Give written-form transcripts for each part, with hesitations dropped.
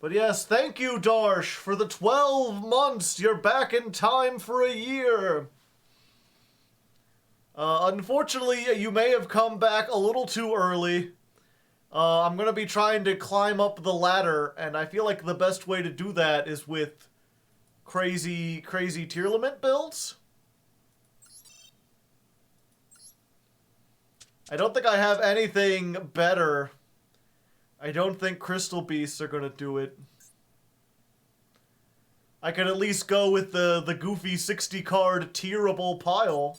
But yes, thank you, Darsh, for the 12 months. You're back in time for a year. Unfortunately, you may have come back a little too early. I'm going to be trying to climb up the ladder, and I feel like the best way to do that is with crazy tier limit builds. I don't think I have anything better. I don't think Crystal Beasts are going to do it. I could at least go with the goofy 60 card tierable pile.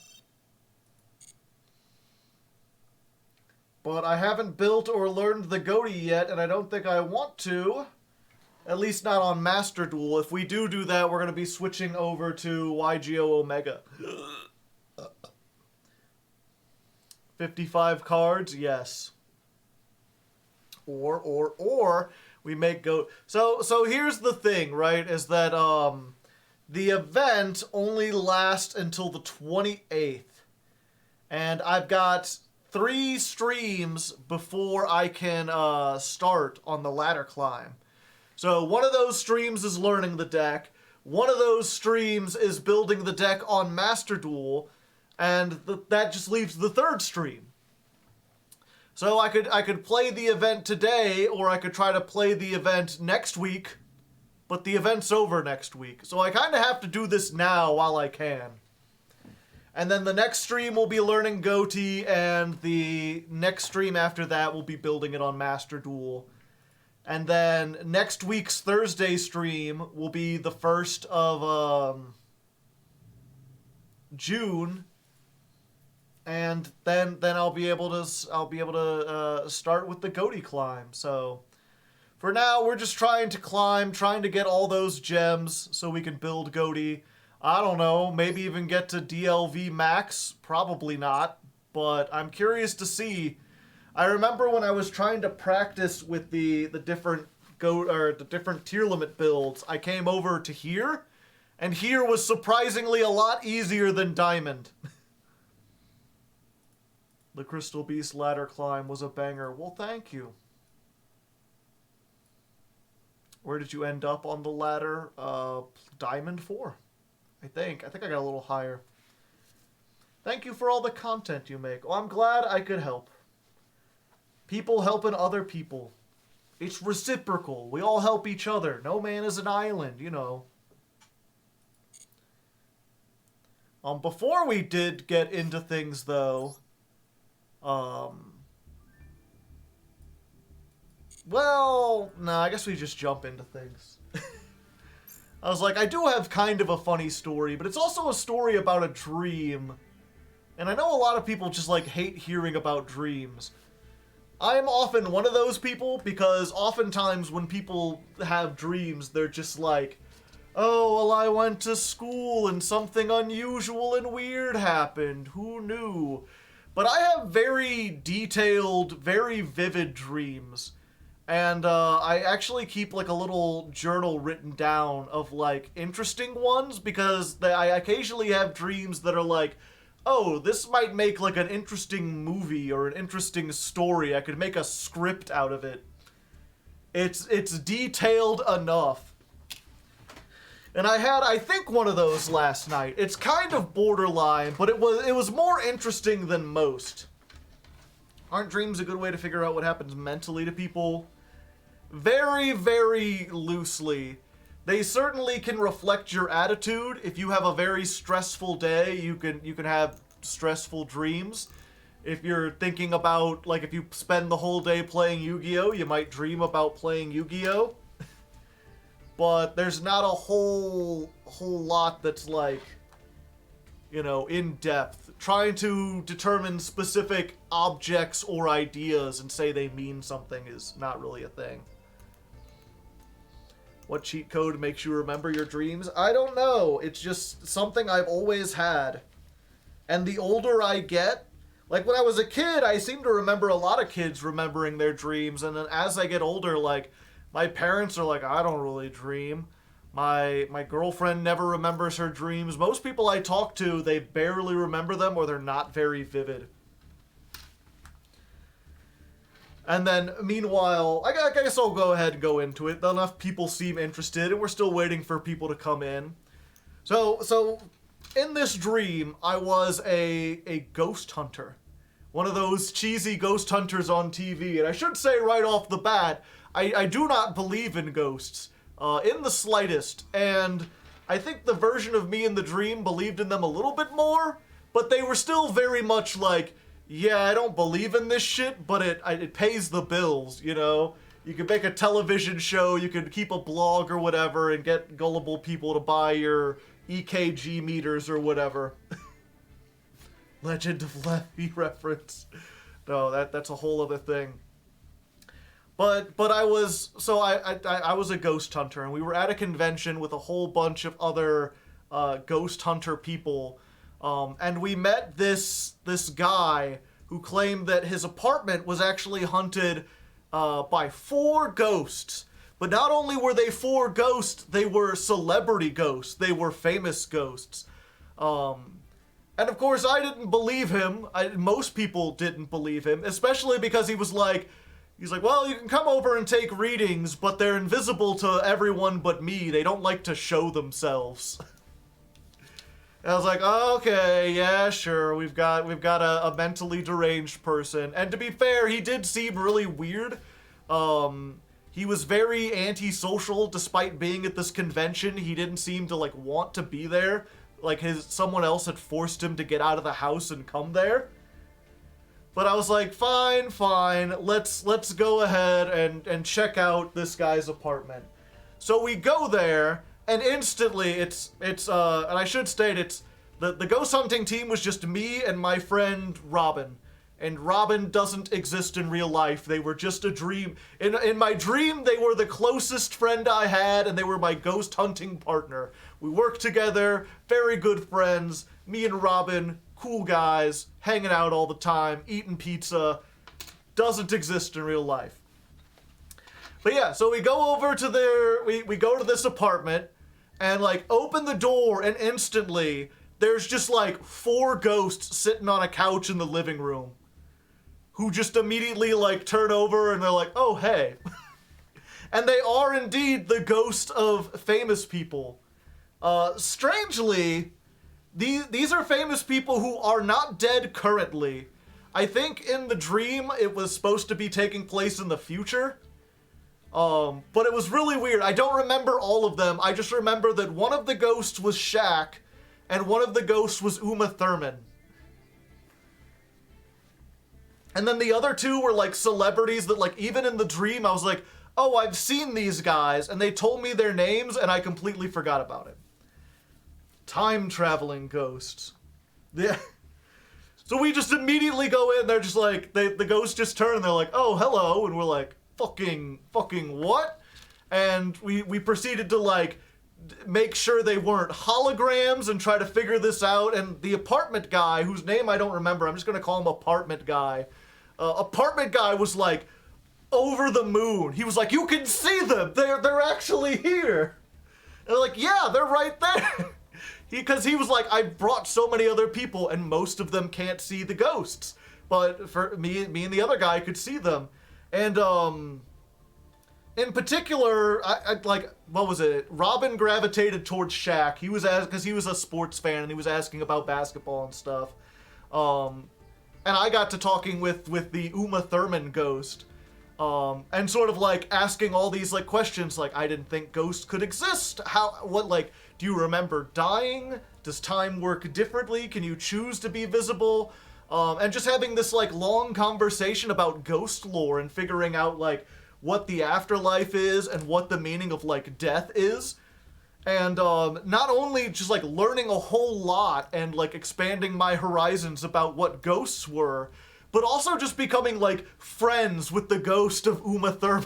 But I haven't built or learned the Goatee yet, and I don't think I want to. At least not on Master Duel. If we do that, we're going to be switching over to YGO Omega. 55 cards, yes. Or we make go. So here's the thing, right? Is that the event only lasts until the 28th, and I've got 3 streams before I can start on the ladder climb. So one of those streams is learning the deck. One of those streams is building the deck on Master Duel, and that just leaves the 3rd stream. So I could play the event today, or I could try to play the event next week, but the event's over next week. So I kind of have to do this now while I can. And then the next stream will be learning Goatee, and the next stream after that will be building it on Master Duel. And then next week's Thursday stream will be the 1st of June. And then I'll be able to start with the Goatee climb. So for now, we're just trying to climb, trying to get all those gems so we can build Goatee. I don't know, maybe even get to DLV max. Probably not, but I'm curious to see. I remember when I was trying to practice with the different tier limit builds, I came over to here, and here was surprisingly a lot easier than Diamond. The Crystal Beast ladder climb was a banger. Well, thank you. Where did you end up on the ladder? Diamond 4, I think. I think I got a little higher. Thank you for all the content you make. Well, I'm glad I could help. People helping other people. It's reciprocal. We all help each other. No man is an island, you know. Before we did get into things, though... Well, no, I guess we just jump into things. I was like, I do have kind of a funny story, but it's also a story about a dream. And I know a lot of people just, like, hate hearing about dreams. I'm often one of those people, because oftentimes when people have dreams, they're just like, oh, well, I went to school and something unusual and weird happened. Who knew? But I have very detailed, very vivid dreams. And I actually keep like a little journal written down of like interesting ones, because I occasionally have dreams that are like, oh, this might make like an interesting movie or an interesting story. I could make a script out of it. It's detailed enough. And I had, I think, one of those last night. It's kind of borderline, but it was more interesting than most. Aren't dreams a good way to figure out what happens mentally to people? Very, very loosely. They certainly can reflect your attitude. If you have a very stressful day, you can have stressful dreams. If you're thinking about, like, if you spend the whole day playing Yu-Gi-Oh!, you might dream about playing Yu-Gi-Oh! But there's not a whole lot that's like, you know, in depth. Trying to determine specific objects or ideas and say they mean something is not really a thing. What cheat code makes you remember your dreams? I don't know. It's just something I've always had. And the older I get, like when I was a kid, I seem to remember a lot of kids remembering their dreams. And then as I get older, like, my parents are like, I don't really dream. My girlfriend never remembers her dreams. Most people I talk to, they barely remember them or they're not very vivid. And then, meanwhile, I guess I'll go ahead and go into it. Enough people seem interested, and we're still waiting for people to come in. So in this dream, I was a ghost hunter. One of those cheesy ghost hunters on TV. And I should say right off the bat, I do not believe in ghosts, in the slightest. And I think the version of me in the dream believed in them a little bit more, but they were still very much like, yeah, I don't believe in this shit, but it pays the bills, you know? You could make a television show, you could keep a blog or whatever, and get gullible people to buy your EKG meters or whatever. Legend of Leffy reference. No, that's a whole other thing. But I was a ghost hunter, and we were at a convention with a whole bunch of other ghost hunter people, and we met this guy who claimed that his apartment was actually hunted by 4 ghosts. But not only were they 4 ghosts, they were celebrity ghosts. They were famous ghosts. And of course, I didn't believe him. Most people didn't believe him, especially because he's like, well, you can come over and take readings, but they're invisible to everyone but me. They don't like to show themselves. And I was like, okay, yeah, sure. We've got a mentally deranged person. And to be fair, he did seem really weird. He was very antisocial despite being at this convention. He didn't seem to like want to be there. Like someone else had forced him to get out of the house and come there. But I was like, fine, let's go ahead and check out this guy's apartment. So we go there, and instantly it's and I should state it's the ghost hunting team was just me and my friend Robin. And Robin doesn't exist in real life. They were just a dream. In my dream, they were the closest friend I had, and they were my ghost hunting partner. We worked together, very good friends. Me and Robin, cool guys, hanging out all the time, eating pizza. Doesn't exist in real life. But yeah, so we go over to we go to this apartment, and like open the door, and instantly there's just like 4 ghosts sitting on a couch in the living room, who just immediately like turn over and they're like, oh hey. And they are indeed the ghost of famous people. Strangely, these are famous people who are not dead currently. I think in the dream it was supposed to be taking place in the future. But it was really weird. I don't remember all of them. I just remember that one of the ghosts was Shaq, and one of the ghosts was Uma Thurman. And then the other 2 were like celebrities that like even in the dream I was like, oh, I've seen these guys, and they told me their names and I completely forgot about it. Time traveling ghosts. Yeah. So we just immediately go in, they're just like, the ghosts just turn and they're like, oh, hello, and we're like, fucking what? And we proceeded to like make sure they weren't holograms and try to figure this out. And the apartment guy, whose name I don't remember, I'm just gonna call him apartment guy. Apartment guy was like over the moon. He was like, you can see them, they're actually here. And they're like, yeah, they're right there. Because he was like, I brought so many other people and most of them can't see the ghosts, but for me and the other guy could see them. And in particular, I like, what was it? Robin gravitated towards Shaq. He was because he was a sports fan and he was asking about basketball and stuff. And I got to talking with the Uma Thurman ghost, and sort of like asking all these like questions, like I didn't think ghosts could exist. Like, do you remember dying? Does time work differently? Can you choose to be visible? And just having this like long conversation about ghost lore and figuring out like what the afterlife is and what the meaning of like death is. And not only just like learning a whole lot and like expanding my horizons about what ghosts were, but also just becoming like friends with the ghost of Uma Thurman.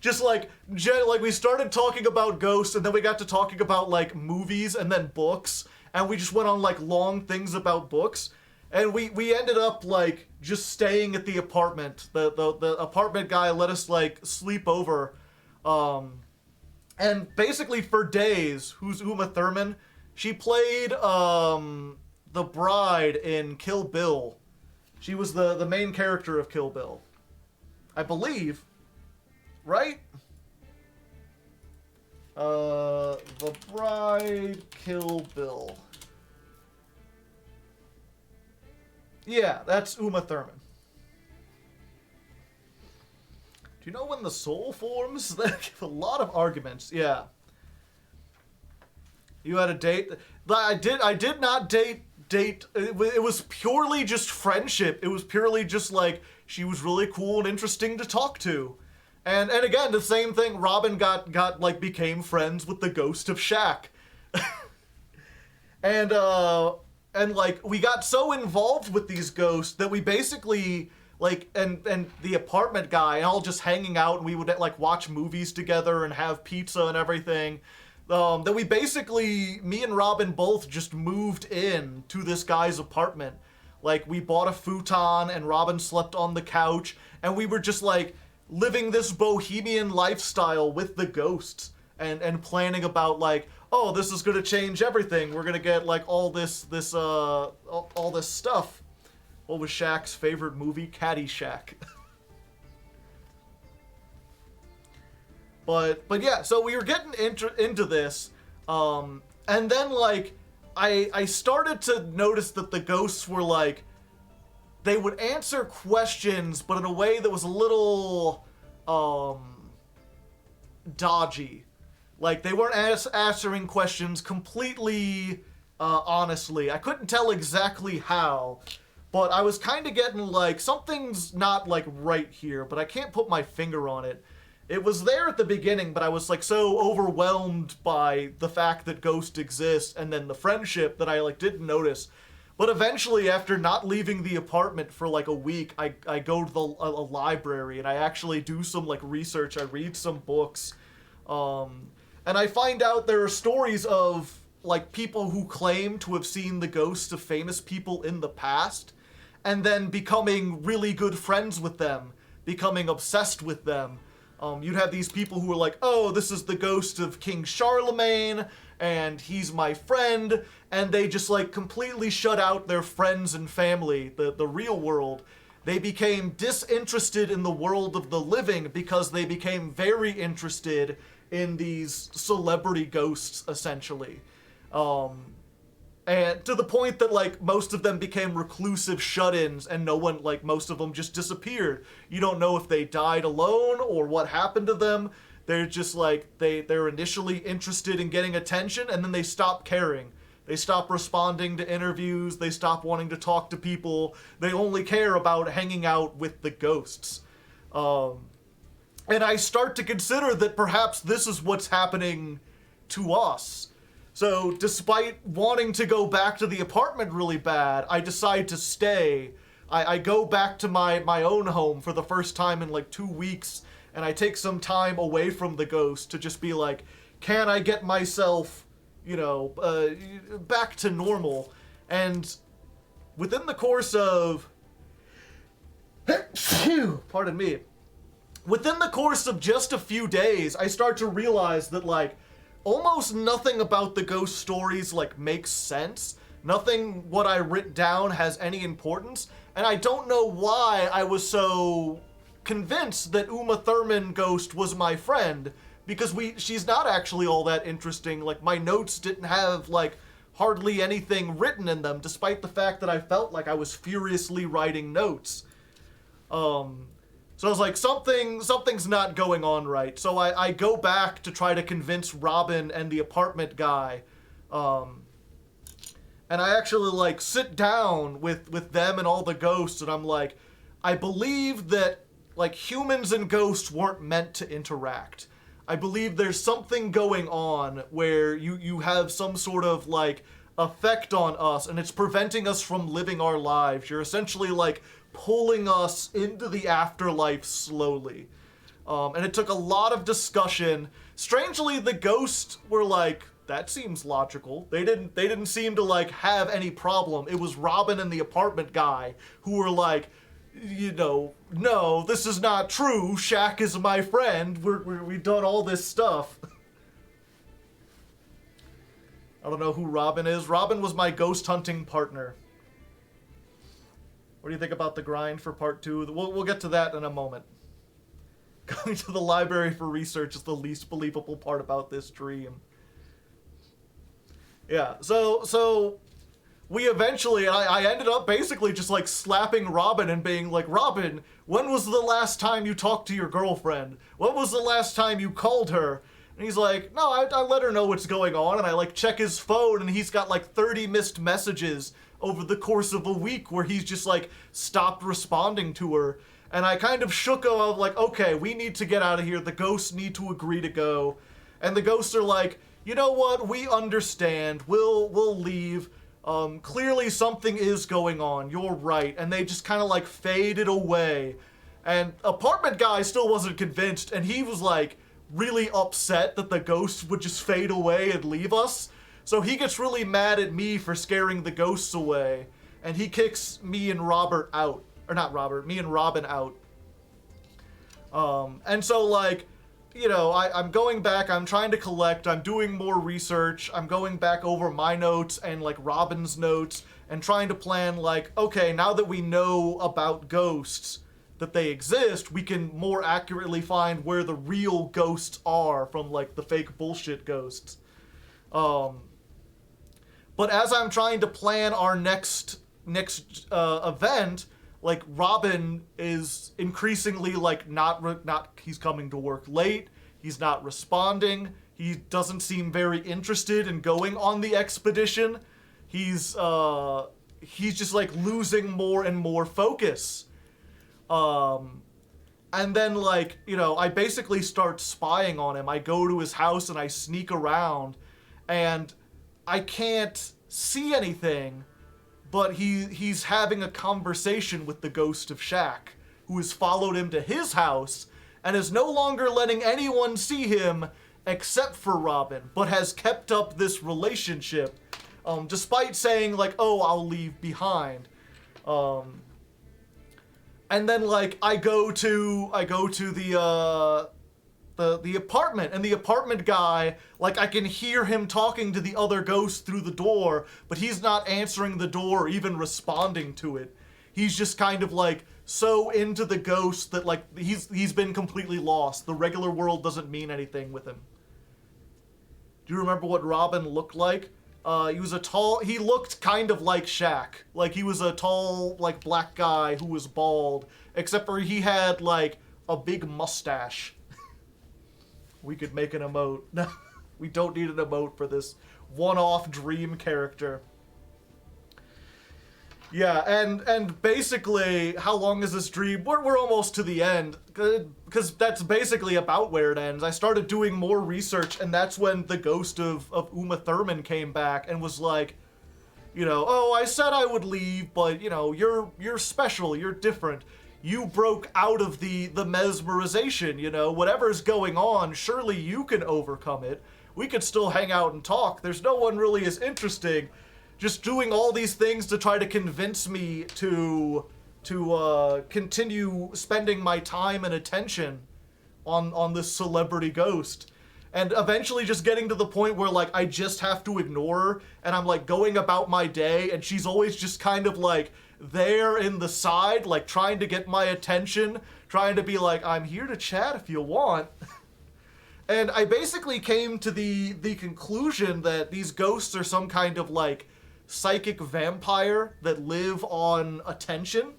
Just like we started talking about ghosts, and then we got to talking about like movies and then books, and we just went on like long things about books. And we ended up like just staying at the apartment. The apartment guy let us like sleep over. And basically for days, who's Uma Thurman? She played the bride in Kill Bill. She was the main character of Kill Bill. I believe. Right? The Bride, Kill Bill. Yeah, that's Uma Thurman. Do you know when the soul forms? A lot of arguments. Yeah. You had a date. I did not date. It was purely just friendship. It was purely just like she was really cool and interesting to talk to. And again, the same thing. Robin got like became friends with the ghost of Shaq. and like we got so involved with these ghosts that we basically like and the apartment guy and all just hanging out, and we would like watch movies together and have pizza and everything. That we basically, me and Robin both just moved in to this guy's apartment. Like, we bought a futon and Robin slept on the couch, and we were just like living this bohemian lifestyle with the ghosts and planning about like, oh, this is gonna change everything. We're gonna get like all this stuff. What was Shaq's favorite movie? Caddyshack. But yeah, so we were getting into this, and then like I started to notice that the ghosts were like, they would answer questions, but in a way that was a little dodgy. Like they weren't answering questions completely honestly. I couldn't tell exactly how, but I was kind of getting like something's not like right here, but I can't put my finger on it. It was there at the beginning, but I was like so overwhelmed by the fact that ghosts exist and then the friendship that I like didn't notice. But eventually, after not leaving the apartment for like a week, I go to a library and I actually do some like research. I read some books, and I find out there are stories of like people who claim to have seen the ghosts of famous people in the past, and then becoming really good friends with them, becoming obsessed with them. You'd have these people who were like, oh, this is the ghost of King Charlemagne, and he's my friend, and they just like completely shut out their friends and family, the real world. They became disinterested in the world of the living because they became very interested in these celebrity ghosts, essentially. And to the point that, like, most of them became reclusive shut-ins and no one, like, most of them just disappeared. You don't know if they died alone or what happened to them. They're just, like, they're initially interested in getting attention and then they stop caring. They stop responding to interviews. They stop wanting to talk to people. They only care about hanging out with the ghosts. And I start to consider that perhaps this is what's happening to us. So, despite wanting to go back to the apartment really bad, I decide to stay. I go back to my own home for the first time in like 2 weeks, and I take some time away from the ghost to just be like, can I get myself, back to normal? And within the course of... pardon me. Within the course of just a few days, I start to realize that, like, almost nothing about the ghost stories, like, makes sense. Nothing what I writ down has any importance. And I don't know why I was so convinced that Uma Thurman ghost was my friend. Because she's not actually all that interesting. Like, my notes didn't have, like, hardly anything written in them, despite the fact that I felt like I was furiously writing notes. So I was like, something's not going on right. So I go back to try to convince Robin and the apartment guy. And I actually, like, sit down with them and all the ghosts, and I'm like, I believe that, like, humans and ghosts weren't meant to interact. I believe there's something going on where you have some sort of, like, effect on us, and it's preventing us from living our lives. You're essentially, like, pulling us into the afterlife slowly. And it took a lot of discussion. Strangely, the ghosts were like, that seems logical. They didn't seem to, like, have any problem. It was Robin and the apartment guy who were like, no, this is not true. Shaq is my friend. We've done all this stuff. I don't know who Robin is. Robin was my ghost hunting partner. What do you think about the grind for part 2? We'll get to that in a moment. Going to the library for research is the least believable part about this dream. Yeah, so we eventually, I ended up basically just like slapping Robin and being like, Robin, when was the last time you talked to your girlfriend? When was the last time you called her? And he's like, no, I let her know what's going on, and I like check his phone, and he's got like 30 missed messages over the course of a week where he's just like stopped responding to her. And I kind of shook him. I was like, okay, we need to get out of here. The ghosts need to agree to go. And the ghosts are like, you know what? We understand. We'll leave. Clearly something is going on. You're right. And they just kind of like faded away. And apartment guy still wasn't convinced. And he was like really upset that the ghosts would just fade away and leave us. So he gets really mad at me for scaring the ghosts away. And he kicks me and Robert out. Or not Robert, me and Robin out. And so, like, you know, I'm going back, I'm trying to collect, I'm doing more research, I'm going back over my notes and, like, Robin's notes, and trying to plan, like, okay, now that we know about ghosts, that they exist, we can more accurately find where the real ghosts are from, like, the fake bullshit ghosts. But as I'm trying to plan our next event, like, Robin is increasingly, like, he's coming to work late, he's not responding, he doesn't seem very interested in going on the expedition, he's just, like, losing more and more focus. And then, like, you know, I basically start spying on him. I go to his house and I sneak around, and I can't see anything, but he's having a conversation with the ghost of Shaq, who has followed him to his house and is no longer letting anyone see him except for Robin, but has kept up this relationship, despite saying, like, oh, I'll leave behind. And then, like, I go to the apartment, and the apartment guy, like, I can hear him talking to the other ghosts through the door, but he's not answering the door or even responding to it. He's just kind of, like, so into the ghost that, like, he's been completely lost. The regular world doesn't mean anything with him. Do you remember what Robin looked like? He looked kind of like Shaq. Like, he was a tall, like, black guy who was bald, except for he had, like, a big mustache. We could make an emote. No, we don't need an emote for this one-off dream character. Yeah, and basically, how long is this dream? We're almost to the end, because that's basically about where it ends. I started doing more research, and that's when the ghost of Uma Thurman came back and was like, you know, oh, I said I would leave, but, you know, you're special, you're different. You broke out of the mesmerization, you know, whatever's going on, surely you can overcome it. We could still hang out and talk. There's no one really as interesting. Just doing all these things to try to convince me to continue spending my time and attention on this celebrity ghost. And eventually just getting to the point where, like, I just have to ignore her, and I'm, like, going about my day, and she's always just kind of, like, there in the side, like, trying to get my attention, trying to be like, I'm here to chat if you want. And I basically came to the conclusion that these ghosts are some kind of, like, psychic vampire that live on attention,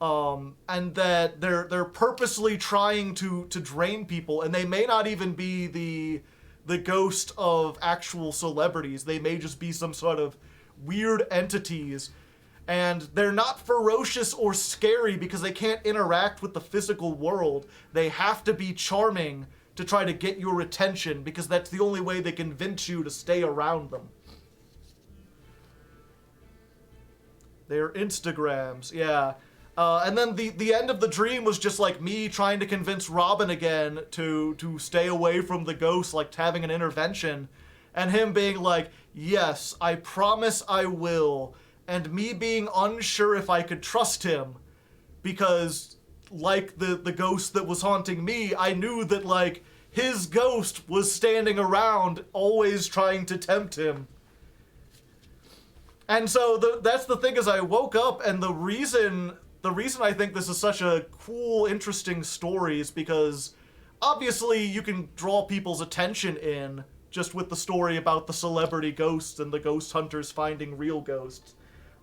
and that they're purposely trying to drain people, and they may not even be the ghost of actual celebrities. They may just be some sort of weird entities, and they're not ferocious or scary because they can't interact with the physical world. They have to be charming to try to get your attention, because that's the only way they convince you to stay around them. Their Instagrams, yeah. And then the end of the dream was just like me trying to convince Robin again to stay away from the ghost, like having an intervention, and him being like, yes, I promise I will, and me being unsure if I could trust him, because like the ghost that was haunting me, I knew that, like, his ghost was standing around always trying to tempt him. And so that's the thing, is I woke up, and the reason the reason I think this is such a cool, interesting story is because obviously you can draw people's attention in just with the story about the celebrity ghosts and the ghost hunters finding real ghosts.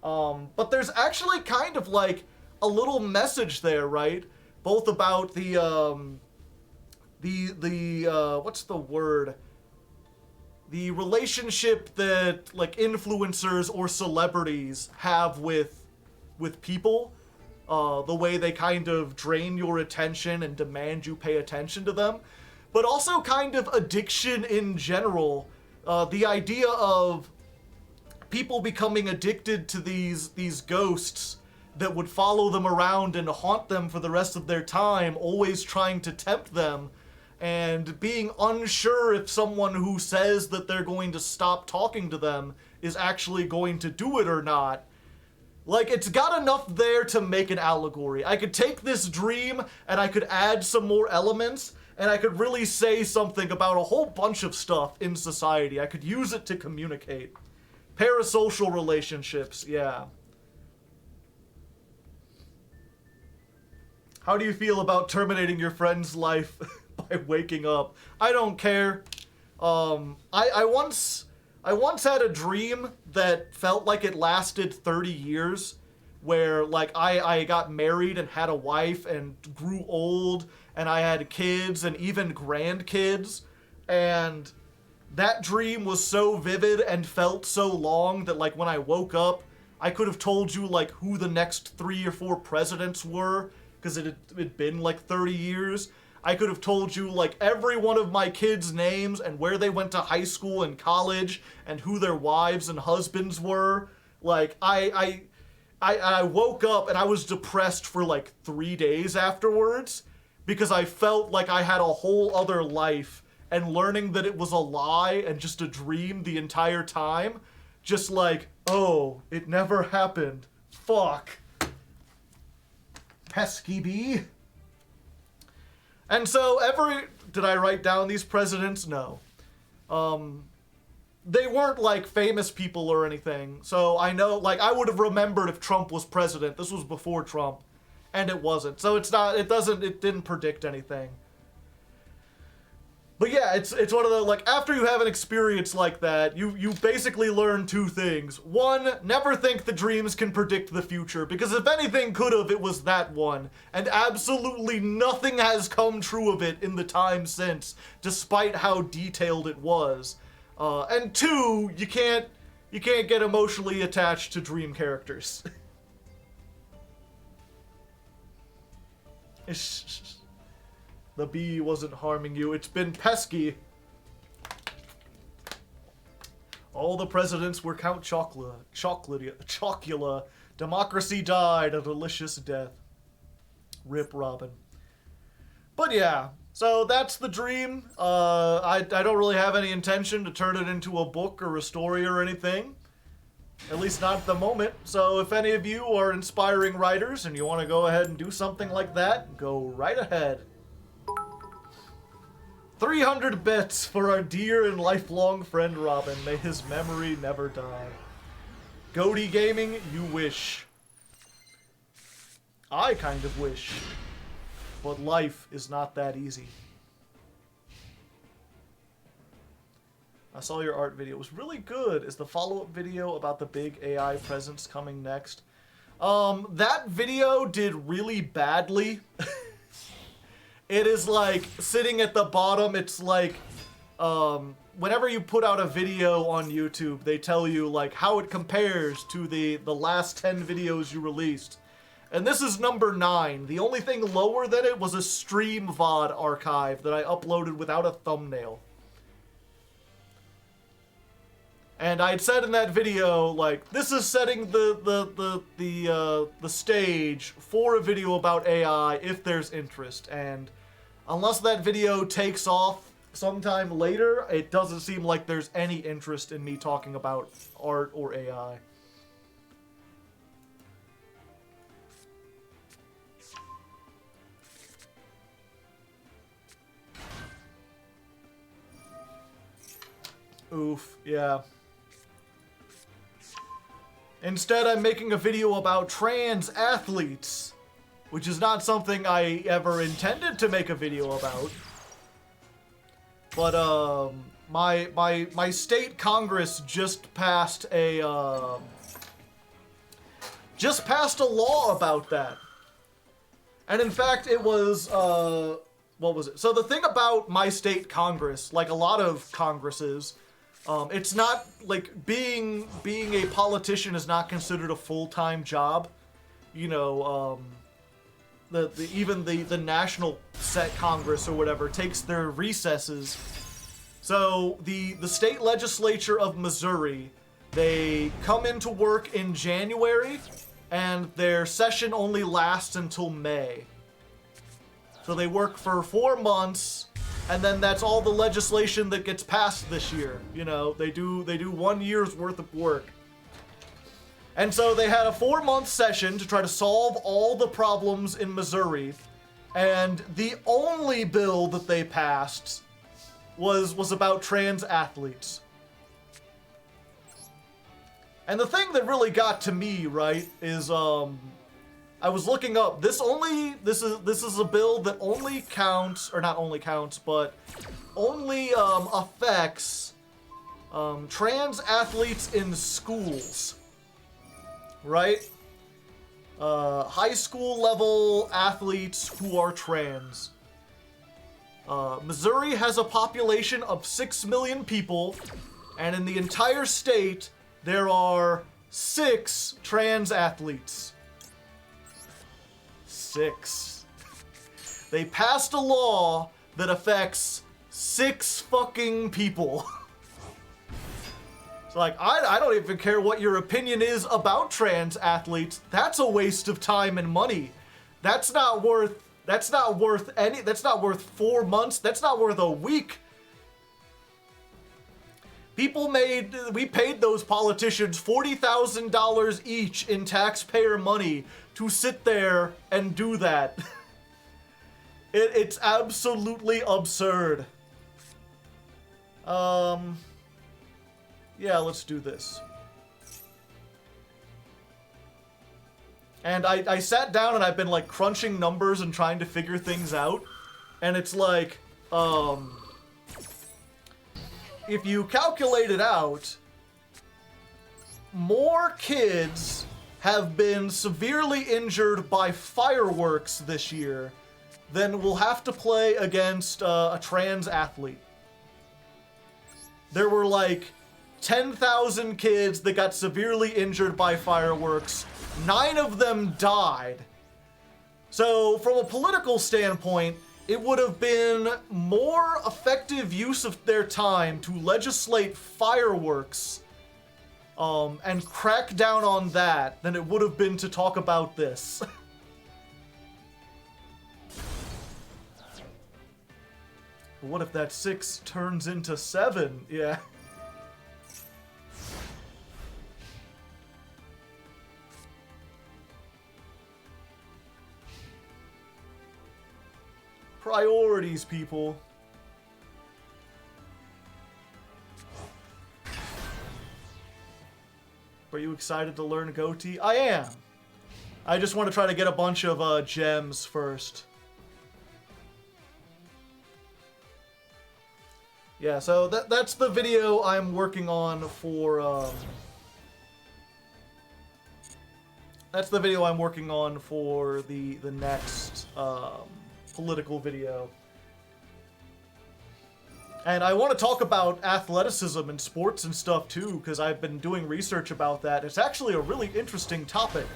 But there's actually kind of like a little message there, right? Both about the what's the word? The relationship that like influencers or celebrities have with people, the way they kind of drain your attention and demand you pay attention to them, but also kind of addiction in general. The idea of people becoming addicted to these ghosts that would follow them around and haunt them for the rest of their time, always trying to tempt them, and being unsure if someone who says that they're going to stop talking to them is actually going to do it or not. Like, it's got enough there to make an allegory. I could take this dream and I could add some more elements, and I could really say something about a whole bunch of stuff in society. I could use it to communicate. Parasocial relationships, yeah. How do you feel about terminating your friend's life by waking up? I don't care. I once had a dream that felt like it lasted 30 years, where like I got married and had a wife and grew old and I had kids and even grandkids, and that dream was so vivid and felt so long that like when I woke up, I could have told you like who the next 3 or 4 presidents were, because it had been like 30 years. I could have told you like every one of my kids' names and where they went to high school and college and who their wives and husbands were. Like I woke up and I was depressed for like 3 days afterwards because I felt like I had a whole other life, and learning that it was a lie and just a dream the entire time, just like, oh, it never happened. Fuck. Pesky bee. And so did I write down these presidents? No. They weren't like famous people or anything. So I know, like, I would have remembered if Trump was president. This was before Trump, and it wasn't. So it didn't predict anything. But yeah, it's one of the, like, after you have an experience like that, you basically learn 2 things. One, never think the dreams can predict the future, because if anything could have, it was that one. And absolutely nothing has come true of it in the time since, despite how detailed it was. And 2, you can't get emotionally attached to dream characters. The bee wasn't harming you. It's been pesky. All the presidents were Count Chocula. Democracy died a delicious death. Rip Robin. But yeah, so that's the dream. I don't really have any intention to turn it into a book or a story or anything. At least not at the moment. So if any of you are inspiring writers and you want to go ahead and do something like that, go right ahead. 300 bits for our dear and lifelong friend Robin. May his memory never die. Goatee Gaming, you wish. I kind of wish. But life is not that easy. I saw your art video. It was really good. Is the follow-up video about the big AI presence coming next? That video did really badly. It is like sitting at the bottom. It's like whenever you put out a video on YouTube, they tell you like how it compares to the last 10 videos you released. And this is number 9. The only thing lower than it was a stream VOD archive that I uploaded without a thumbnail. And I'd said in that video, like, this is setting the stage for a video about AI if there's interest. And unless that video takes off sometime later, it doesn't seem like there's any interest in me talking about art or AI. Oof, yeah. Instead, I'm making a video about trans athletes, which is not something I ever intended to make a video about. But, my state Congress just passed a law about that. And in fact, it was, what was it? So the thing about my state Congress, like a lot of Congresses, it's not, like, being a politician is not considered a full-time job. You know, even the national set Congress or whatever takes their recesses. So the state legislature of Missouri, they come into work in January, and their session only lasts until May. So they work for 4 months, and then that's all the legislation that gets passed this year. You know, they do 1 year's worth of work. And so they had a 4-month session to try to solve all the problems in Missouri, and the only bill that they passed was about trans athletes. And the thing that really got to me, right, is I was looking up, this is a bill that only counts, or not only counts, but only affects trans athletes in schools, right? High school level athletes who are trans. Missouri has a population of 6 million people, and in the entire state, there are 6 trans athletes. 6. They passed a law that affects 6 fucking people. It's like, I don't even care what your opinion is about trans athletes. That's a waste of time and money. That's not worth 4 months. That's not worth a week. We paid those politicians $40,000 each in taxpayer money to sit there and do that. It's absolutely absurd. Yeah, let's do this. And I sat down and I've been like crunching numbers and trying to figure things out. And it's like, if you calculate it out, more kids have been severely injured by fireworks this year than will have to play against a trans athlete. There were like 10,000 kids that got severely injured by fireworks. 9 of them died. So from a political standpoint, it would have been more effective use of their time to legislate fireworks and crack down on that than it would have been to talk about this. What if that 6 turns into 7? Yeah. Priorities, people. Are you excited to learn Goatee? I am. I just want to try to get a bunch of gems first. Yeah, so that's the video I'm working on for, that's the video I'm working on for the next, political video. And I want to talk about athleticism and sports and stuff too, because I've been doing research about that. It's actually a really interesting topic.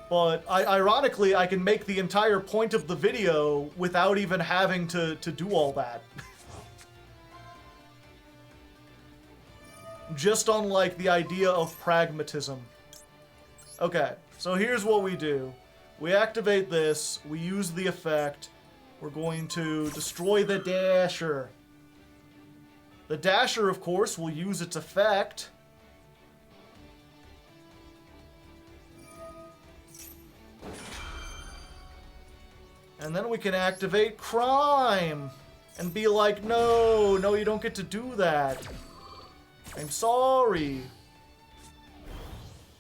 But ironically, I can make the entire point of the video without even having to do all that. Just on, like, the idea of pragmatism. Okay, so here's what we do. We activate this, we use the effect, we're going to destroy the Dasher. The Dasher, of course, will use its effect. And then we can activate Crime and be like, no, you don't get to do that. I'm sorry.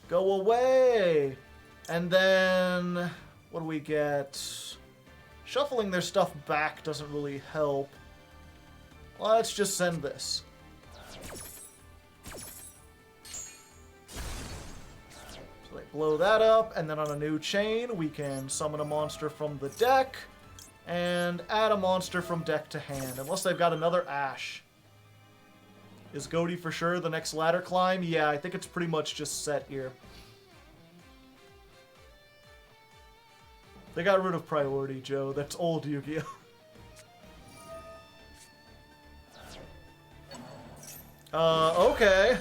Go away! And then... what do we get? Shuffling their stuff back doesn't really help. Let's just send this. So they blow that up, and then on a new chain, we can summon a monster from the deck and add a monster from deck to hand, unless they've got another Ash. Is Goatee for sure the next ladder climb? Yeah, I think it's pretty much just set here. They got rid of priority, Joe. That's old Yu-Gi-Oh! Okay.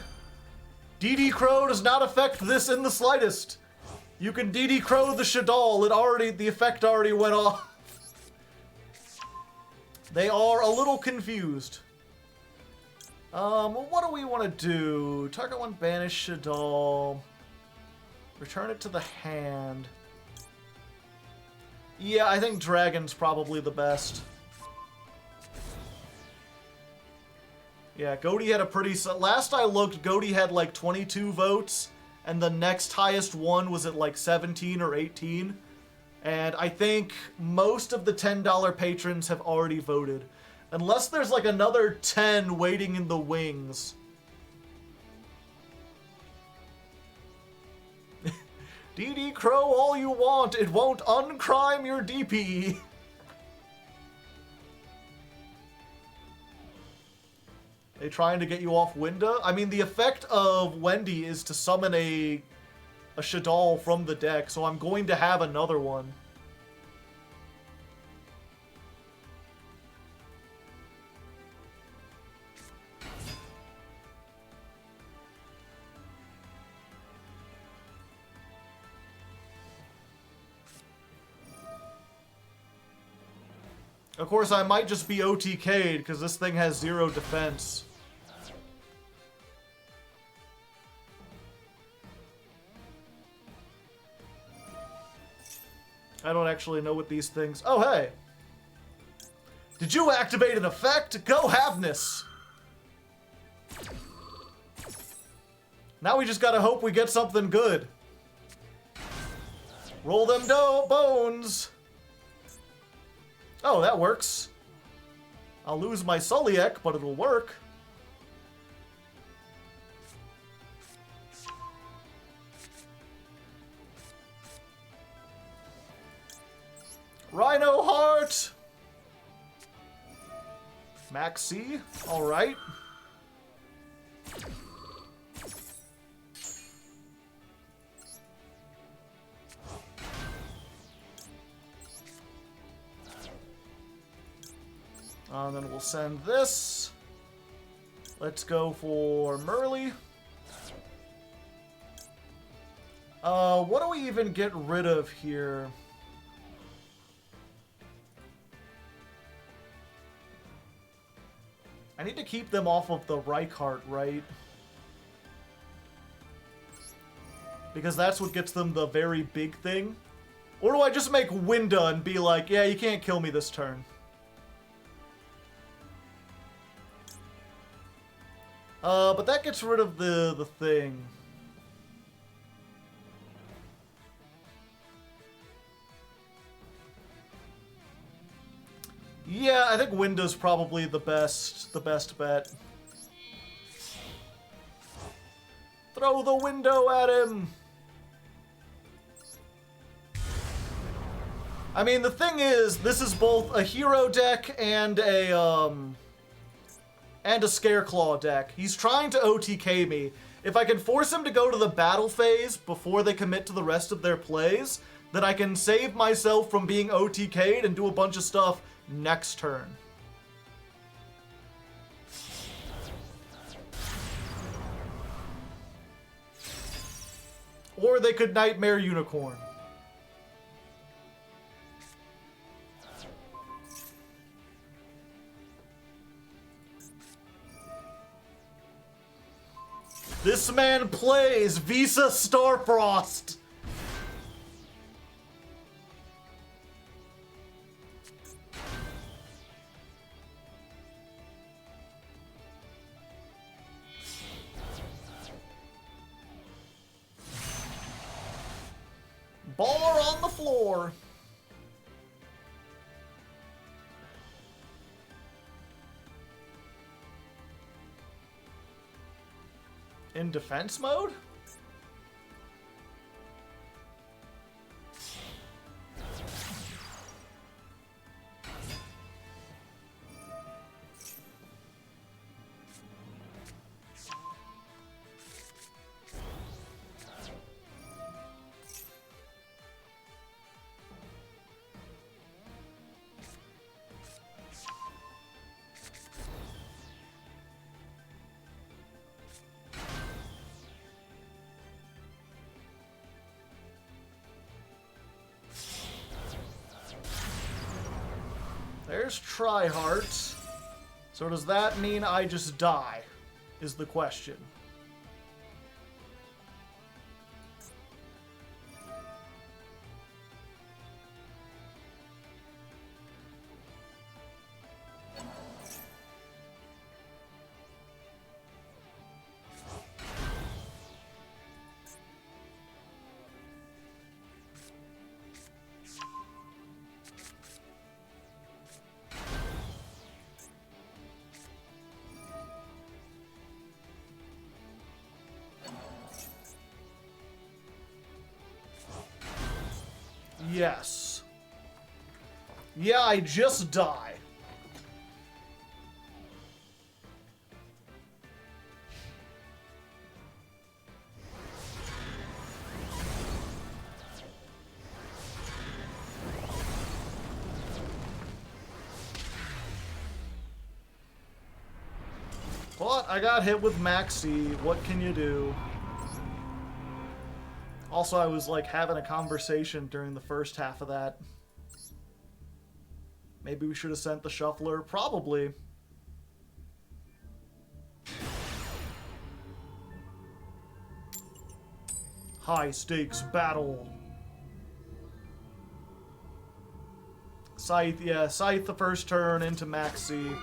DD Crow does not affect this in the slightest. You can DD Crow the Shaddoll. The effect already went off. They are a little confused. What do we want to do? Target one, banish Shaddoll. Return it to the hand. Yeah, I think Dragon's probably the best. Yeah, Goatee had a pretty... last I looked, Goatee had like 22 votes, and the next highest one was at like 17 or 18. And I think most of the $10 patrons have already voted. Unless there's like another 10 waiting in the wings. DD Crow all you want, it won't uncrime your DP. They trying to get you off Winda? I mean, the effect of Wendy is to summon a Shaddoll from the deck, so I'm going to have another one. Of course, I might just be OTK'd, because this thing has 0 defense. I don't actually know what these things... Oh, hey! Did you activate an effect? Go Havness! Now we just gotta hope we get something good. Roll them bones! Oh, that works. I'll lose my Suliek, but it'll work. Rhino Heart! Maxi, alright. Then we'll send this. Let's go for Merly. What do we even get rid of here? I need to keep them off of the Reichardt, right? Because that's what gets them the very big thing. Or do I just make Winda and be like, yeah, you can't kill me this turn? But that gets rid of the thing. Yeah, I think Winda's probably the best bet. Throw the window at him! I mean, the thing is, this is both a hero deck and a Scareclaw deck. He's trying to OTK me. If I can force him to go to the battle phase before they commit to the rest of their plays, then I can save myself from being OTK'd and do a bunch of stuff next turn. Or they could Nightmare Unicorn. This man plays Visa Starfrost. floor. In defense mode? There's tryhards. So does that mean I just die? Is the question. Yes. Yeah, I just die. But I got hit with Maxi. What can you do? Also, I was like having a conversation during the first half of that. Maybe we should have sent the shuffler. Probably. High stakes battle. Scythe, yeah, Scythe the first turn into Maxi.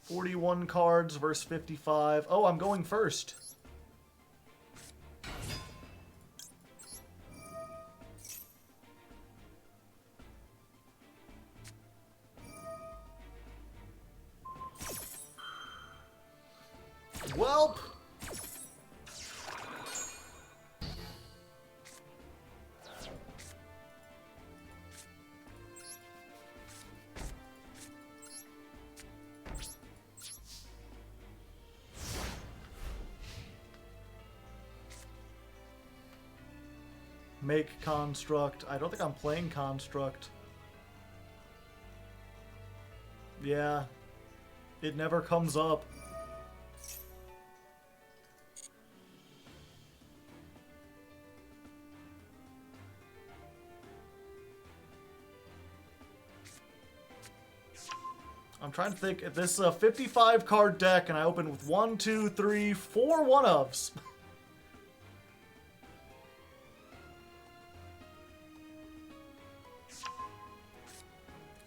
$41 cards versus 55. Oh, I'm going first. Welp. Make Construct. I don't think I'm playing Construct. Yeah. It never comes up. I'm trying to think. If this is a 55 card deck and I open with 1, 2, 3, 4 one-ofs.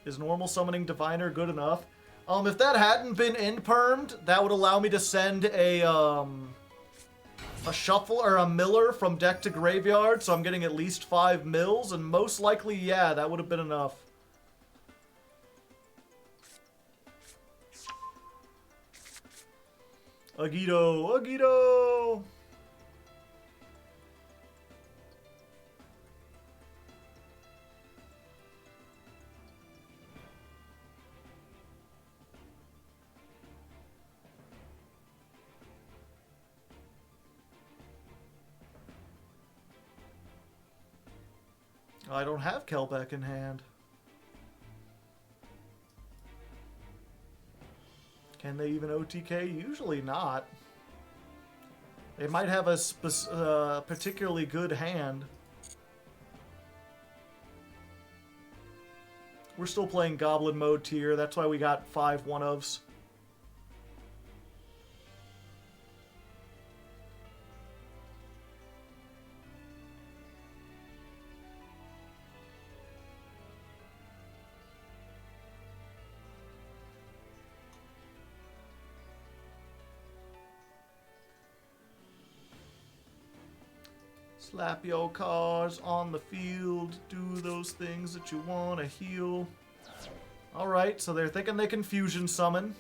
Is normal summoning Diviner good enough? If that hadn't been end-permed, that would allow me to send a shuffle or a miller from deck to graveyard, so I'm getting at least 5 mills, and most likely, yeah, that would have been enough. Agito! Agito! I don't have Kelbeck in hand. Can they even OTK? Usually not. They might have a particularly good hand. We're still playing Goblin mode tier. That's why we got 5 one-ofs. Slap your cards on the field. Do those things that you want to heal. Alright, so they're thinking they can fusion summon.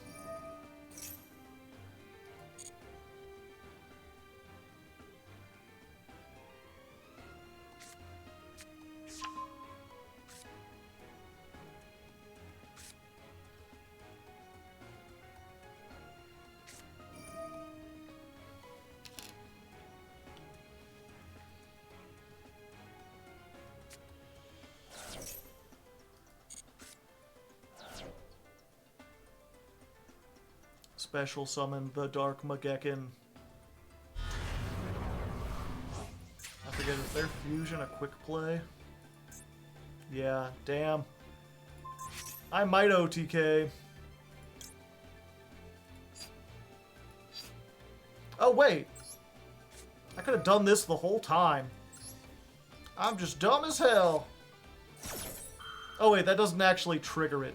Special summon the Dark Magekin. I forget, is their fusion a quick play? Yeah, damn. I might OTK. Oh, wait. I could have done this the whole time. I'm just dumb as hell. Oh, wait, that doesn't actually trigger it.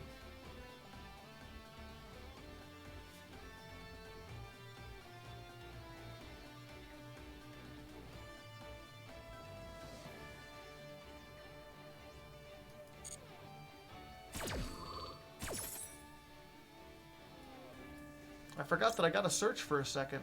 I forgot that I gotta search for a second.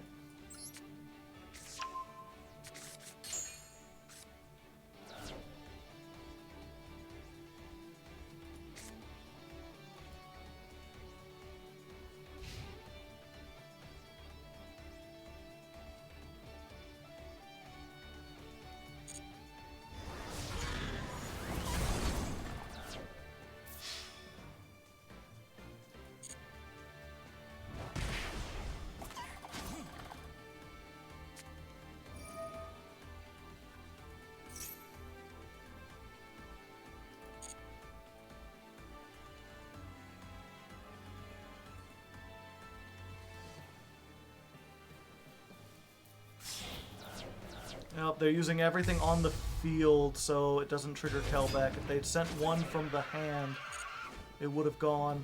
Nope, they're using everything on the field, so it doesn't trigger Kelbeck. If they'd sent one from the hand, it would have gone.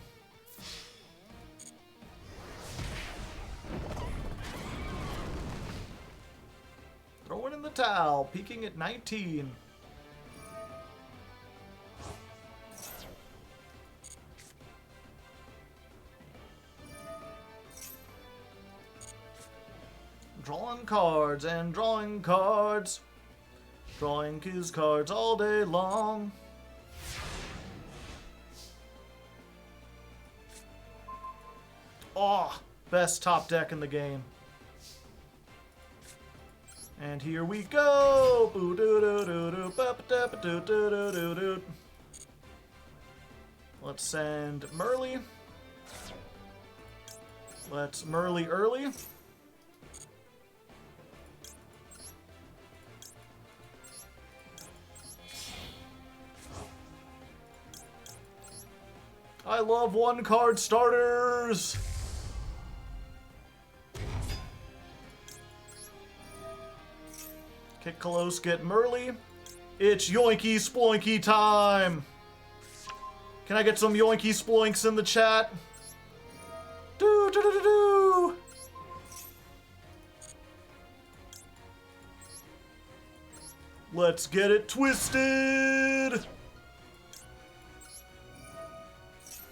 Throwing in the towel, peaking at 19. Drawing cards and drawing cards. Drawing his cards all day long. Oh, best top deck in the game. And here we go. Let's send Merly. Let's Merly early. I love one-card starters! Kick Kalos, get Merly. It's Yoinky Sploinky time! Can I get some Yoinky Sploinks in the chat? Do do do do do! Let's get it twisted!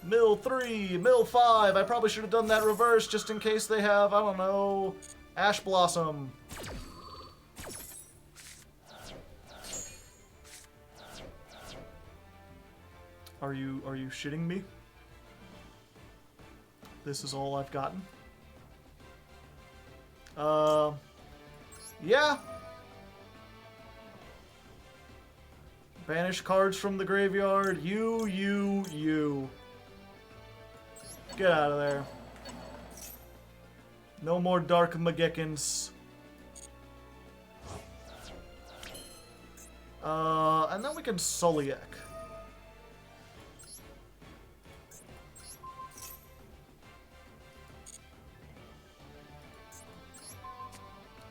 Mill 3, Mill 5. I probably should have done that reverse just in case they have, I don't know, Ash Blossom. Are you shitting me? This is all I've gotten? Yeah. Banish cards from the graveyard. You. Get out of there. No more Dark Magikins. And then we can Sulliek.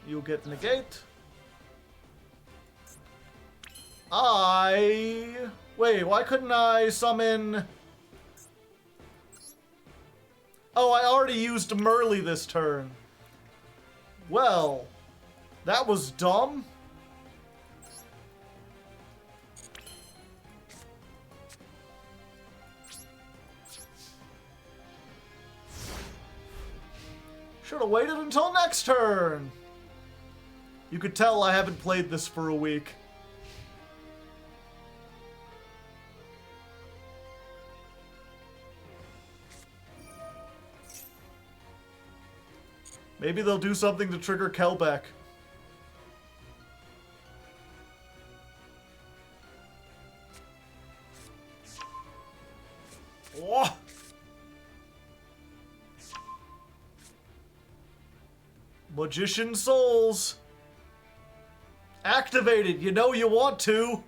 You get negate. Wait, why couldn't I summon... Oh, I already used Merly this turn. Well, that was dumb. Should have waited until next turn. You could tell I haven't played this for a week. Maybe they'll do something to trigger Kelbeck. Oh. Magician Souls. Activated. You know you want to.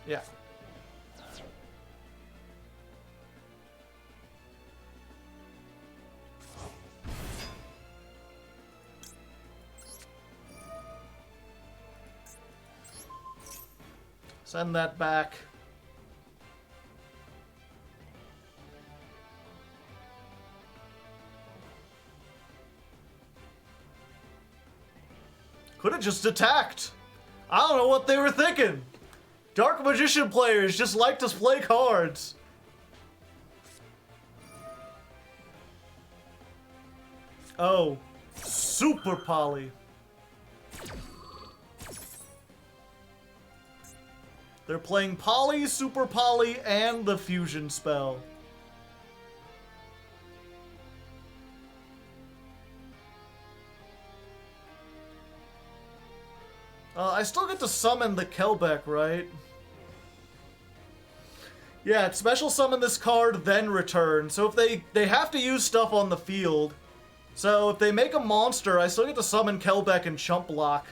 Yeah. Send that back. Could have just attacked. I don't know what they were thinking. Dark Magician players just like to play cards. Oh, Super Poly. They're playing Poly, Super Poly, and the Fusion spell. I still get to summon the Kelbeck, right? Yeah, it's special summon this card, then return. So if they have to use stuff on the field. So if they make a monster, I still get to summon Kelbeck and chump block.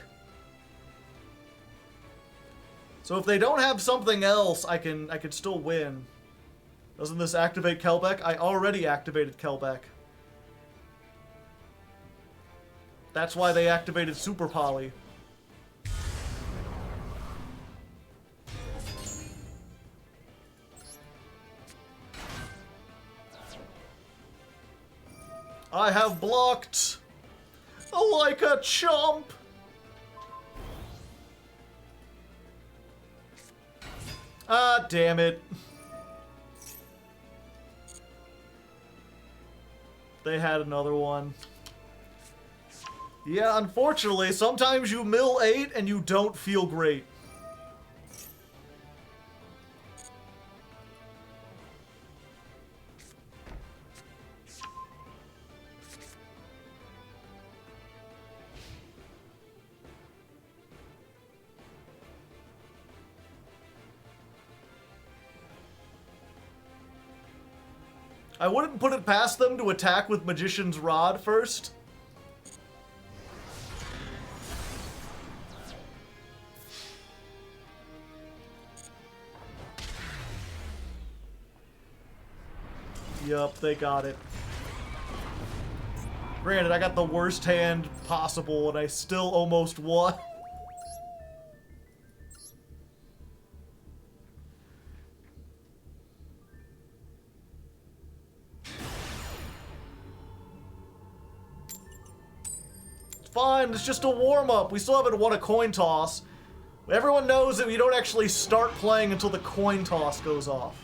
So if they don't have something else, I can still win. Doesn't this activate Kelbeck? I already activated Kelbeck. That's why they activated Super Poly. I have blocked like a chump. Ah, damn it. They had another one. Yeah, unfortunately, sometimes you mill 8 and you don't feel great. I wouldn't put it past them to attack with Magician's Rod first. Yup, they got it. Granted, I got the worst hand possible and I still almost won. Fine, it's just a warm-up. We still haven't won a coin toss. Everyone knows that we don't actually start playing until the coin toss goes off.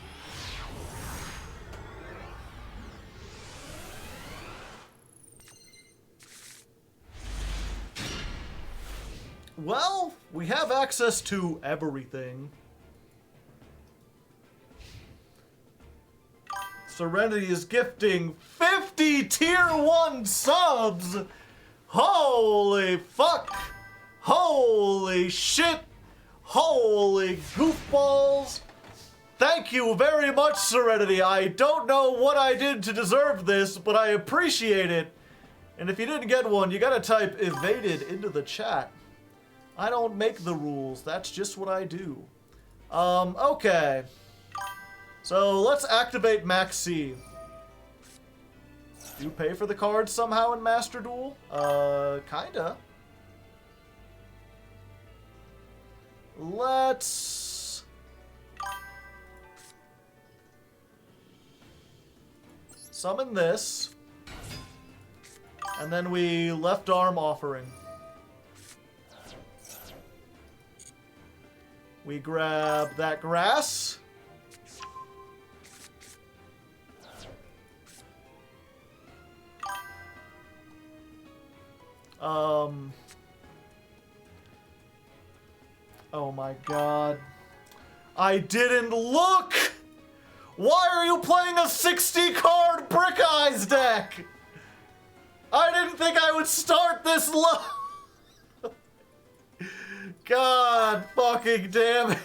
Well, we have access to everything. Serenity is gifting 50 tier 1 subs! Holy fuck! Holy shit! Holy goofballs! Thank you very much, Serenity. I don't know what I did to deserve this, but I appreciate it. And if you didn't get one, you gotta type evaded into the chat. I don't make the rules. That's just what I do. Okay. So let's activate Max C. Do you pay for the cards somehow in Master Duel? Kinda. Let's... summon this. And then we left arm offering. We grab that grass. Oh my god. I didn't look! Why are you playing a 60-card Brick Eyes deck? I didn't think I would start this low. God fucking damn it.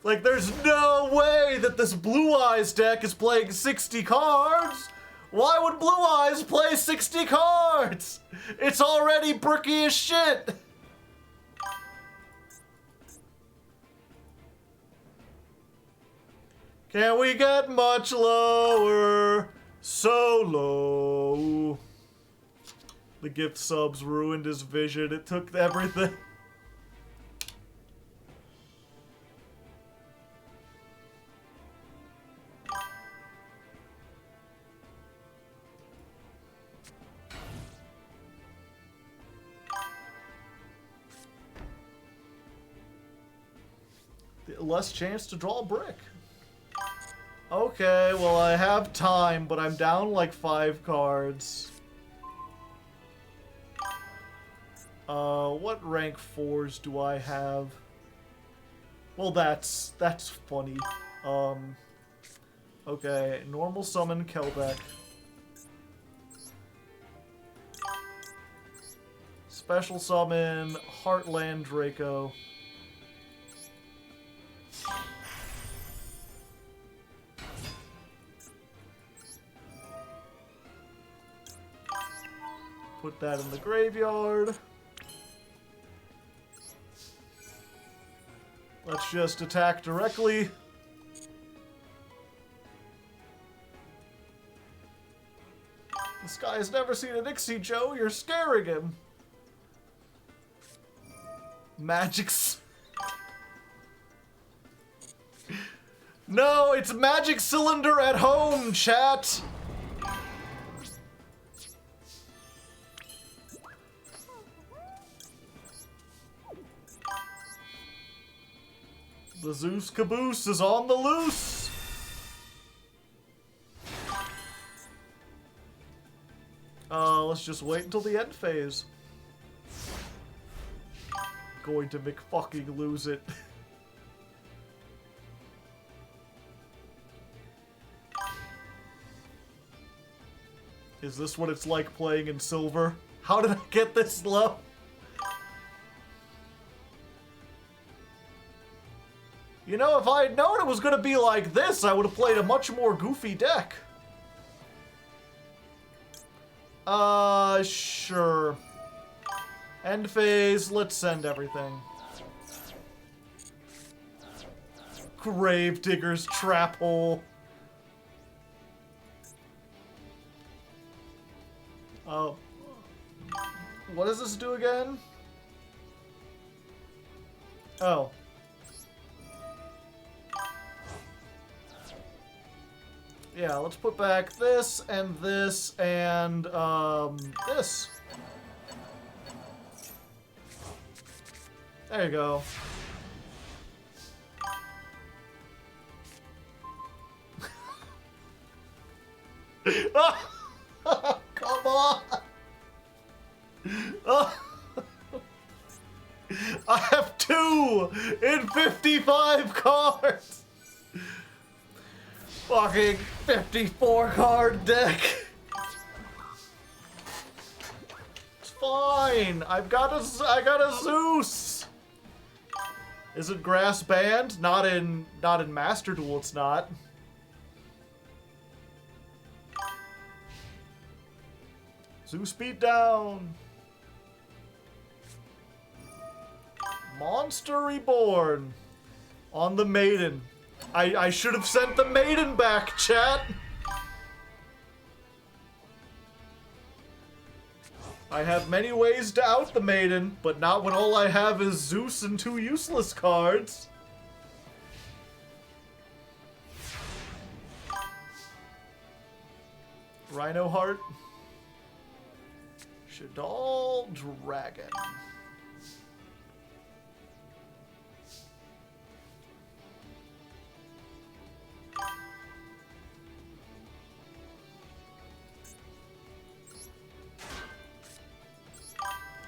Like, there's no way that this Blue Eyes deck is playing 60 cards. Why would Blue Eyes play 60 cards? It's already bricky as shit. Can we get much lower? So low. The gift subs ruined his vision. It took everything. Less chance to draw a brick. Okay, well, I have time, but I'm down like 5 cards. What rank 4s do I have? Well, that's funny. Okay, normal summon Kelbeck. Special summon Heartland Draco. Put that in the graveyard. Let's just attack directly. This guy has never seen a Nixie Joe. You're scaring him. Magic's. No, it's Magic Cylinder at home, chat. The Zeus caboose is on the loose. Let's just wait until the end phase. Going to McFucking lose it. Is this what it's like playing in silver? How did I get this low? You know, if I had known it was going to be like this, I would have played a much more goofy deck. Sure. End phase, let's send everything. Gravedigger's Trap Hole. Oh. What does this do again? Oh. Yeah, let's put back this and this and this. There you go. Come on! I have 2 in 55 cards! Fucking 54 card deck. It's fine. I got a Zeus. Is it grass banned? Not in Master Duel. It's not. Zeus beat down. Monster Reborn on the Maiden. I should have sent the Maiden back, chat. I have many ways to out the Maiden, but not when all I have is Zeus and 2 useless cards. Rhino Heart. Shadal Dragon.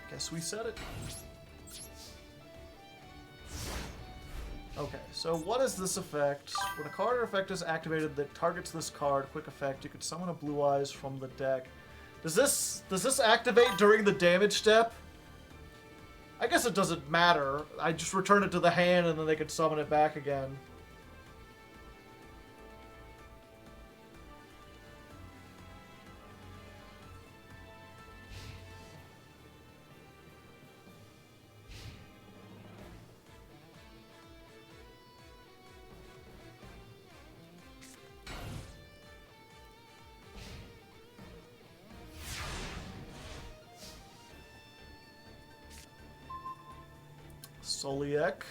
Guess we said it. Okay, so what is this effect? When a card or effect is activated that targets this card, quick effect, you can summon a Blue Eyes from the deck. Does this activate during the damage step? I guess it doesn't matter. I just return it to the hand and then they can summon it back again. Soliek.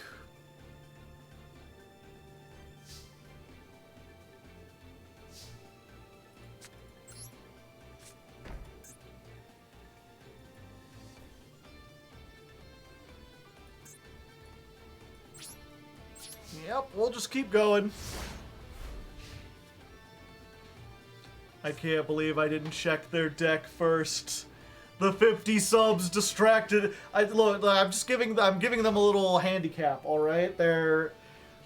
Yep, we'll just keep going. I can't believe I didn't check their deck first. The 50 subs distracted. I'm giving them a little handicap, all right? They're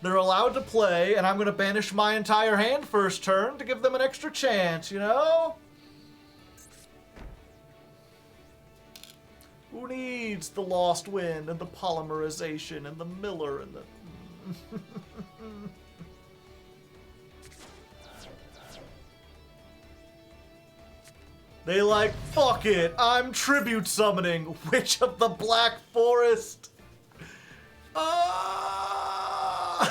allowed to play, and I'm gonna banish my entire hand first turn to give them an extra chance, you know? Who needs the Lost Wind and the Polymerization and the Miller and the... They like, fuck it, I'm tribute summoning Witch of the Black Forest. I'm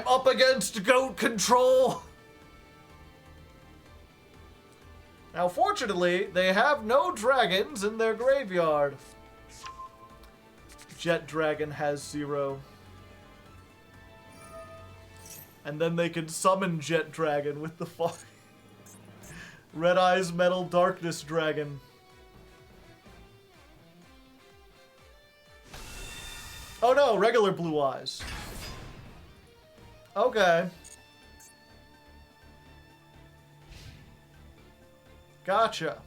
up against goat control. Now, fortunately, they have no dragons in their graveyard. Jet Dragon has 0. And then they can summon Jet Dragon with the fuck. Red Eyes Metal Darkness Dragon. Oh no, regular Blue Eyes. Okay. Gotcha.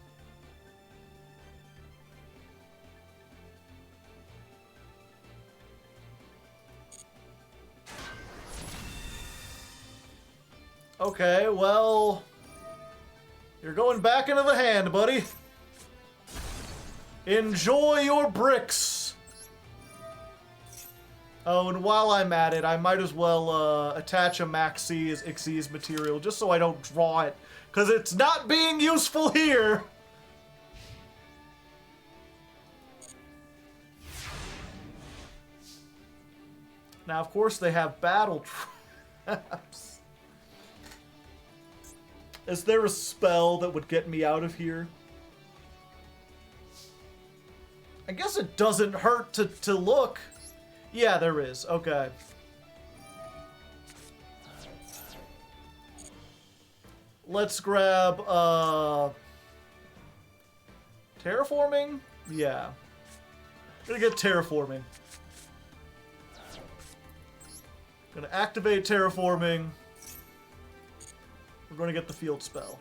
Okay, well, you're going back into the hand, buddy. Enjoy your bricks. Oh, and while I'm at it, I might as well attach a Maxie's Xyz material just so I don't draw it, because it's not being useful here. Now, of course, they have battle traps. Is there a spell that would get me out of here? I guess it doesn't hurt to look. Yeah, there is. Okay. Let's grab, terraforming? Yeah. Gonna get terraforming. Gonna activate terraforming. We're going to get the field spell.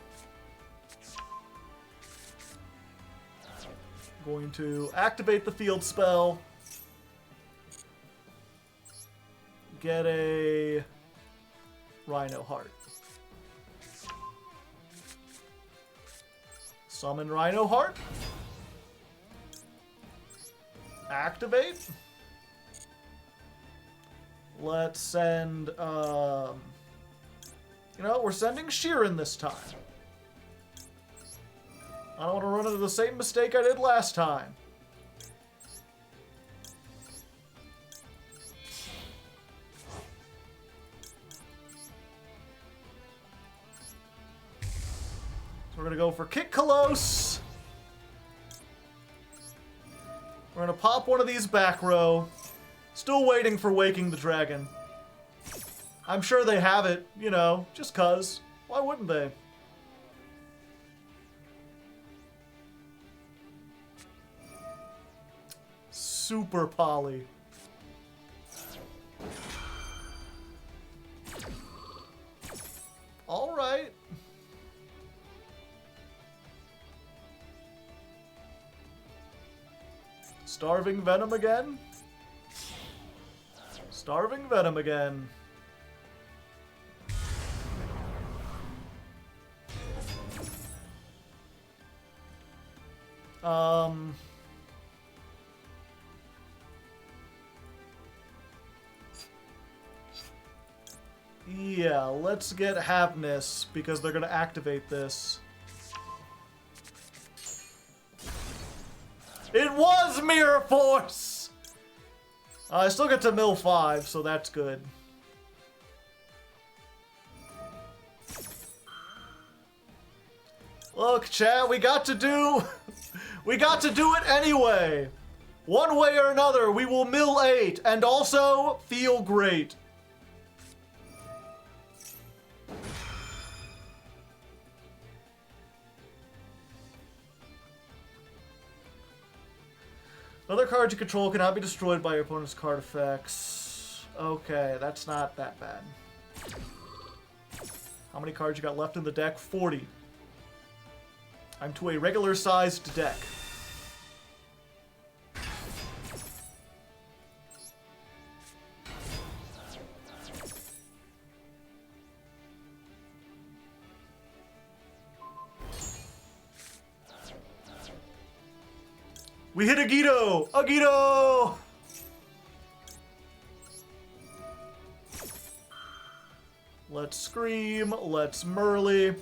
Going to activate the field spell. Get a Rhino Heart. Summon Rhino Heart. Activate. Let's send, you know, we're sending Sheeran this time. I don't want to run into the same mistake I did last time. So we're going to go for Kick Colosse. We're going to pop one of these back row. Still waiting for Waking the Dragon. I'm sure they have it, you know, just cuz. Why wouldn't they? super poly. All right. Starving Venom again? Starving Venom again. Yeah, let's get Havness, because they're gonna activate this. It was Mirror Force! I still get to mill 5, so that's good. Look, chat, we got to do it anyway. One way or another, we will mill 8 and also feel great. Other cards you control cannot be destroyed by your opponent's card effects. Okay, that's not that bad. How many cards you got left in the deck? 40. I'm to a regular-sized deck. We hit Agito! Agito! Let's scream. Let's Merly.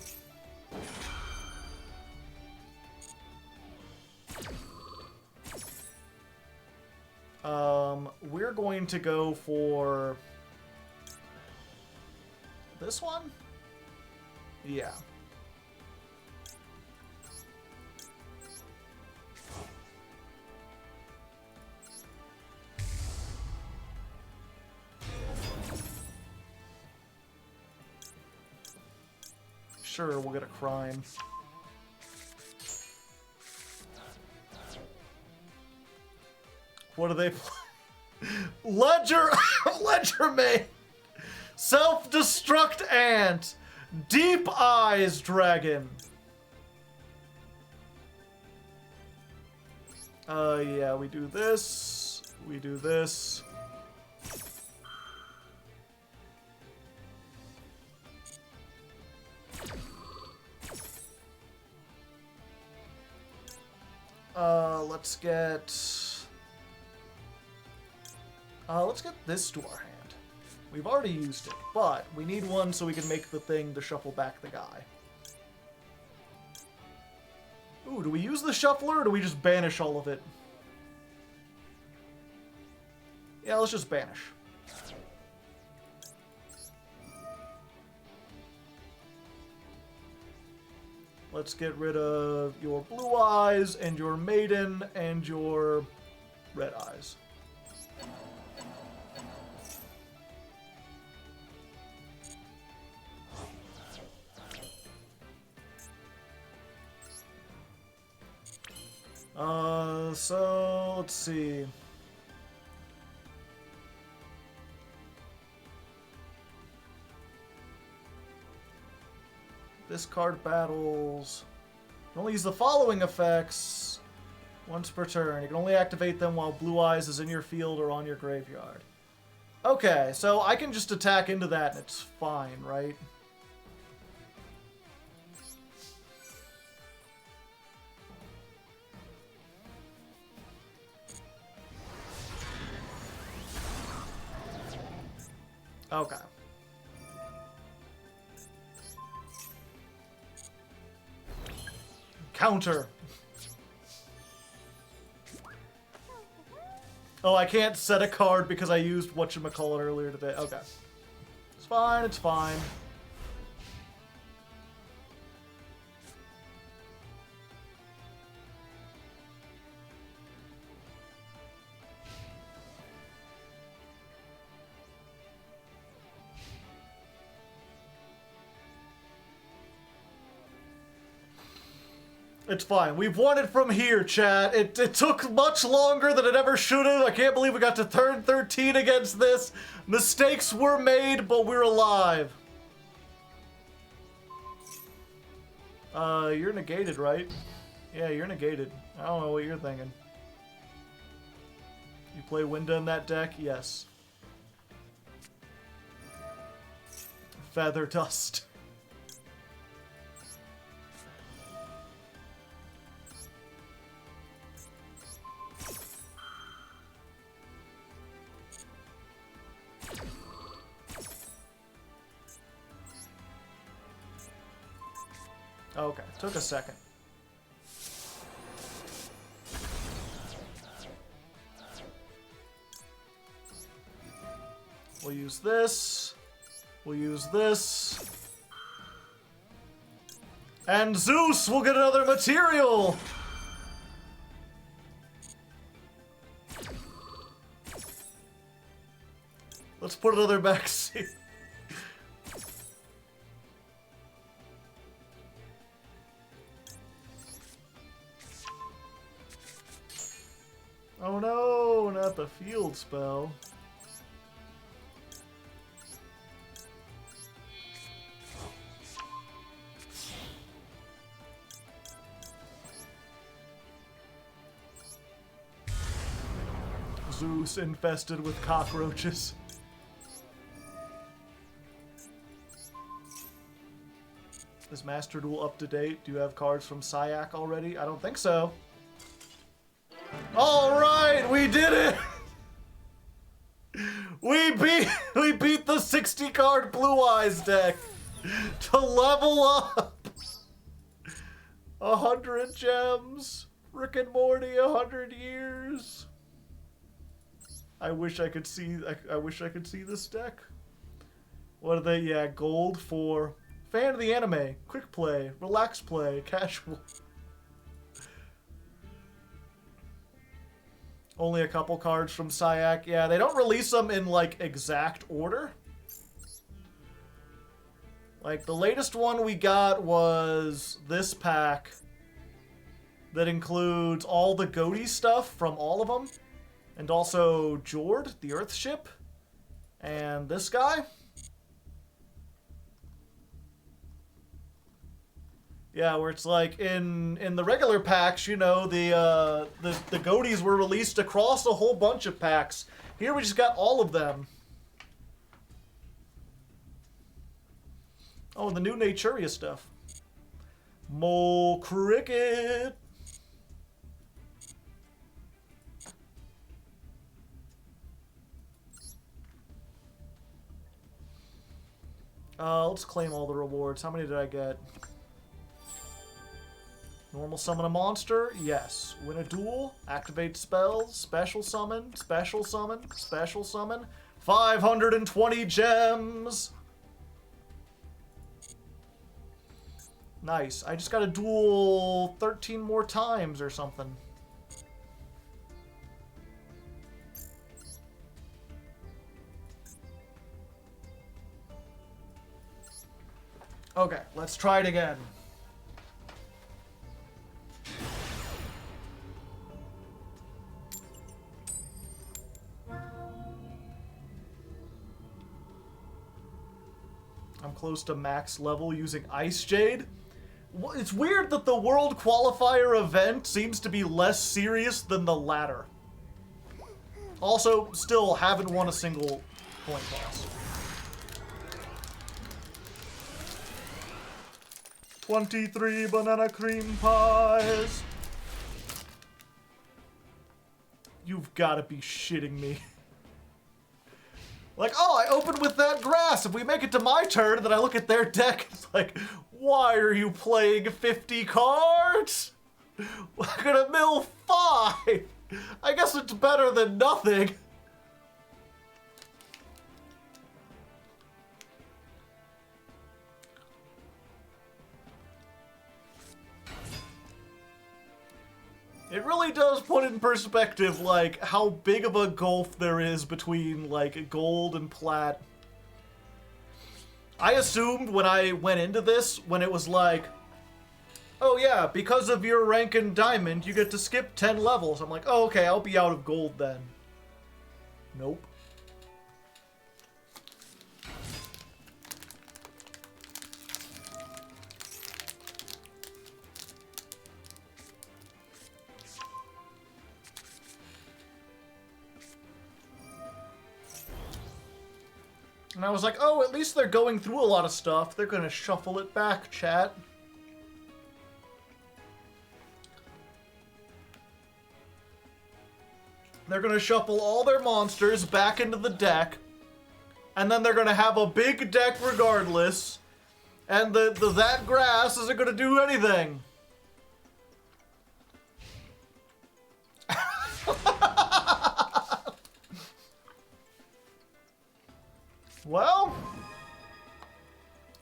We're going to go for this one? Yeah. Sure, we'll get a crime. What do they play? Ledger! Ledger Mate! Self-destruct Ant! Deep Eyes Dragon! Yeah, we do this. We do this. Let's get this to our hand. We've already used it, but we need one so we can make the thing to shuffle back the guy. Ooh, do we use the shuffler or do we just banish all of it? Yeah, let's just banish. Let's get rid of your blue eyes and your maiden and your red eyes. So let's see. Discard battles. You can only use the following effects once per turn. You can only activate them while Blue Eyes is in your field or on your graveyard. Okay, so I can just attack into that and it's fine, right? Okay. Counter. Oh, I can't set a card because I used whatchamacallit earlier today. Okay. It's fine, it's fine. It's fine. We've won it from here, chat. It took much longer than it ever should have. I can't believe we got to turn 13 against this. Mistakes were made, but we're alive. You're negated, right? Yeah, you're negated. I don't know what you're thinking. You play Winda in that deck? Yes. Feather Dust. Okay, took a second. We'll use this. We'll use this. And Zeus will get another material! Let's put another backseat. Oh no, not the field spell. Zeus infested with cockroaches. Is Master Duel up to date? Do you have cards from Syac already? I don't think so. All right, we did it. We beat the 60 card Blue Eyes deck to level up. 100 gems. Rick and Morty, 100 years. I wish I could see. I wish I could see this deck. What are they? Yeah, gold for fan of the anime, quick play, relax play, casual. Only a couple cards from Syac. Yeah, they don't release them in, like, exact order. Like, the latest one we got was this pack that includes all the Goatee stuff from all of them. And also Jord, the Earth ship. And this guy. Yeah, where it's like in the regular packs, you know, the Goatees were released across a whole bunch of packs. Here we just got all of them. Oh, and the new Naturia stuff. Mole Cricket. Let's claim all the rewards. How many did I get? Normal summon a monster? Yes. Win a duel? Activate spells? Special summon? Special summon? Special summon? 520 gems! Nice. I just got to duel 13 more times or something. Okay, let's try it again. I'm close to max level using Ice Jade. It's weird that the World Qualifier event seems to be less serious than the latter. Also, still haven't won a single coin toss. 23 banana cream pies. You've got to be shitting me. Like, oh, I opened with that grass. If we make it to my turn, then I look at their deck. It's like, why are you playing 50 cards? We're gonna mill 5. I guess it's better than nothing. It really does put in perspective, like, how big of a gulf there is between, like, gold and plat. I assumed when I went into this, when it was like, oh yeah, because of your rank in Diamond, you get to skip 10 levels. I'm like, oh, okay, I'll be out of gold then. Nope. And I was like, oh, at least they're going through a lot of stuff. They're gonna shuffle it back, chat. They're gonna shuffle all their monsters back into the deck. And then they're gonna have a big deck regardless. And that grass isn't gonna do anything.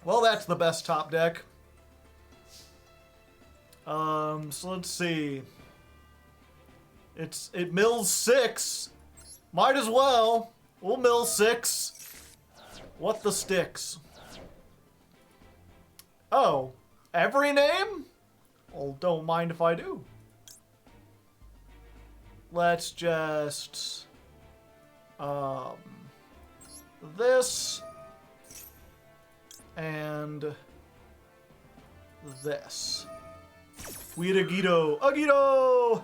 Well, that's the best top deck. So let's see. It mills 6. Might as well. We'll mill 6. What the sticks? Oh, every name? Well, don't mind if I do. Let's just this and this. Weed Agito. Agito!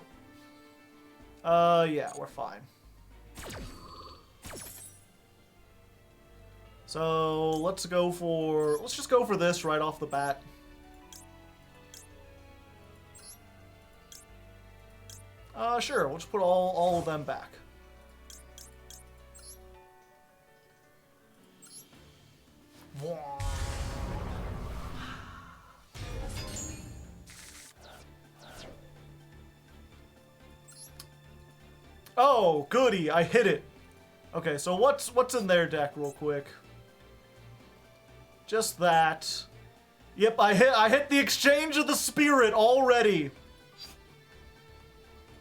Yeah, we're fine. So let's just go for this right off the bat. Sure, we'll just put all of them back. Oh, goody, I hit it. Okay, so what's in their deck real quick? Just that. Yep, I hit the exchange of the spirit already.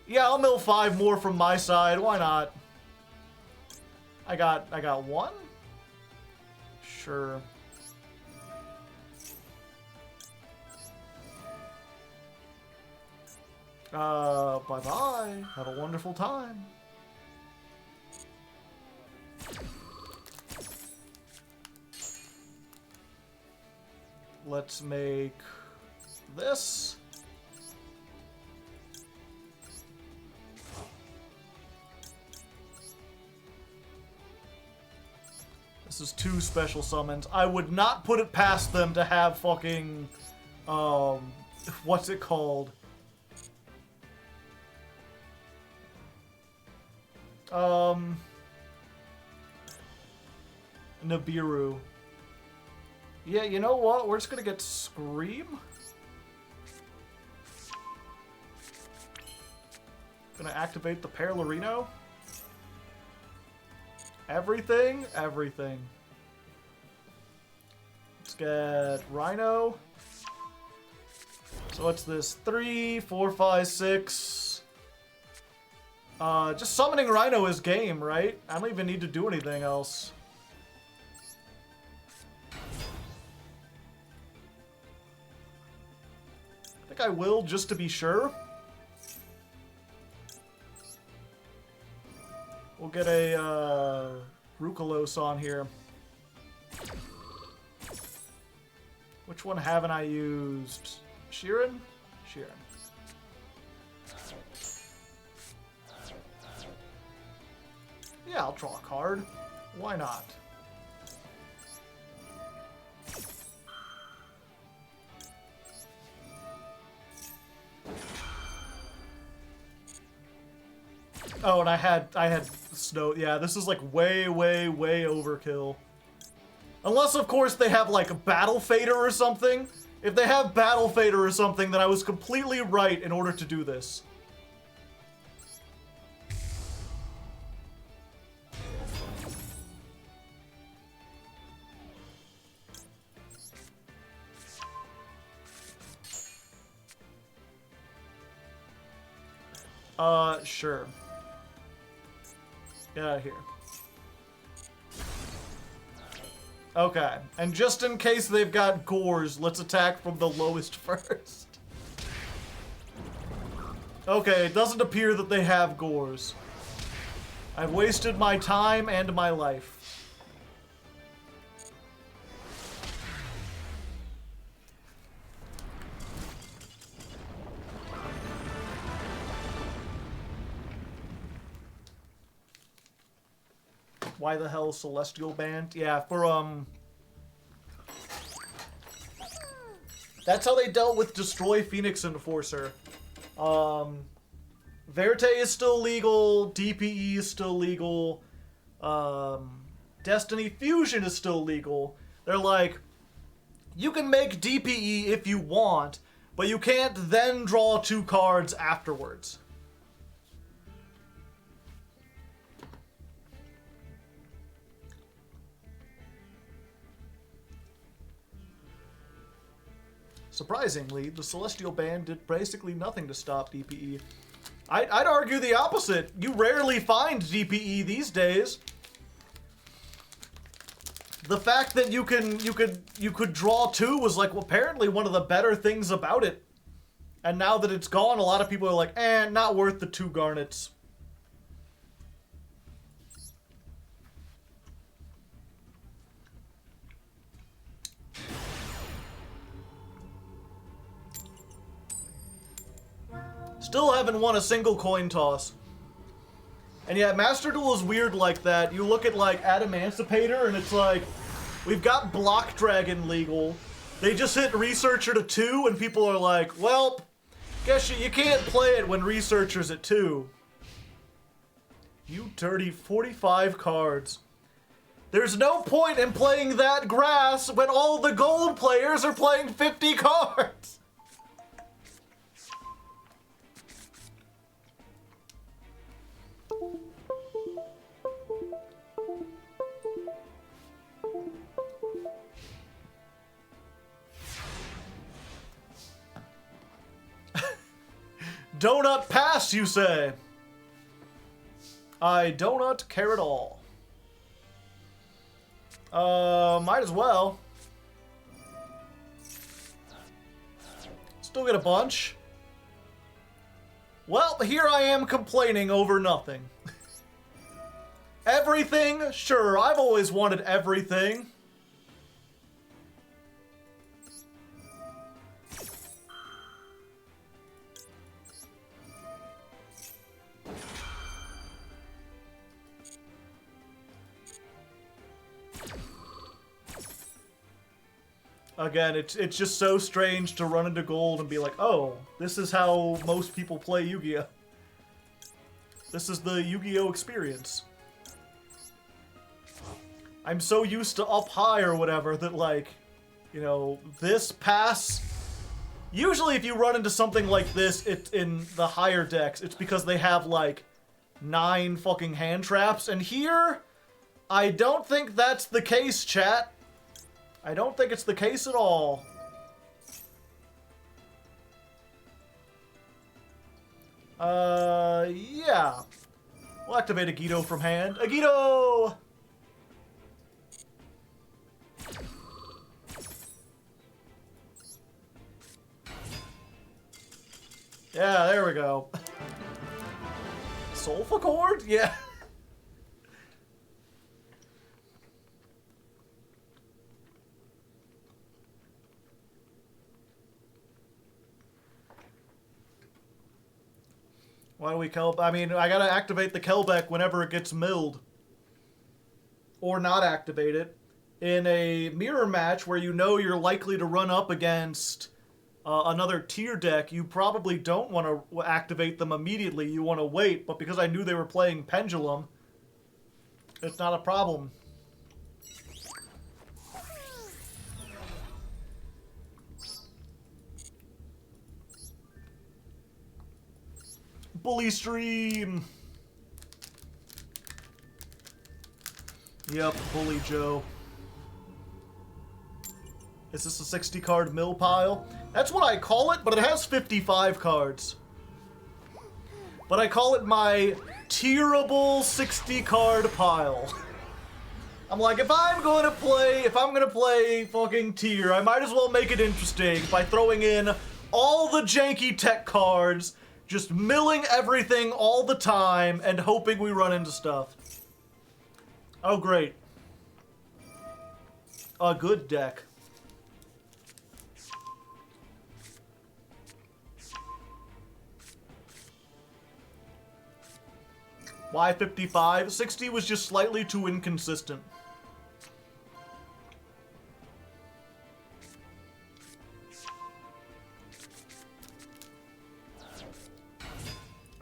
Yeah, I'll mill 5 more from my side. Why not? I got 1? Sure. Bye-bye. Have a wonderful time. Let's make this. This is 2 special summons. I would not put it past them to have fucking, what's it called? Nibiru. Yeah, you know what? We're just gonna get Scream. Gonna activate the Perlarino. Everything. Let's get Rhino. So what's this? 3, 4, 5, 6. Just summoning Rhino is game, right? I don't even need to do anything else. I think I will, just to be sure. We'll get a Rukalos on here. Which one haven't I used? Sheeran? Sheeran. Yeah, I'll draw a card. Why not? Oh, and I had snow. Yeah, this is like way overkill. Unless, of course, they have like a Battle Fader or something. If they have Battle Fader or something, then I was completely right in order to do this. Sure. Get out of here. Okay, and just in case they've got Gores, let's attack from the lowest first. Okay, it doesn't appear that they have gores. I've wasted my time and my life. Why the hell Celestial Band? Yeah, for, that's how they dealt with Destroy Phoenix Enforcer. Verte is still legal, DPE is still legal, Destiny Fusion is still legal. They're like, you can make DPE if you want, but you can't then draw 2 cards afterwards. Surprisingly, the Celestial Band did basically nothing to stop DPE. I'd argue the opposite. You rarely find DPE these days. The fact that you could draw 2 was like apparently one of the better things about it. And now that it's gone, a lot of people are like, not worth the 2 garnets. Still haven't won a single coin toss. And yeah, Master Duel is weird like that. You look at like Adamancipator and it's like, we've got Block Dragon legal. They just hit Researcher to 2 and people are like, well, guess you can't play it when Researcher's at 2. You dirty 45 cards. There's no point in playing that grass when all the gold players are playing 50 cards. Donut pass, you say? I donut care at all. Might as well. Still get a bunch. Well, here I am complaining over nothing. Everything? Sure, I've always wanted everything. Again, it's just so strange to run into gold and be like, oh, this is how most people play Yu-Gi-Oh! This is the Yu-Gi-Oh! Experience. I'm so used to up high or whatever that, like, you know, this pass... Usually if you run into something like this in the higher decks, it's because they have, like, 9 fucking hand traps. And here, I don't think that's the case, chat. I don't think it's the case at all. Yeah. We'll activate Agito from hand. Agito! Yeah, there we go. Sulfa Chord? Yeah. Why do we I mean, I gotta activate the Kelbeck whenever it gets milled. Or not activate it. In a mirror match where you know you're likely to run up against another tier deck, you probably don't want to activate them immediately. You want to wait, but because I knew they were playing Pendulum, it's not a problem. Bully Stream! Yep, Bully Joe. Is this a 60 card mill pile? That's what I call it, but it has 55 cards. But I call it my tierable 60 card pile. I'm like, if I'm gonna play fucking tier, I might as well make it interesting by throwing in all the janky tech cards, Just milling everything all the time and hoping we run into stuff. Oh, great. A good deck. Why 55? 60 was just slightly too inconsistent.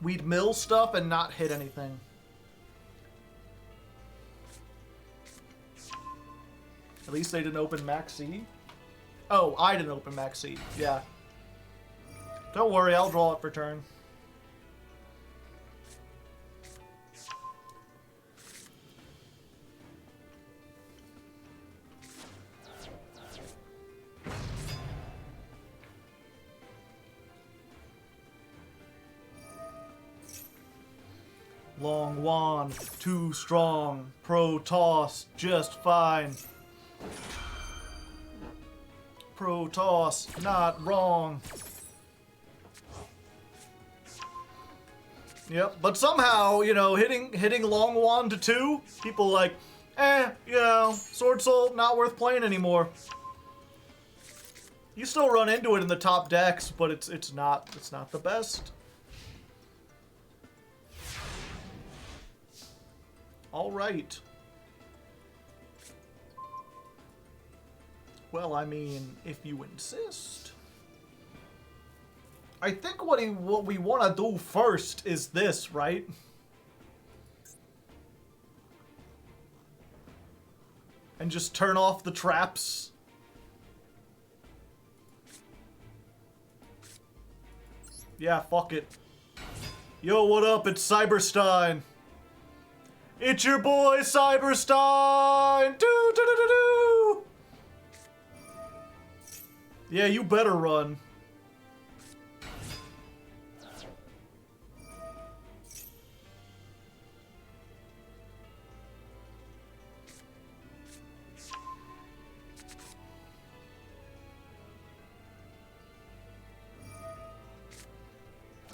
We'd mill stuff and not hit anything. At least they didn't open Max C. Oh, I didn't open Max C. Yeah. Don't worry, I'll draw it for turn. Long wand, too strong. Pro toss, just fine. Pro toss, not wrong. Yep, but somehow, you know, hitting long wand to 2, people like, you know, Sword Soul, not worth playing anymore. You still run into it in the top decks, but it's not the best. All right. Well, I mean, if you insist. I think what we want to do first is this, right? And just turn off the traps. Yeah, fuck it. Yo, what up? It's Cyberstein. It's your boy, Cyberstein! Do. Yeah, you better run.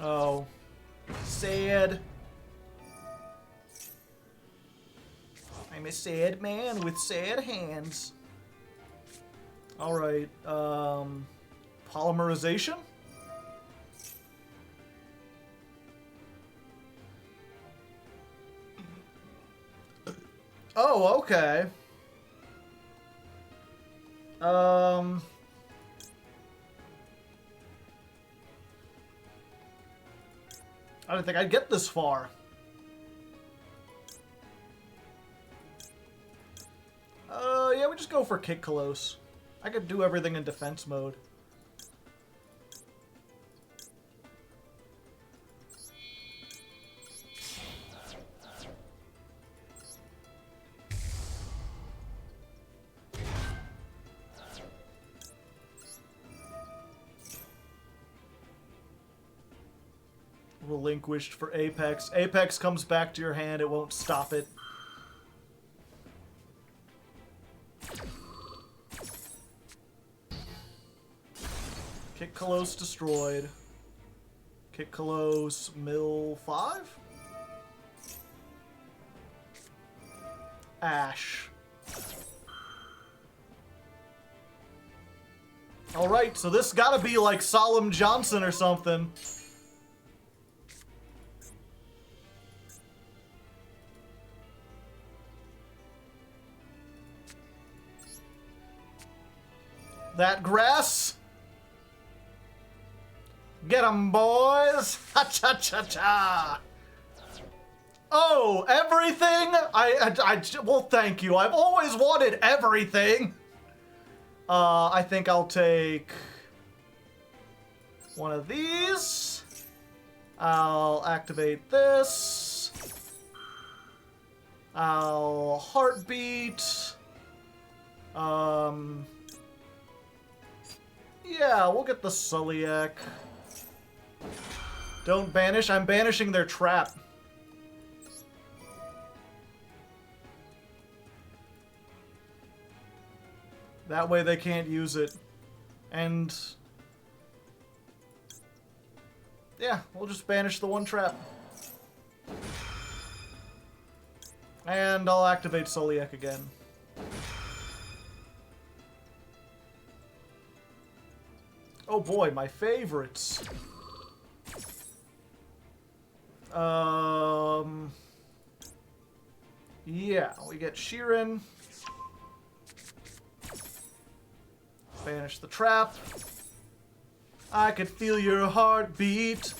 Oh. Sad. I'm a sad man with sad hands. Alright, polymerization? Oh, okay. I didn't think I'd get this far. Yeah, we just go for Kick Close. I could do everything in defense mode. Relinquished for Apex. Apex comes back to your hand, it won't stop it. Kick Close destroyed. Kick Close, mill 5? Ash. Alright, so this gotta be like Solemn Johnson or something. That grass? Get 'em, boys! Ha-cha-cha-cha! Oh, everything? Well, thank you. I've always wanted everything. I think I'll take one of these. I'll activate this. I'll heartbeat. Yeah, we'll get the Sulliac. Don't banish. I'm banishing their trap. That way they can't use it. And Yeah, we'll just banish the one trap. And I'll activate Soliek again. Oh boy, my favorites. Yeah, we get Sheeran. Banish the trap. I could feel your heartbeat.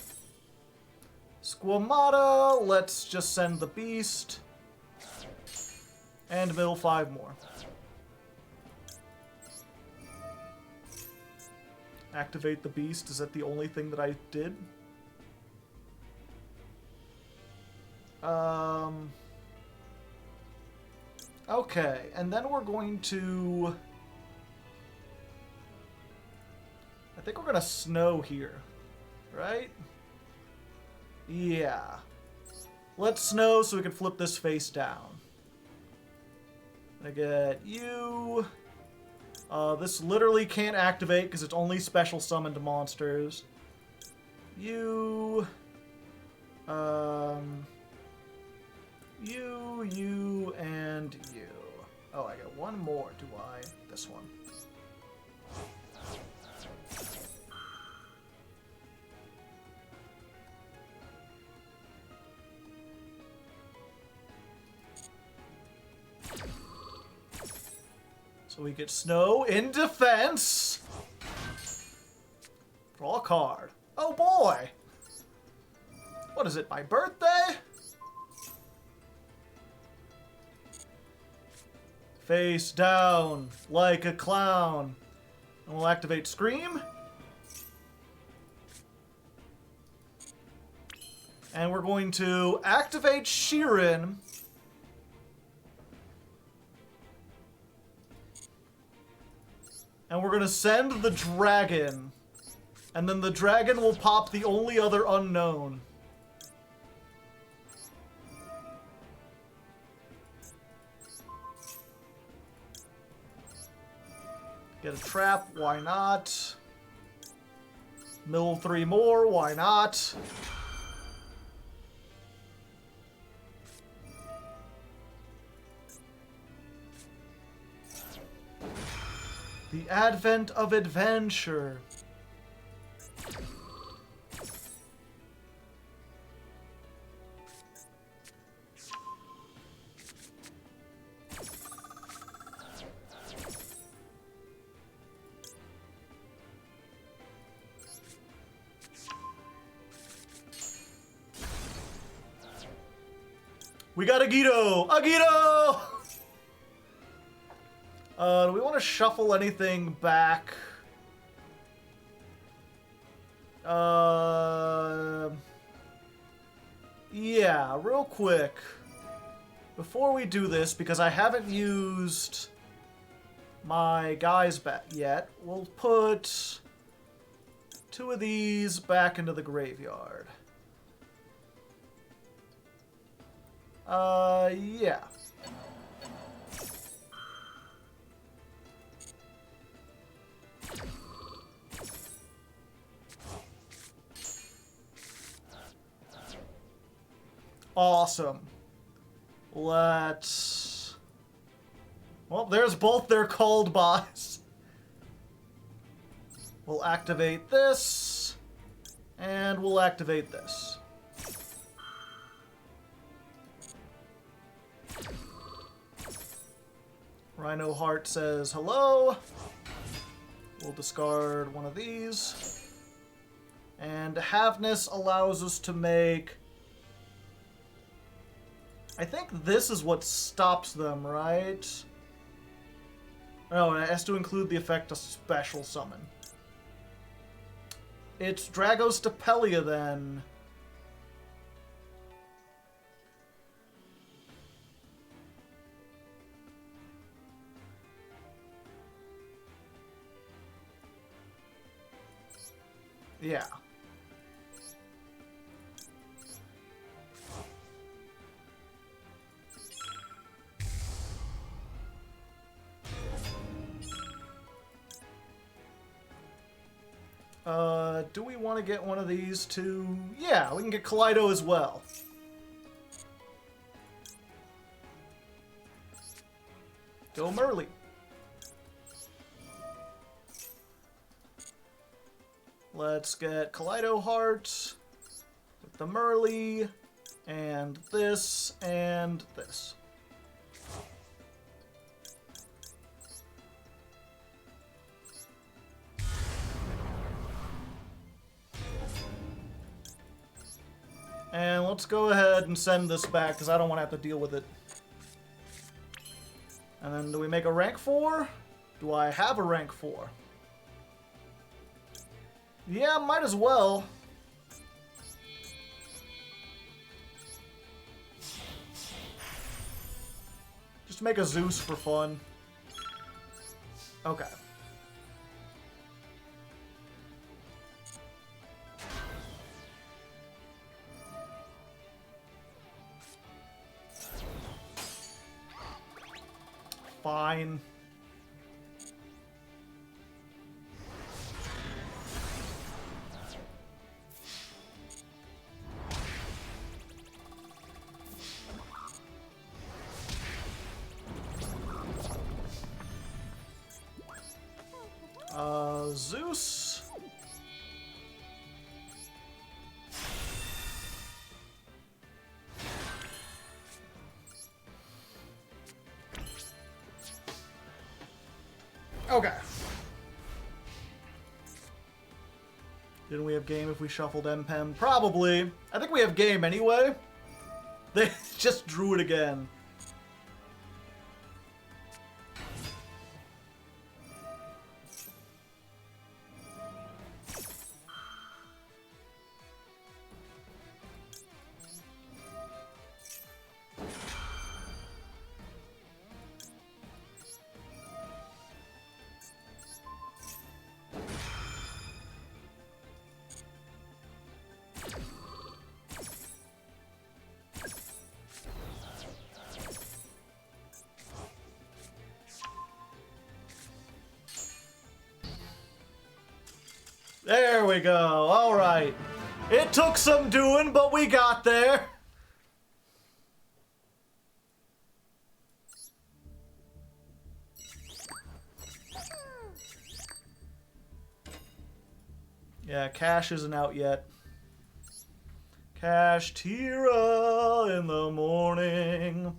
Squamata, let's just send the beast. And middle 5 more. Activate the beast, is that the only thing that I did? Okay, and then we're going to... I think we're gonna snow here, right? Yeah. Let's snow so we can flip this face down. I get you. This literally can't activate because it's only special summoned monsters. You. You, and you. Oh, I got one more, do I? This one. So we get Snow in defense. Draw a card. Oh boy! What is it, my birthday? Face down like a clown. And we'll activate Scream. And we're going to activate Sheeran. And we're going to send the dragon. And then the dragon will pop the only other unknown. Get a trap, why not? Mill 3 more, why not? The advent of adventure. We got Agito! Agito! Do we want to shuffle anything back? Yeah, real quick. Before we do this, because I haven't used my guys back yet, we'll put 2 of these back into the graveyard. Yeah. Awesome. Let's... Well, there's both their called buys. We'll activate this, and we'll activate this. Rhino Heart says hello. We'll discard one of these. And Haveness allows us to make... I think this is what stops them, right? No, it has to include the effect of special summon. It's Dragostapelia then. Yeah. Do we want to get one of these too? Yeah, we can get Kaleido as well. Go Merly. Let's get Kaleido Heart with the Merly, and this, and this. And let's go ahead and send this back, because I don't want to have to deal with it. And then do we make a rank 4? Do I have a rank 4? Yeah, might as well. Just make a Zeus for fun. Okay. Fine. Zeus. Okay. Didn't we have game if we shuffled MPEM? Probably. I think we have game anyway. They just drew it again. There we go. All right. It took some doing, but we got there. Yeah, Cash isn't out yet. Cash Tira in the morning.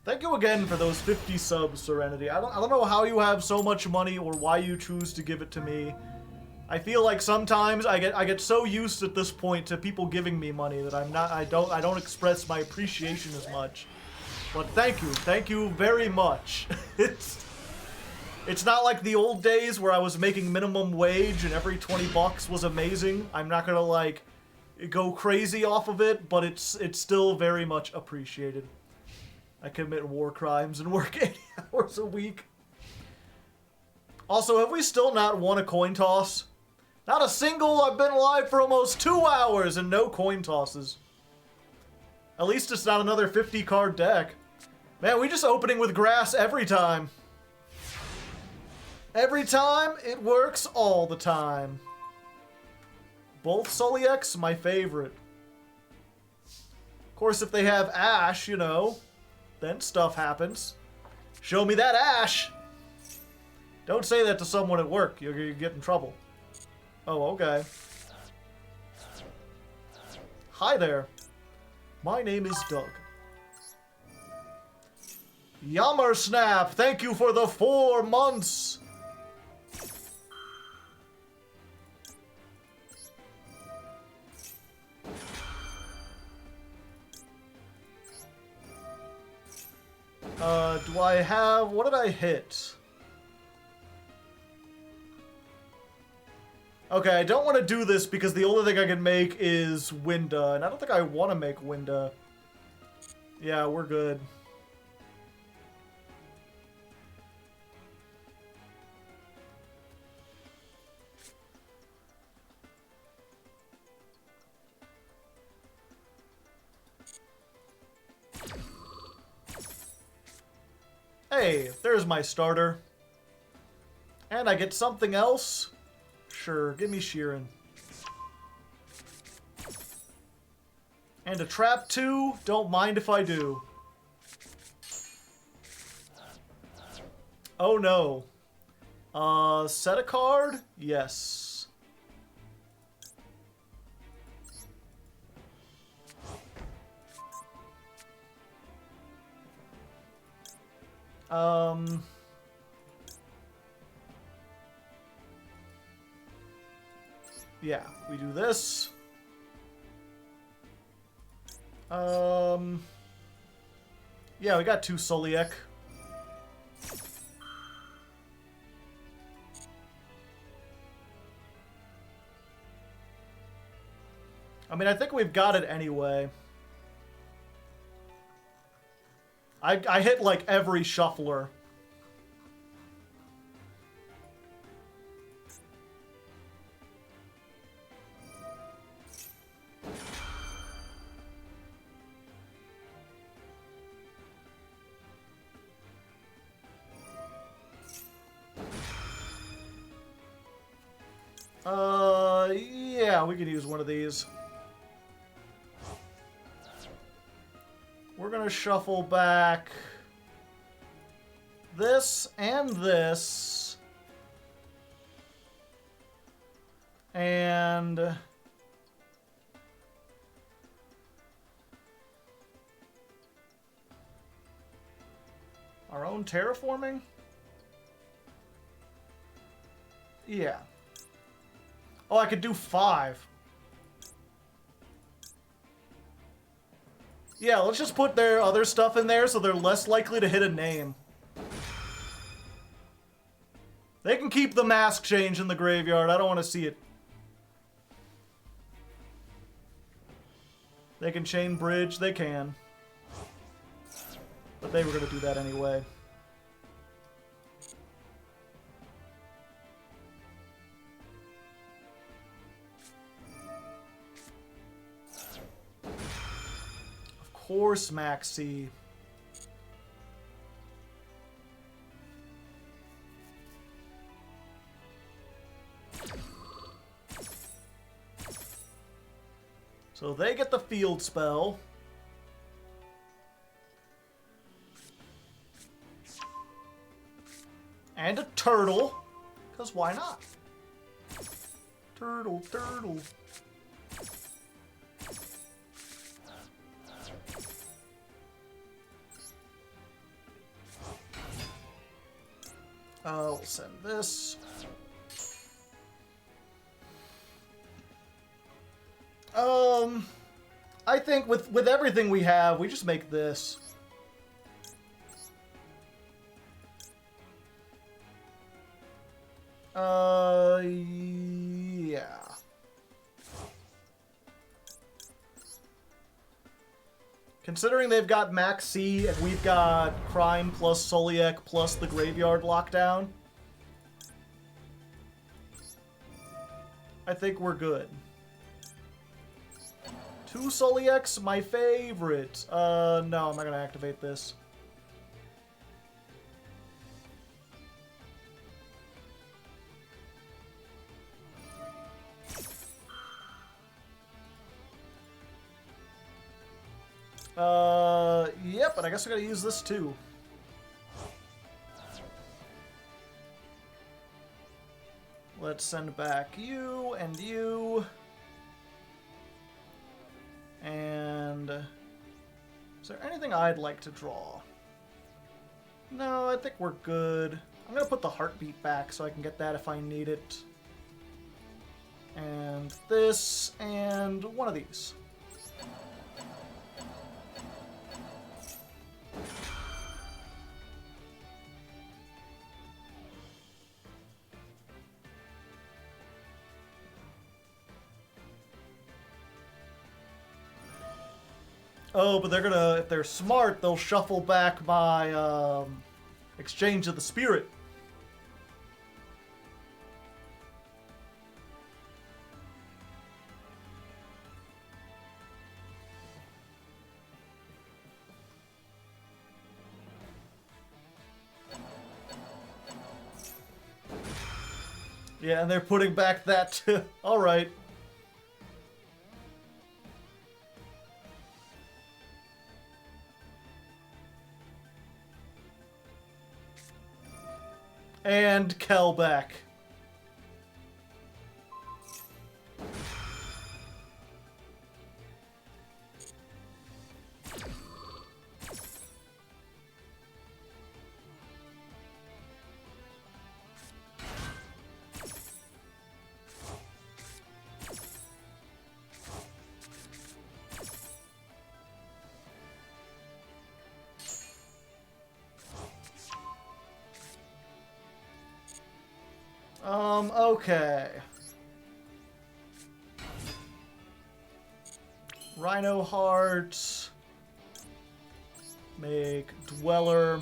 Thank you again for those 50 subs, Serenity. I don't know how you have so much money or why you choose to give it to me. I feel like sometimes I get so used at this point to people giving me money that I don't express my appreciation as much. But thank you very much. It's not like the old days where I was making minimum wage and every 20 bucks was amazing. I'm not gonna like go crazy off of it, but it's still very much appreciated. I commit war crimes and work 80 hours a week. Also, have we still not won a coin toss? Not a single. I've been live for almost 2 hours and no coin tosses. At least it's not another 50 card deck. Man, we just opening with grass every time. Every time, it works all the time. Both Sully X, my favorite. Of course, if they have Ash, you know, then stuff happens. Show me that Ash! Don't say that to someone at work. You'll get in trouble. Oh, okay. Hi there. My name is Doug. Yammer Snap, thank you for the 4 months. Do I have... What did I hit? Okay, I don't want to do this because the only thing I can make is Winda, and I don't think I want to make Winda. Yeah, we're good. Hey, there's my starter. And I get something else? Sure, give me Sheeran. And a trap too? Don't mind if I do. Oh no. Set a card? Yes. Yeah, we do this. Yeah, we got 2 Soliek. I mean, I think we've got it anyway. I hit, like, every shuffler. Yeah, we could use one of these. We're gonna shuffle back this and this. And our own terraforming? Yeah. Oh, I could do 5. Yeah, let's just put their other stuff in there so they're less likely to hit a name. They can keep the mask change in the graveyard. I don't want to see it. They can chain bridge. They can. But they were going to do that anyway. Of course, Maxi. So they get the field spell. And a turtle. Because why not? Turtle, turtle. We'll send this. I think with everything we have, we just make this. Yeah. Considering they've got Max C and we've got Crime plus Soliek plus the Graveyard Lockdown, I think we're good. 2 Solieks, my favorite. No, I'm not gonna activate this. Yep, but I guess I gotta use this too. Let's send back you and you. And is there anything I'd like to draw? No, I think we're good. I'm gonna put the heartbeat back so I can get that if I need it. And this, and one of these. Oh, but they're gonna, if they're smart, they'll shuffle back my Exchange of the Spirit. Yeah, and they're putting back that too. Alright. And Kel back. Okay. Rhino Heart. Make Dweller.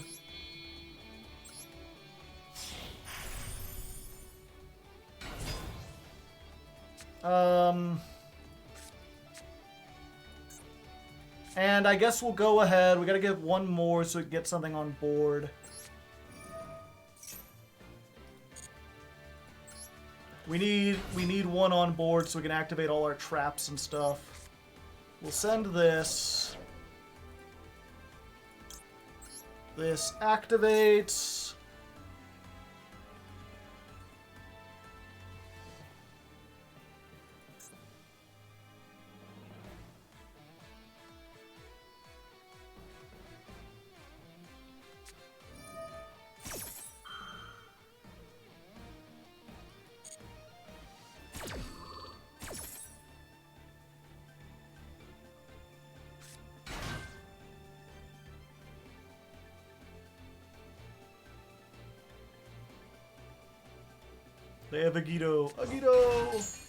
And I guess we'll go ahead. We gotta get one more so we can get something on board. We need one on board so we can activate all our traps and stuff. We'll send this. This activates. They have Agito. Agito!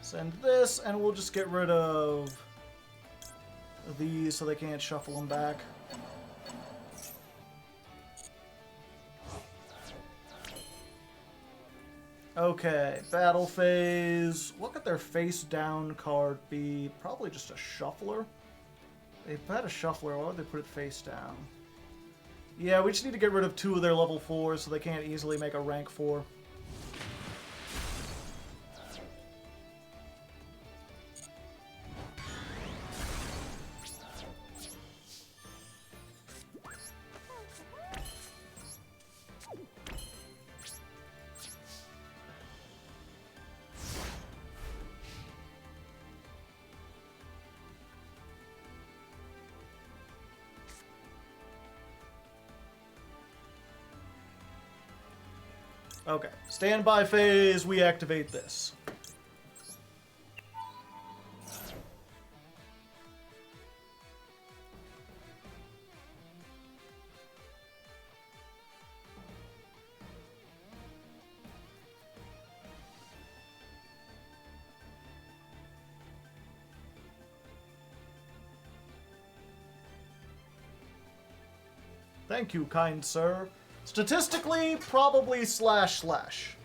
Send this, and we'll just get rid of these so they can't shuffle them back. Okay, battle phase. What could their face down card be? Probably just a shuffler. They've had a shuffler. Why would they put it face down? Yeah, we just need to get rid of 2 of their level 4s so they can't easily make a rank 4. Okay, standby phase, we activate this. Thank you, kind sir. Statistically, probably //.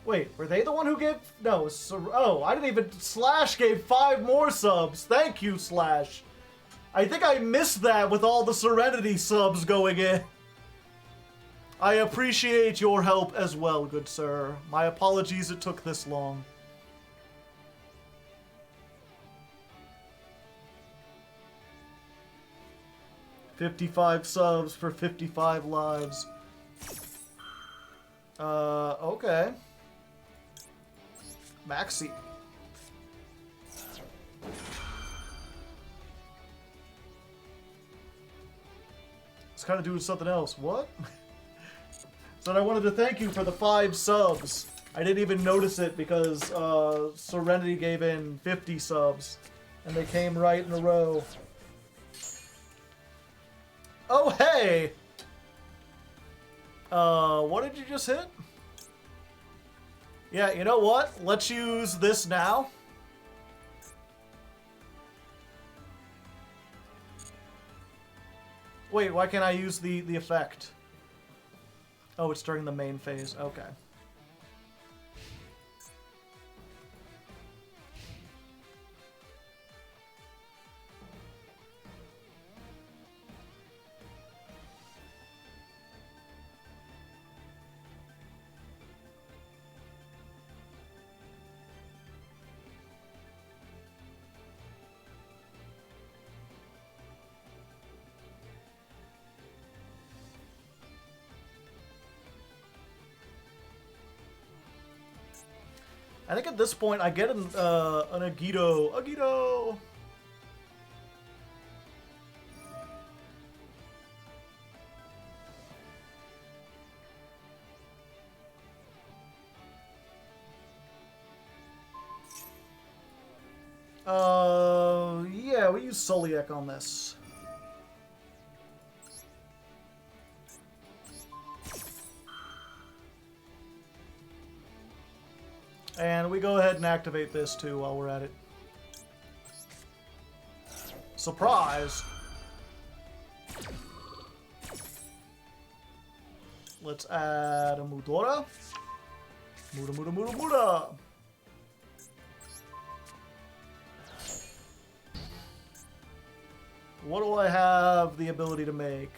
Wait, were they the one who gave... No, oh, I didn't even... Slash gave 5 more subs. Thank you, Slash. I think I missed that with all the Serenity subs going in. I appreciate your help as well, good sir. My apologies it took this long. $55 subs for 55 lives. Okay. Maxi. It's kind of doing something else. What? Said I wanted to thank you for the 5 subs. I didn't even notice it because Serenity gave in 50 subs. And they came right in a row. Oh, hey! What did you just hit? Yeah, you know what? Let's use this now. Wait, why can't I use the effect? Oh, it's during the main phase. Okay. I think at this point I get an Agito. Agito! Yeah, we use Soliek on this. And we go ahead and activate this too while we're at it. Surprise! Let's add a Mudora. Muda. What do I have the ability to make?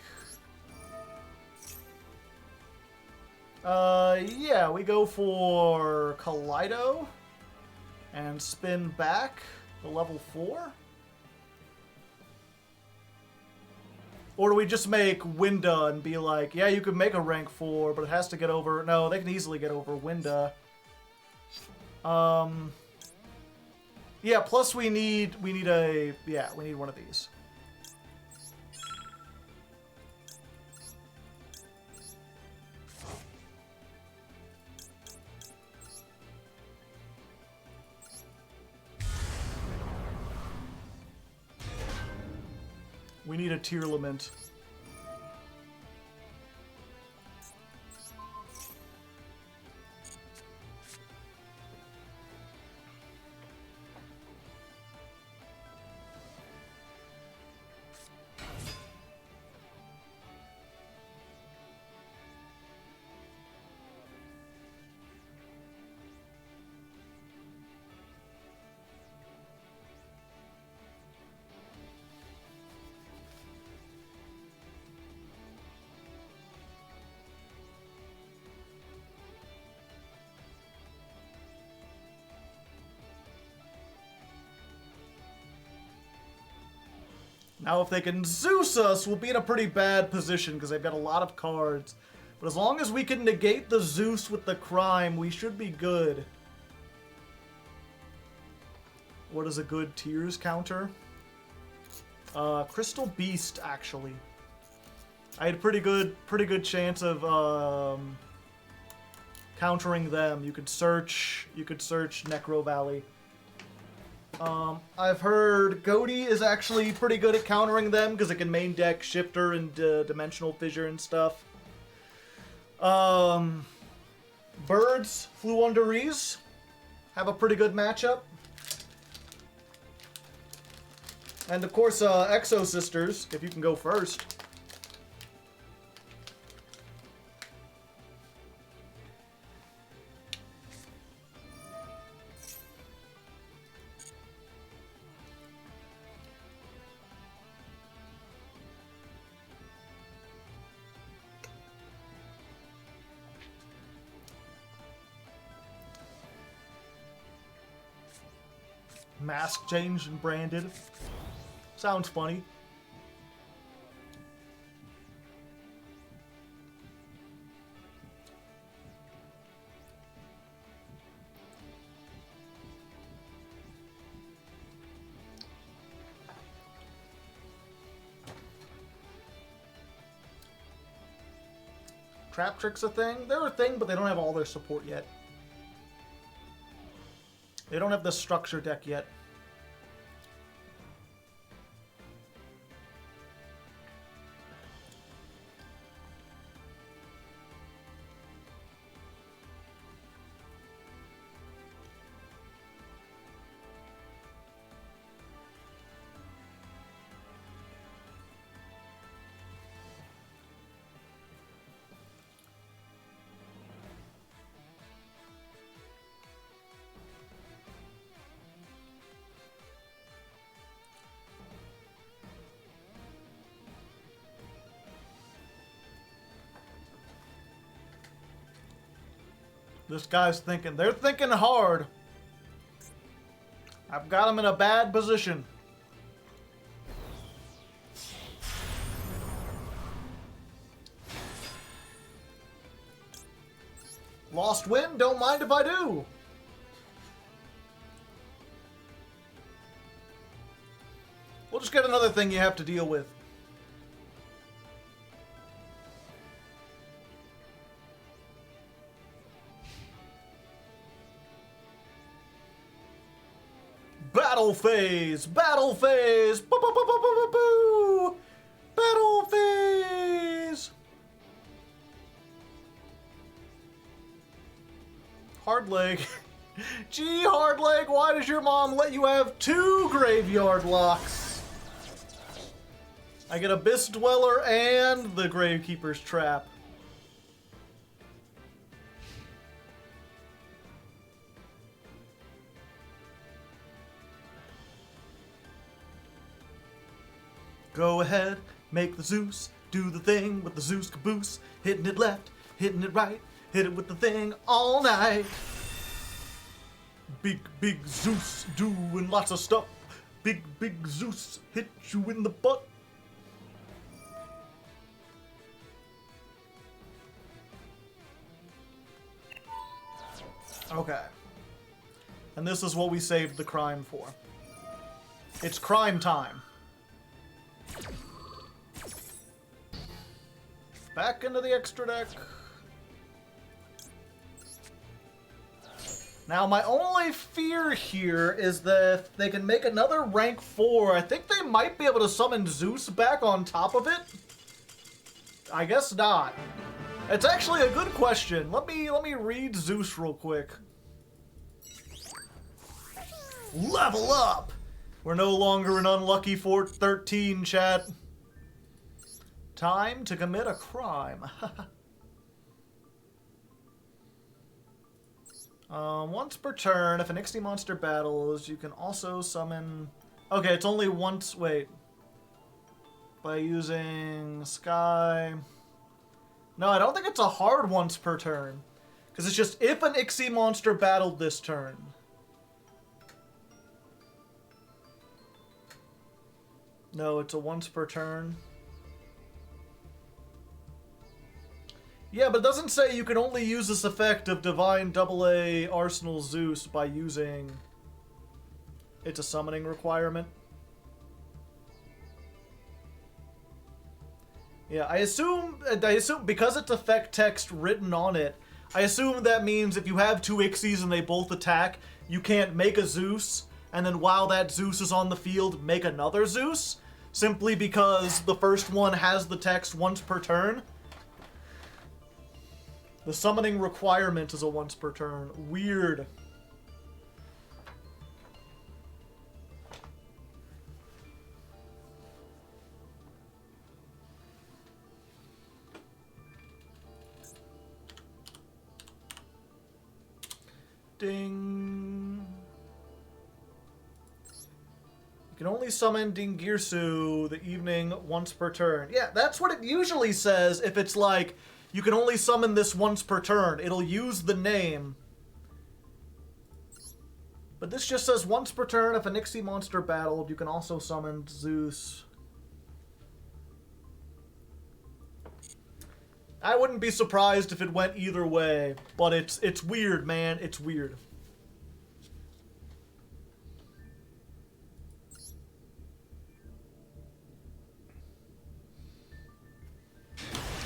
Yeah, we go for Kaleido and spin back to level 4. Or do we just make Winda and be like, yeah, you can make a rank 4, but it has to get over... No, they can easily get over Winda. Yeah, plus we need a... Yeah, we need one of these. We need a tier lament. Now if they can Zeus us, we'll be in a pretty bad position because they've got a lot of cards. But as long as we can negate the Zeus with the crime, we should be good. What is a good tiers counter? Crystal Beast, actually. I had a pretty good chance of countering them. You could search Necro Valley. I've heard Goatee is actually pretty good at countering them because it can main deck Shifter and Dimensional Fissure and stuff. Birds, Fluunderees have a pretty good matchup. And of course, Exo Sisters, if you can go first. Mask changed and branded. Sounds funny. Trap Trick's a thing? They're a thing, but they don't have all their support yet. They don't have the structure deck yet. This guy's thinking. They're thinking hard. I've got him in a bad position. Lost win? Don't mind if I do. just get another thing you have to deal with. Battle phase! Battle phase! Boo, boo, boo, boo, boo, boo, boo. Battle phase! Hardleg. Gee, Hardleg, why does your mom let you have 2 graveyard locks? I get Abyss Dweller and the Gravekeeper's Trap. Go ahead, make the Zeus, do the thing with the Zeus caboose, hitting it left, hitting it right, hit it with the thing all night. Big, big Zeus doing lots of stuff. Big, big Zeus hit you in the butt. Okay. And this is what we saved the crime for. It's crime time. Back into the extra deck. Now, my only fear here is that if they can make another rank 4, I think they might be able to summon Zeus back on top of it. I guess not. It's actually a good question. Let me read Zeus real quick. Level up! We're no longer an unlucky 13, chat. Time to commit a crime. Once per turn, if an Ixie monster battles, you can also summon... Okay, it's only once... Wait. By using Sky... No, I don't think it's a hard once per turn. Because it's just if an Ixie monster battled this turn. No, it's a once per turn. Yeah, but it doesn't say you can only use this effect of Divine AA Arsenal Zeus by using... It's a summoning requirement. Yeah, I assume because it's effect text written on it, I assume that means if you have 2 Ixies and they both attack, you can't make a Zeus, and then while that Zeus is on the field, make another Zeus, simply because the first one has the text once per turn. The summoning requirement is a once per turn. Weird. Ding. You can only summon Dingirsu the evening once per turn. Yeah, that's what it usually says if it's like, you can only summon this once per turn. It'll use the name. But this just says once per turn if an Ixie monster battled, you can also summon Zeus. I wouldn't be surprised if it went either way, but it's weird, man. It's weird.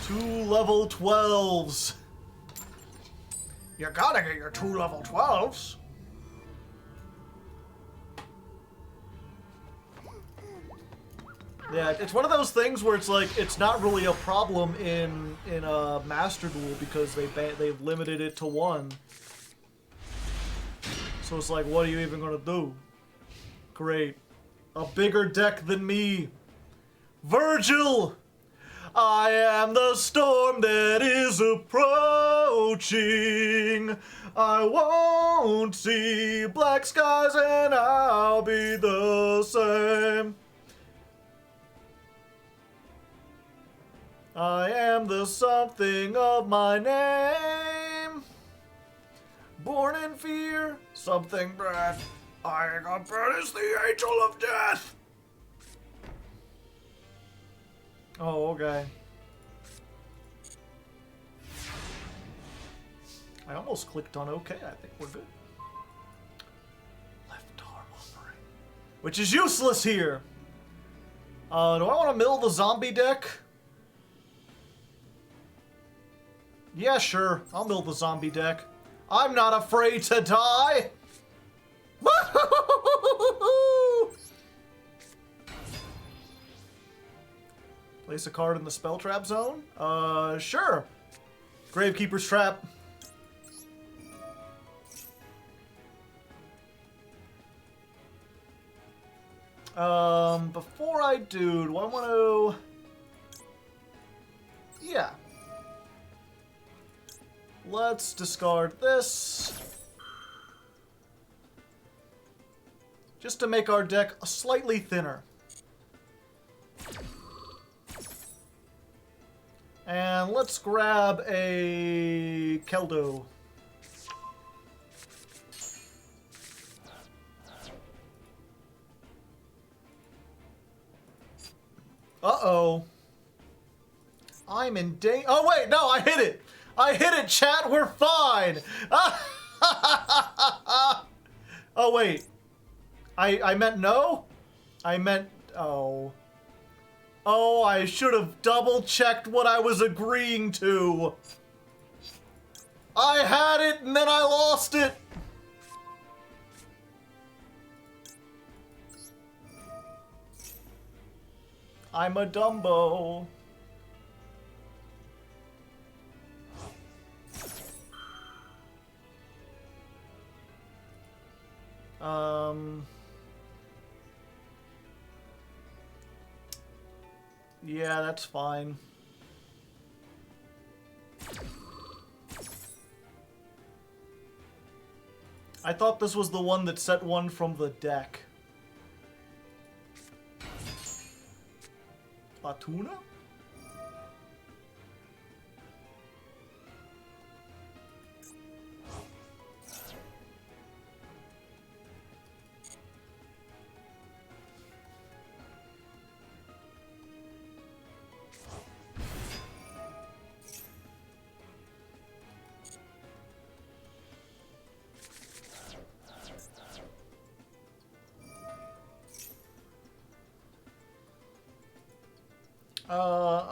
Two level 12s. You gotta get your 2 level 12s. Yeah, it's one of those things where it's like it's not really a problem in Master Duel because they've limited it to 1. So it's like, what are you even gonna do? Great, a bigger deck than me, Virgil. I am the storm that is approaching. I won't see black skies and I'll be the same. I am the something of my name. Born in fear, something breath. I got breath is the angel of death. Oh, okay. I almost clicked on OK. I think we're good. Left arm offering. Which is useless here. Do I want to mill the zombie deck? Yeah, sure. I'll mill the zombie deck. I'm not afraid to die! Place a card in the spell trap zone? Sure. Gravekeeper's Trap. Before I do I want to... Yeah. Let's discard this. Just to make our deck slightly thinner. And let's grab a Keldo. Uh-oh. I'm in danger. Oh, wait, no, I hit it. I hit it, chat. We're fine. Oh, wait. I meant no? I meant... Oh. Oh, I should have double-checked what I was agreeing to. I had it, and then I lost it. I'm a Dumbo. Yeah, that's fine. I thought this was the one that set one from the deck. Latuna?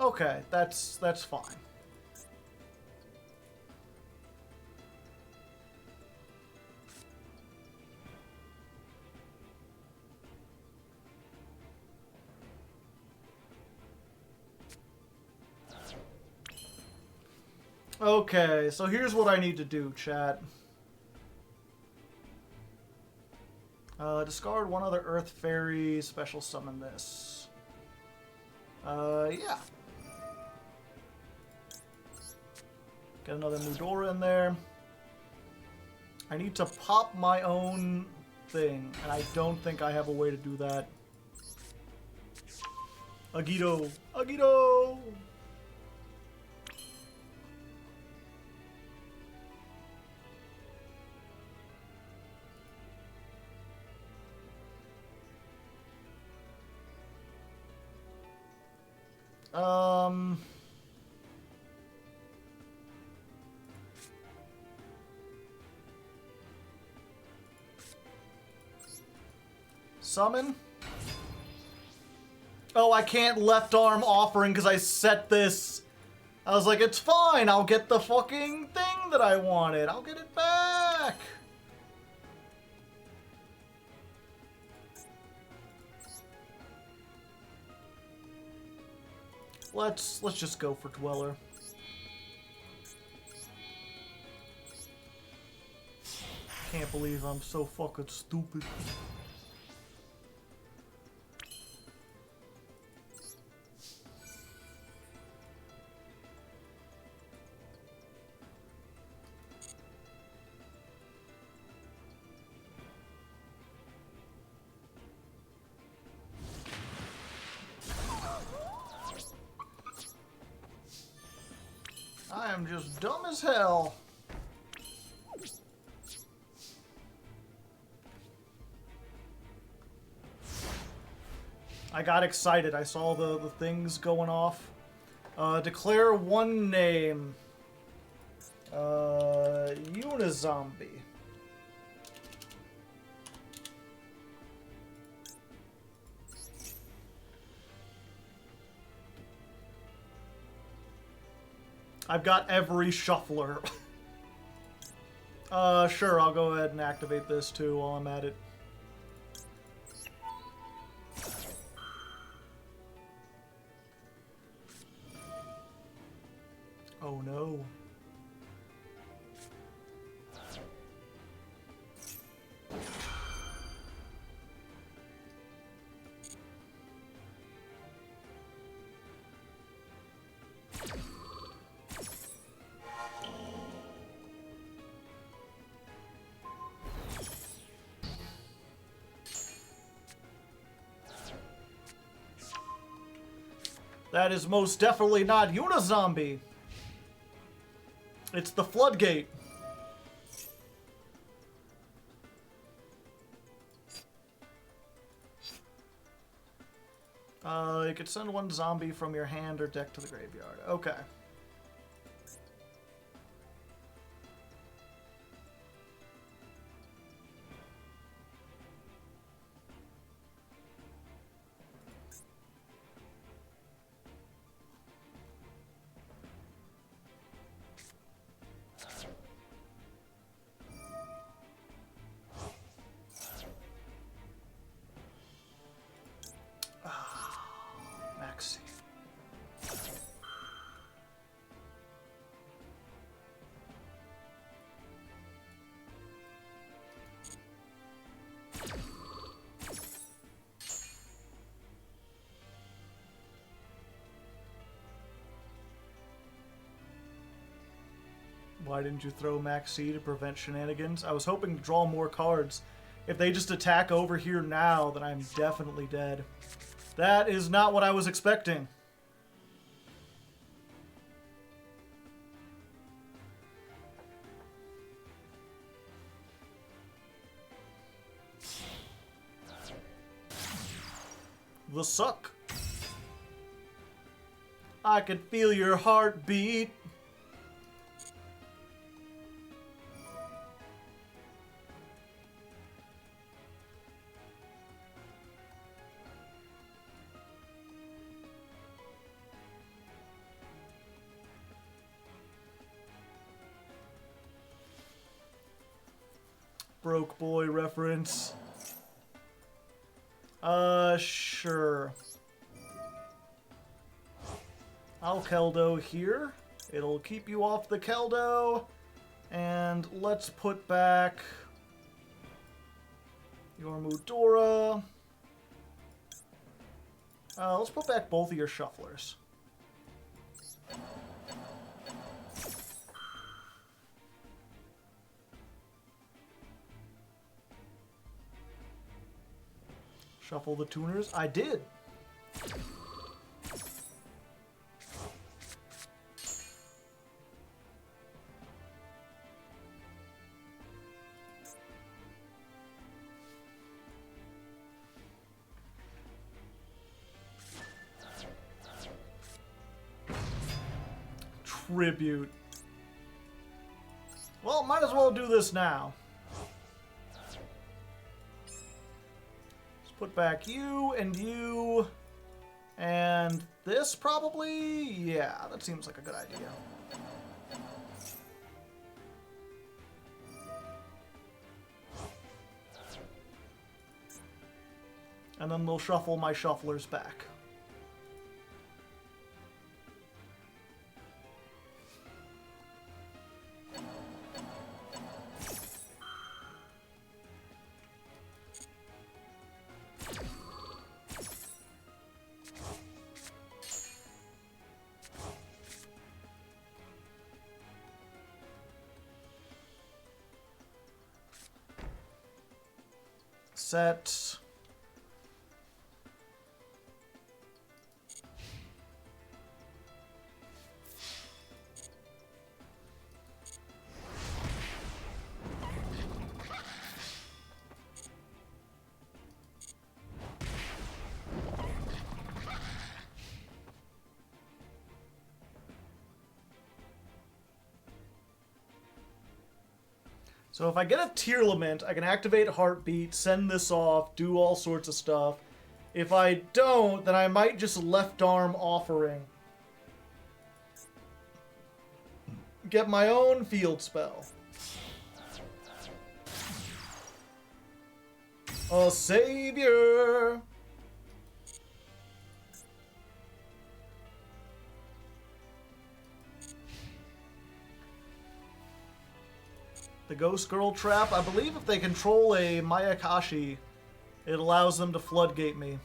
Okay, that's fine. Okay, so here's what I need to do, chat. Discard one other Earth Fairy, special summon this. Yeah. Get another Mudora in there. I need to pop my own thing, and I don't think I have a way to do that. Agito! Agito! Summon? Oh, I can't left arm offering because I set this. I was like, it's fine. I'll get the fucking thing that I wanted. I'll get it back. Let's just go for Dweller. Can't believe I'm so fucking stupid. I am just dumb as hell. I got excited. I saw the things going off. Declare one name. Unizombie. I've got every shuffler. Sure, I'll go ahead and activate this too while I'm at it. Oh no. That is most definitely not Unizombie. It's the Floodgate. You could send one zombie from your hand or deck to the graveyard. Okay. Maxi. Why didn't you throw Maxi to prevent shenanigans? I was hoping to draw more cards. If they just attack over here now, then I'm definitely dead. That is not what I was expecting. The suck. I can feel your heartbeat. Broke boy reference. Sure. I'll Keldo here. It'll keep you off the Keldo. And let's put back your Mudora. Let's put back both of your shufflers. Shuffle the tuners. I did. Tribute. Well, might as well do this now. Put back you, and this probably? Yeah, that seems like a good idea. And then they'll shuffle my shufflers back. Set. So if I get a Tearlament, I can activate Heartbeat, send this off, do all sorts of stuff. If I don't, then I might just left arm Offering. get my own field spell. A savior. The Ghost Girl trap. I believe if they control a Mayakashi, it allows them to floodgate me.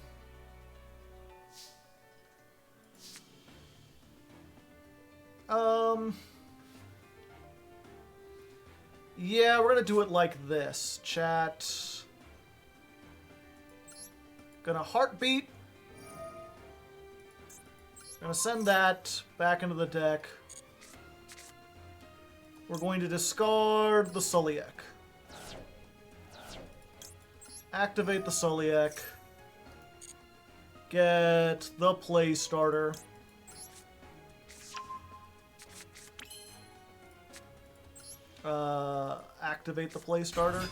Yeah, we're gonna do it like this. Chat. Gonna heartbeat. Gonna send that back into the deck. We're going to discard the Sulliek. Activate the Sulliek. Get the play starter. Activate the play starter.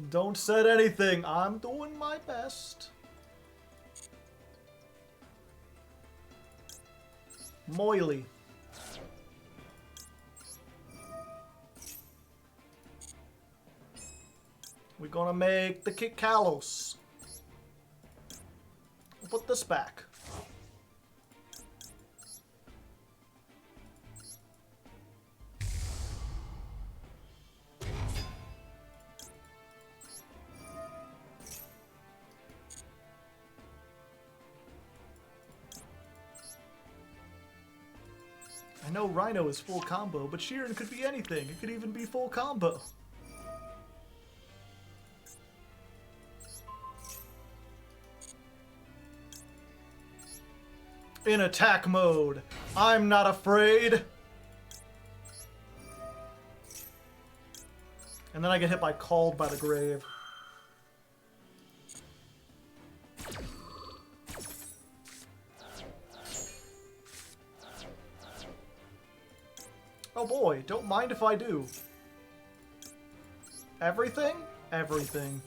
Don't set anything. I'm doing my best. Moily. We're gonna make the Kick Kalos. We'll put this back. I know Rhino is full combo, but Sheeran could be anything. It could even be full combo. In attack mode. I'm not afraid. And then I get hit by Called by the Grave. Oh boy, don't mind if I do. Everything? Everything.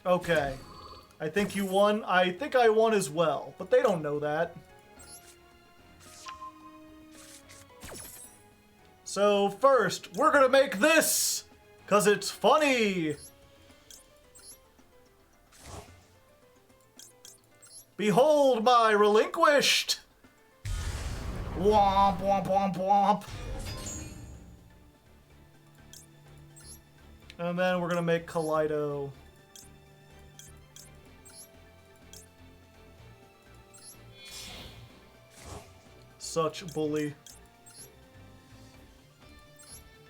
Okay. I think you won. I think I won as well, but they don't know that. So first, we're gonna make this! 'Cause it's funny! Behold my relinquished! Womp, womp, womp, womp. And then we're gonna make Kaleido. Such bully.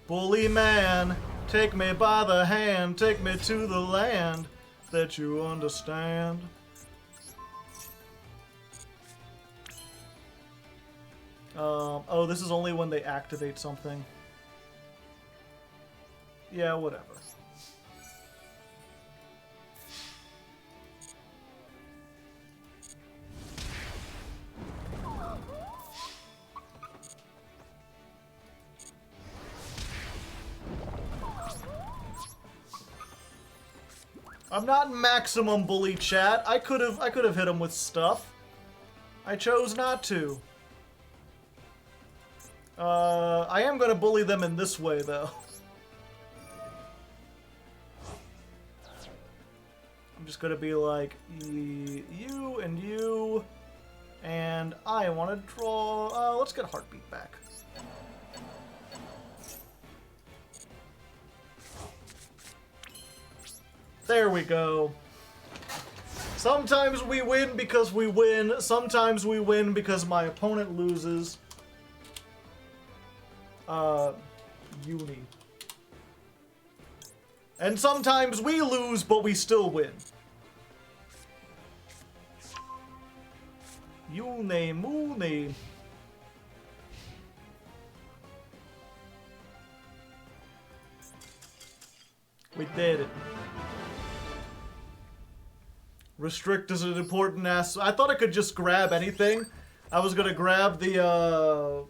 Bully man, take me by the hand, take me to the land that you understand. Oh, this is only when they activate something. Yeah, whatever. I'm not maximum bully, chat. I could have hit him with stuff. I chose not to. I am gonna bully them in this way, though. I'm just gonna be like, you and you, and I want to draw. Let's get Heartbeat back. There we go. Sometimes we win because we win. Sometimes we win because my opponent loses. Uni. And sometimes we lose, but we still win. Yune Mooney. We did it. Restrict is an important aspect. I thought I could just grab anything. I was gonna grab the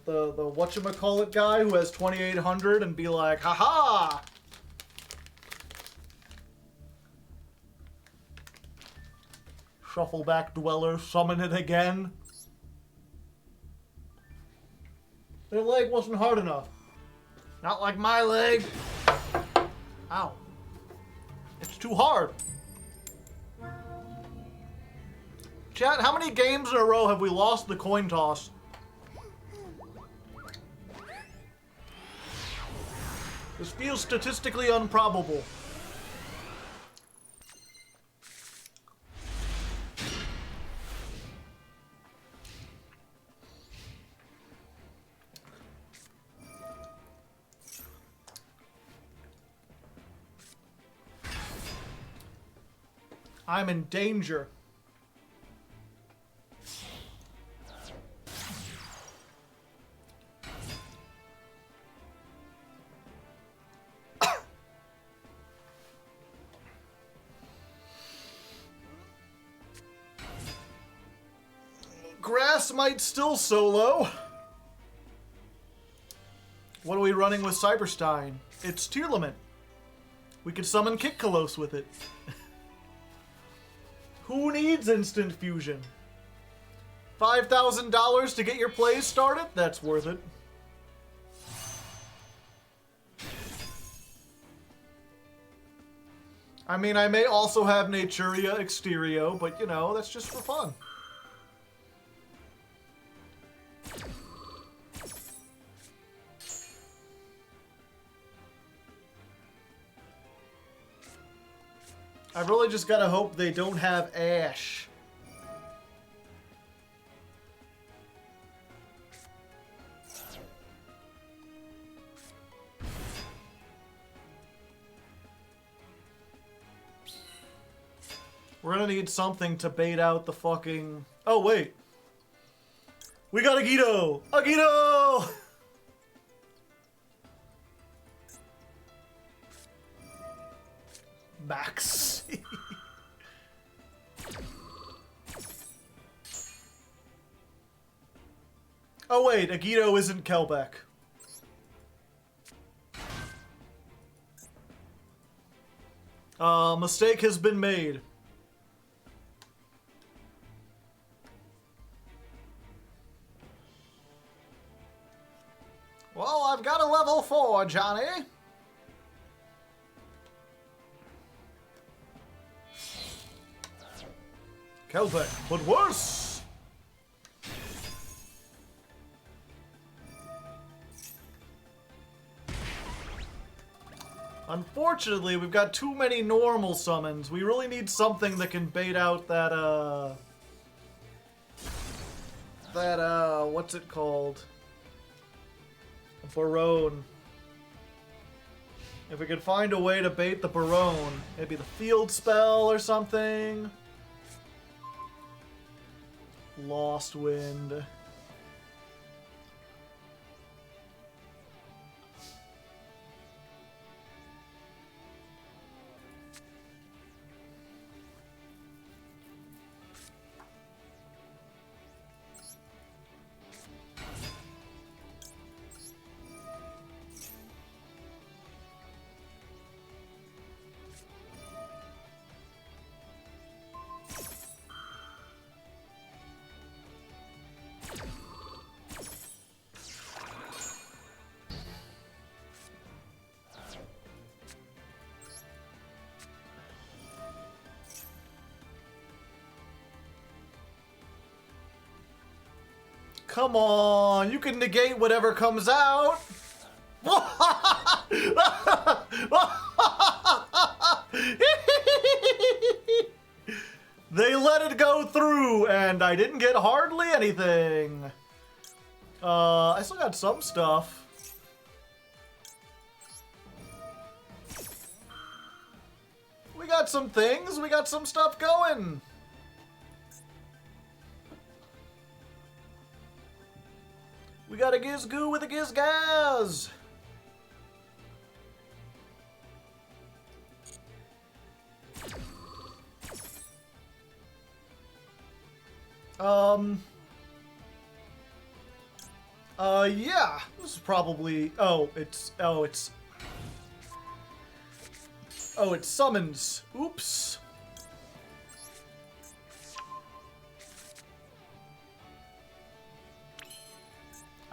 whatchamacallit guy who has 2800 and be like, haha! Shuffleback Dweller, summon it again. Their leg wasn't hard enough. Not like my leg. Ow. It's too hard. Chat, how many games in a row have we lost the coin toss? This feels statistically improbable. I'm in danger. Grass might still solo. What are we running with Cyberstein? It's tier limit. We could summon Kitkalos with it. Who needs instant fusion? $5,000 to get your plays started? That's worth it. I mean, I may also have Naturia Exterio, but you know, that's just for fun. I really just gotta hope they don't have Ash. We're gonna need something to bait out the fucking... Oh, wait. We got Agito! Agito! Max. Oh wait, Agito isn't Kelbeck. Mistake has been made. Well, I've got a level 4, Johnny. Kelbeck, but worse! Unfortunately, we've got too many normal summons. We really need something that can bait out that, what's it called? Barone. If we could find a way to bait the Barone, maybe the field spell or something. Lost Wind. Come on, you can negate whatever comes out. They let it go through, and I didn't get hardly anything. I still got some stuff. We got some things, we got some stuff going. We got a Gizgoo with a Gizgaz! Yeah. This is probably... it's summons. Oops.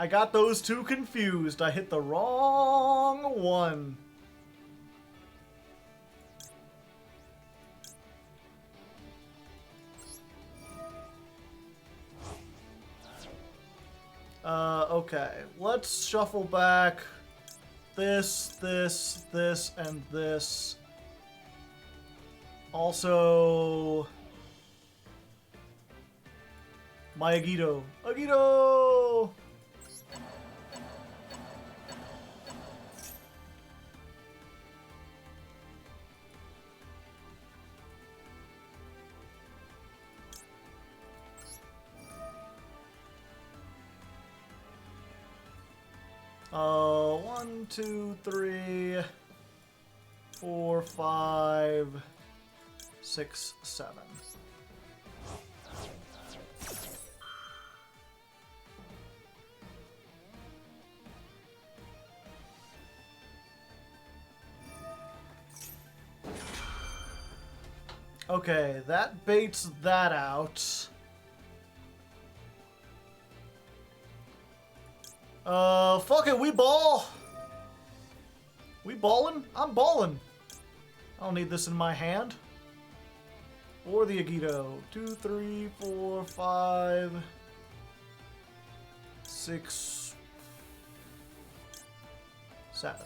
I got those two confused. I hit the wrong one. Okay. Let's shuffle back this, and this. Also, my Agito. Agito! One, two, three, 4, 5, 6, 7. Okay, that baits that out. Fuck it, we ball. We ballin'? I'm ballin'. I don't need this in my hand. Or the Agito. 2, 3, 4, 5, 6, 7.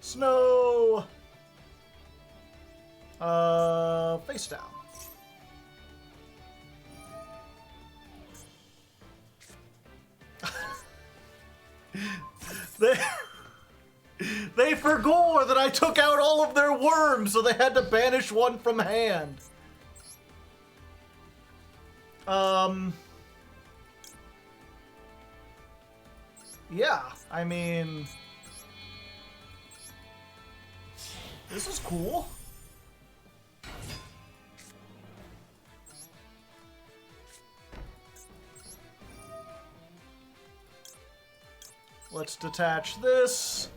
Snow! Face down. They forgot that I took out all of their worms, so they had to banish one from hand. Yeah, I mean... This is cool. Let's detach this.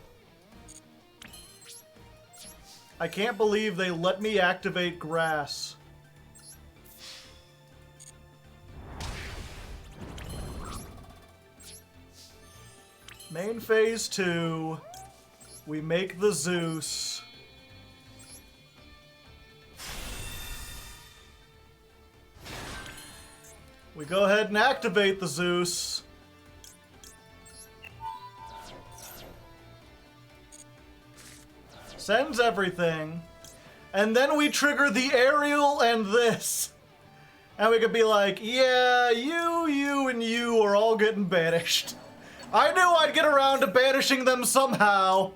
I can't believe they let me activate grass. Main phase 2. We make the Zeus. We go ahead and activate the Zeus. Sends everything. And then we trigger the aerial and this. And we could be like, yeah, you, and you are all getting banished. I knew I'd get around to banishing them somehow.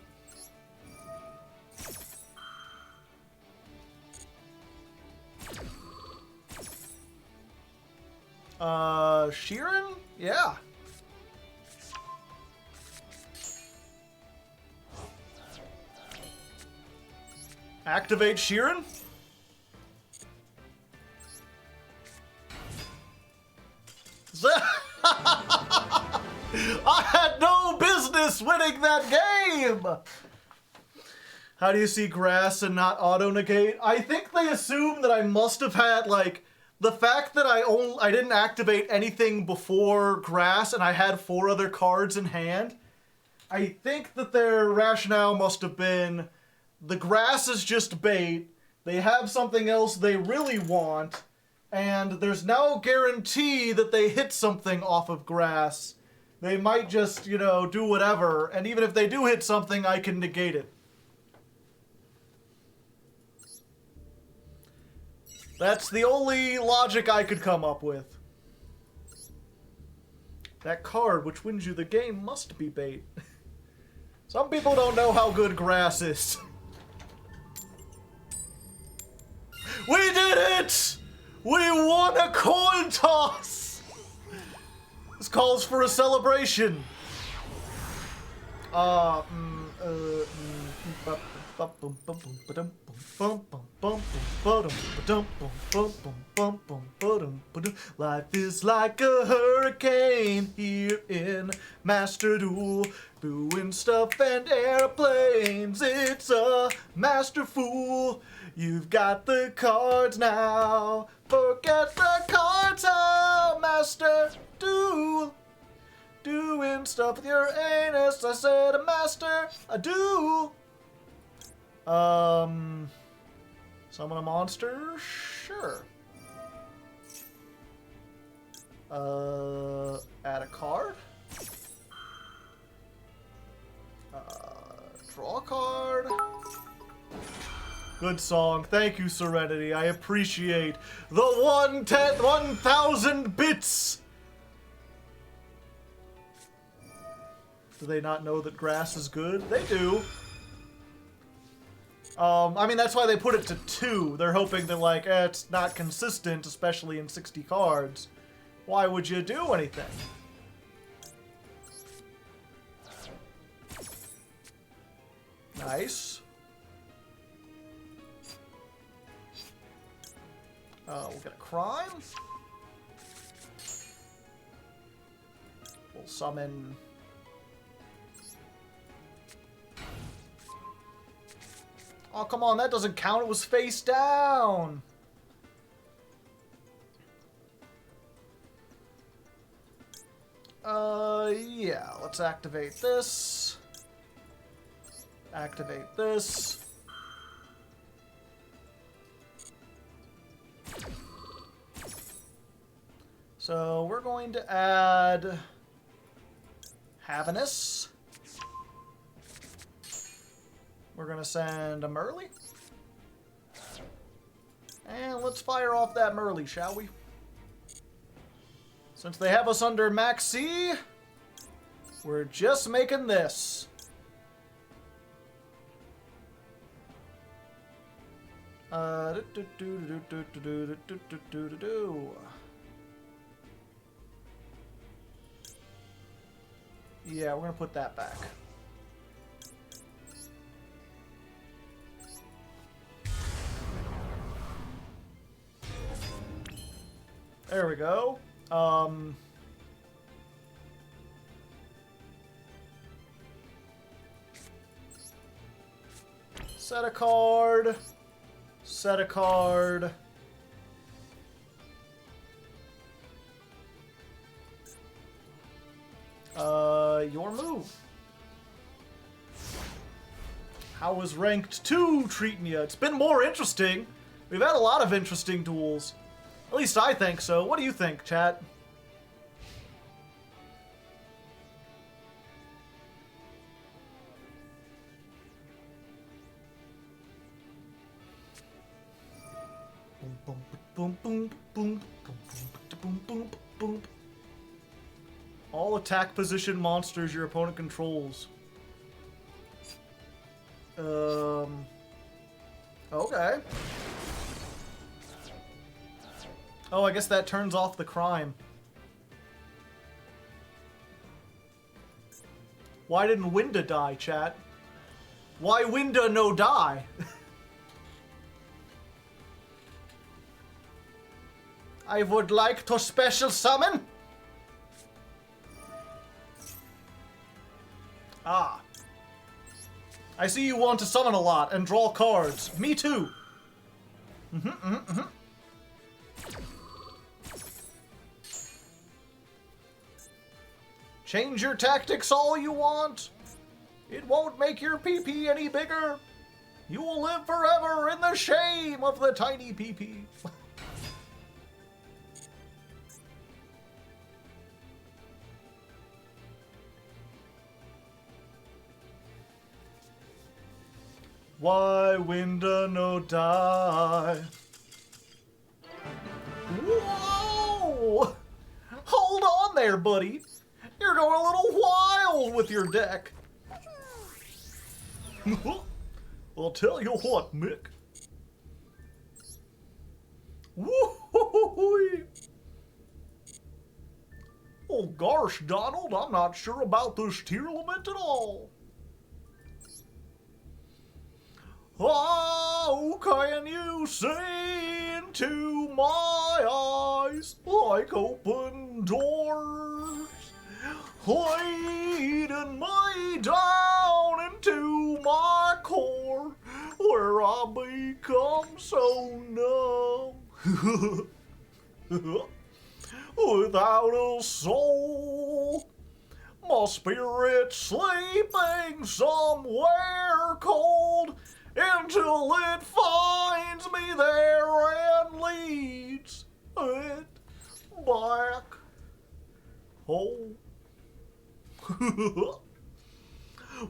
Sheeran? Yeah. Activate Sheeran? I had no business winning that game! How do you see grass and not auto-negate? I think they assume that I must have had, like, the fact that I didn't activate anything before grass and I had 4 other cards in hand. I think that their rationale must have been the grass is just bait, they have something else they really want, and there's no guarantee that they hit something off of grass. They might just, you know, do whatever, and even if they do hit something, I can negate it. That's the only logic I could come up with. That card, which wins you the game, must be bait. Some people don't know how good grass is. We did it! We won a coin toss! This calls for a celebration. Life is like a hurricane here in Master Duel, doing stuff and airplanes. It's a master fool. You've got the cards now. Forget the cards, oh, Master Duel. Doing stuff with your anus. I said a master, a duel. Summon a monster? Sure. Add a card? Draw a card? Good song. Thank you, Serenity. I appreciate the 1,000 bits! Do they not know that grass is good? They do. I mean, that's why they put it to 2. They're hoping that, like, it's not consistent, especially in 60 cards. Why would you do anything? Nice. We'll get a crime. We'll summon... Oh, come on, that doesn't count. It was face down. Yeah, let's activate this. Activate this. So we're going to add Havinous. We're going to send a Merly. And let's fire off that Merly, shall we? Since they have us under Max C, we're just making this. Yeah, we're going to put that back. There we go. Set a card. Set a card. Your move. How is ranked 2 treating you? It's been more interesting. We've had a lot of interesting duels. At least I think so. What do you think, chat? All attack position monsters your opponent controls. Okay. Oh, I guess that turns off the crime. Why didn't Winda die, chat? Why Winda no die? I would like to special summon. Ah. I see you want to summon a lot and draw cards. Me too. Change your tactics all you want. It won't make your PP any bigger. You will live forever in the shame of the tiny PP. Why Winda no die? Whoa! Hold on there, buddy. You're going a little wild with your deck. I'll tell you what, Mick. Woo-hoo-hoo-hoo. Oh gosh, Donald, I'm not sure about this tier element at all. How can you see into my eyes like open doors, leading me down into my core, where I become so numb? Without a soul, my spirit sleeping somewhere cold, until it finds me there and leads it back home.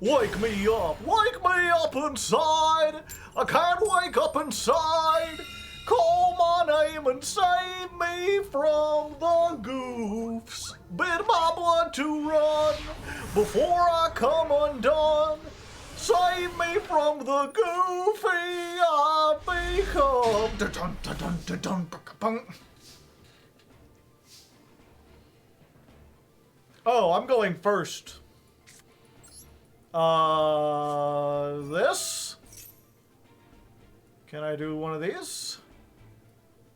Wake me up inside. I can't wake up inside. Call my name and save me from the goofs. Bid my blood to run before I come undone. Save me from the goofy I've become. Oh, I'm going first. This? Can I do one of these?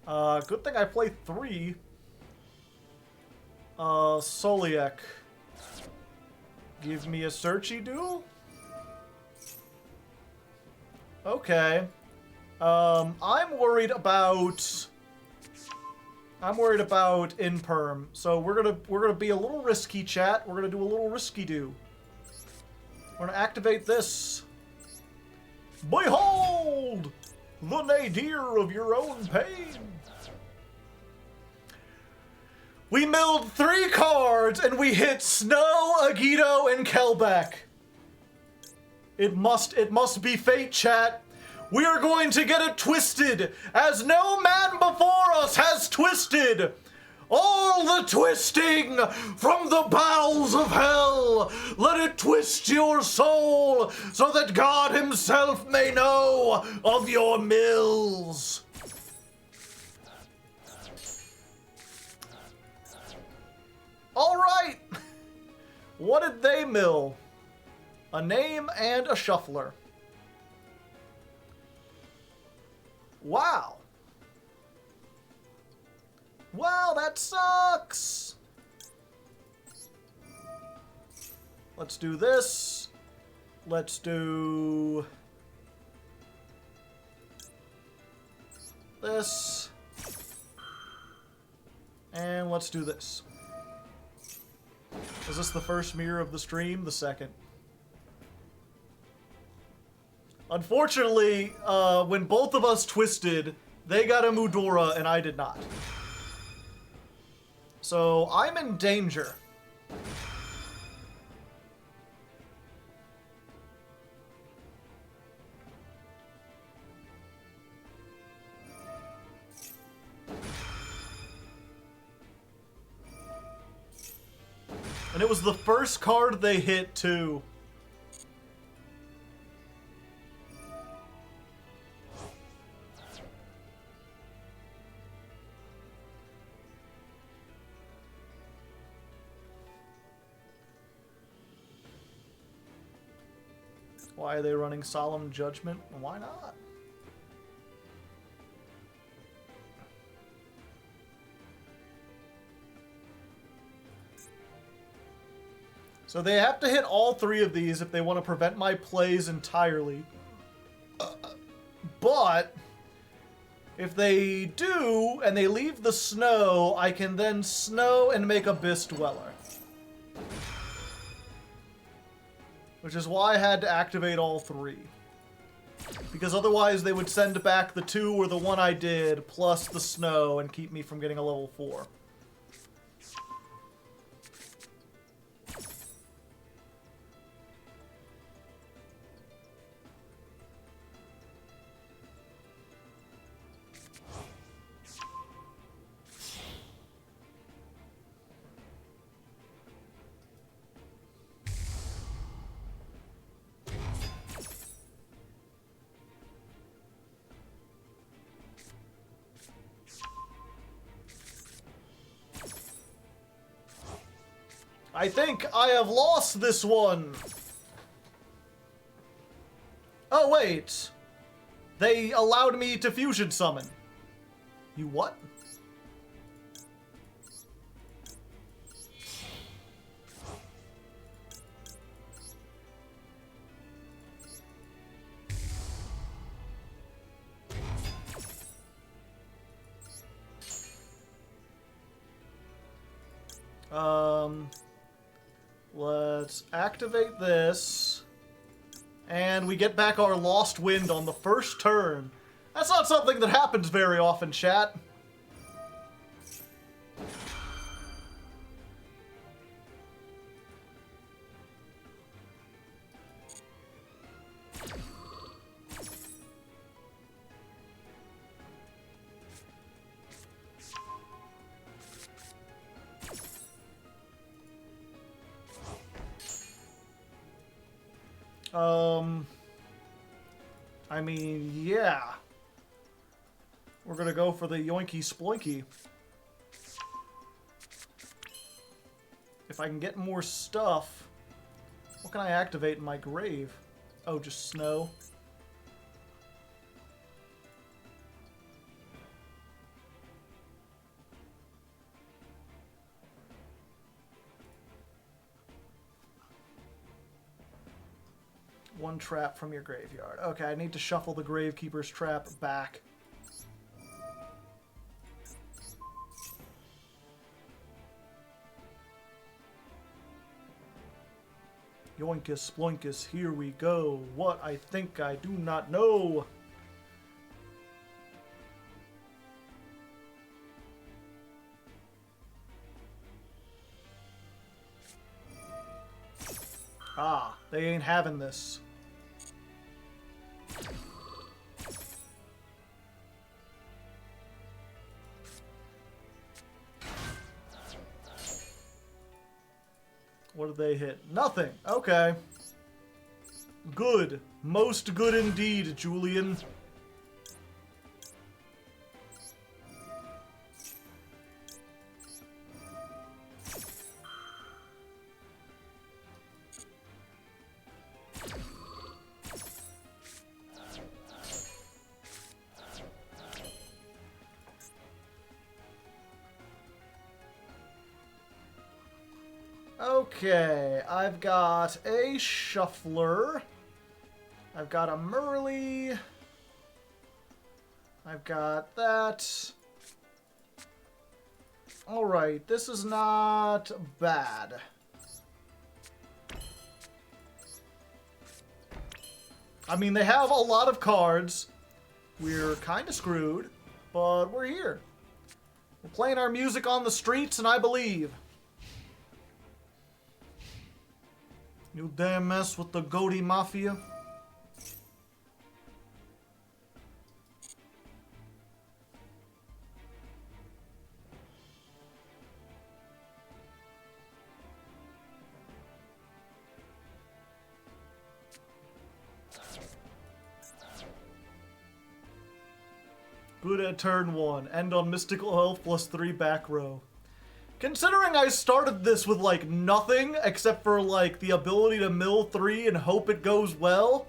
Good thing I played 3. Soliek. Give me a searchy do? Okay. I'm worried about Imperm. So we're gonna be a little risky, chat. We're gonna do a little risky do. We're gonna activate this. Behold! The nadir of your own pain. We milled 3 cards and we hit Snow, Agito, and Kelbeck. It must be fate, chat. We are going to get it twisted, as no man before us has twisted. All the twisting from the bowels of hell. Let it twist your soul, so that God himself may know of your mills. All right. What did they mill? A name and a shuffler. Wow. Well, that sucks. Let's do this. Let's do this. And let's do this. Is this the first mirror of the stream? The second. Unfortunately, when both of us twisted, they got a Mudora and I did not. So I'm in danger. And it was the first card they hit, too. Why are they running Solemn Judgment? Why not? So they have to hit all 3 of these if they want to prevent my plays entirely. But if they do, and they leave the snow, I can then snow and make Abyss Dweller. Which is why I had to activate all 3. Because otherwise they would send back the 2 or the 1 I did, plus the snow, and keep me from getting a level 4. I think I have lost this one. Oh, wait. They allowed me to fusion summon. You what? Let's activate this. And we get back our Lost Wind on the first turn. That's not something that happens very often, chat. I mean, yeah. We're gonna go for the Yoinky Sploinky. If I can get more stuff, what can I activate in my grave? Oh, just snow. One trap from your graveyard. Okay, I need to shuffle the Gravekeeper's trap back. Yoinkus, sploinkus, here we go. What I think I do not know. Ah, they ain't having this. What did they hit? Nothing. Okay. Good. Most good indeed, Julian. Okay, I've got a Shuffler. I've got a Murley. I've got that. Alright, this is not bad. I mean, they have a lot of cards. We're kind of screwed, but we're here. We're playing our music on the streets, and I believe. You damn mess with the Goatee Mafia. Good at turn 1. End on Mystical Health +3 back row. Considering I started this with, like, nothing except for, like, the ability to mill 3 and hope it goes well,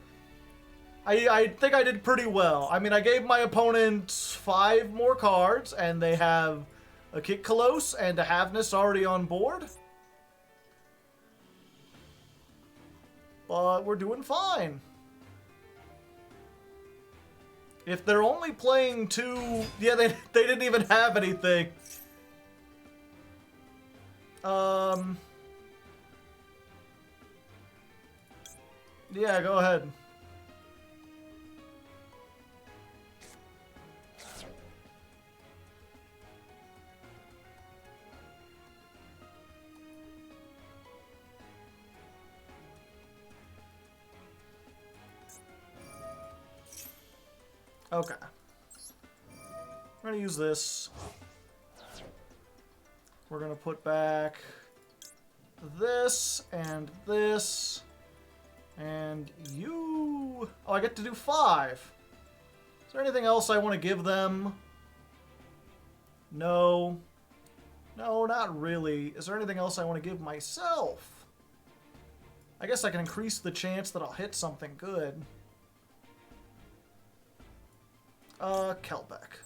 I think I did pretty well. I mean, I gave my opponent 5 more cards, and they have a Kick Colosse and a Havness already on board. But we're doing fine. If they're only playing 2... Yeah, they didn't even have anything. Yeah, go ahead. Okay. We're gonna use this. We're gonna put back this, and you... Oh, I get to do 5. Is there anything else I want to give them? No. No, not really. Is there anything else I want to give myself? I guess I can increase the chance that I'll hit something good. Kelbeck.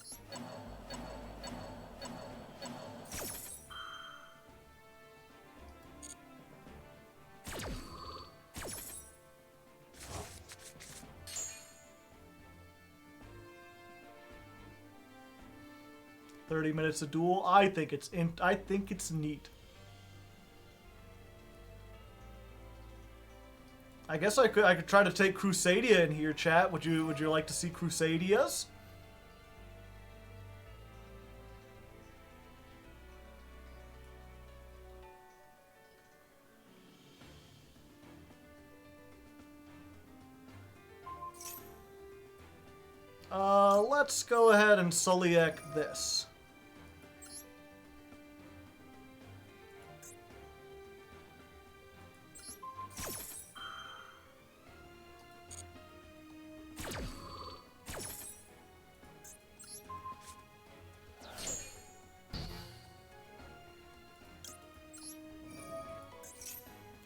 "30 minutes of Duel." I think it's neat. I guess I could try to take Crusadia in here, chat. Would you like to see Crusadias? Let's go ahead and Sulliek this.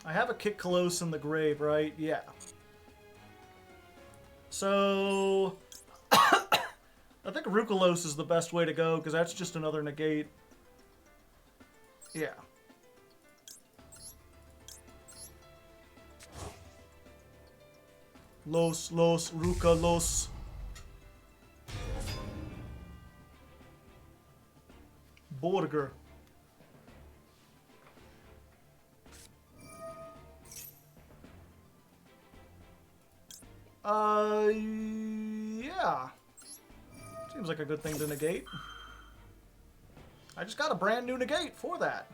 I have a Kick Colosse in the grave, right? Yeah. So I think Rukalos is the best way to go, because that's just another negate. Yeah. Los, Rukalos. Borger. Yeah. Seems like a good thing to negate. I just got a brand new negate for that.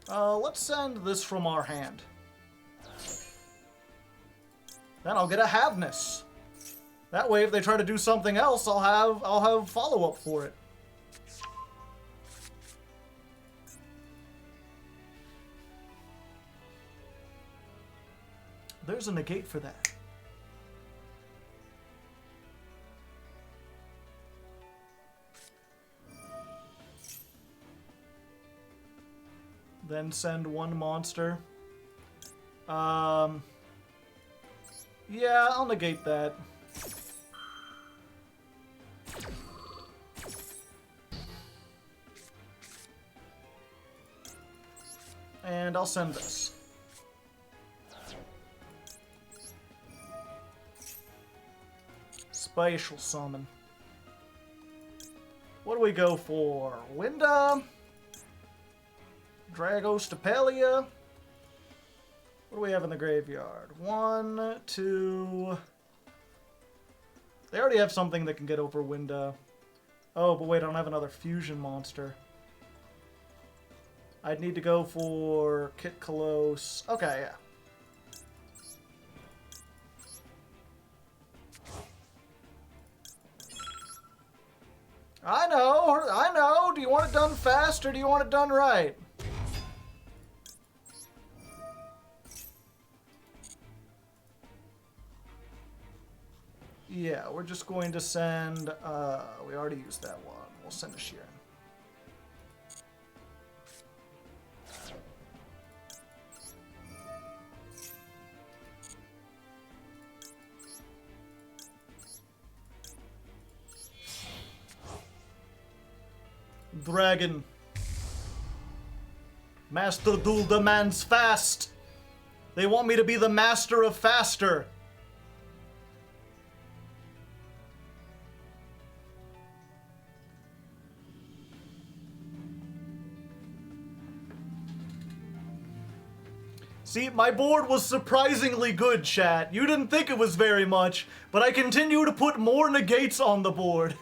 Let's send this from our hand. Then I'll get a Havness. That way, if they try to do something else, I'll have follow-up for it. There's a negate for that. Then send one monster. Yeah, I'll negate that. And I'll send this. Spatial Summon. What do we go for? Winda? Dragostapelia? What do we have in the graveyard? 1, 2... They already have something that can get over Winda. Oh, but wait, I don't have another fusion monster. I'd need to go for Kit Colosse. Okay, yeah. I know. Do you want it done fast or do you want it done right? Yeah, we're just going to send, we already used that one. We'll send a Sheeran. Dragon. Master Duel demands fast. They want me to be the master of faster. See, my board was surprisingly good, chat. You didn't think it was very much, but I continue to put more negates on the board.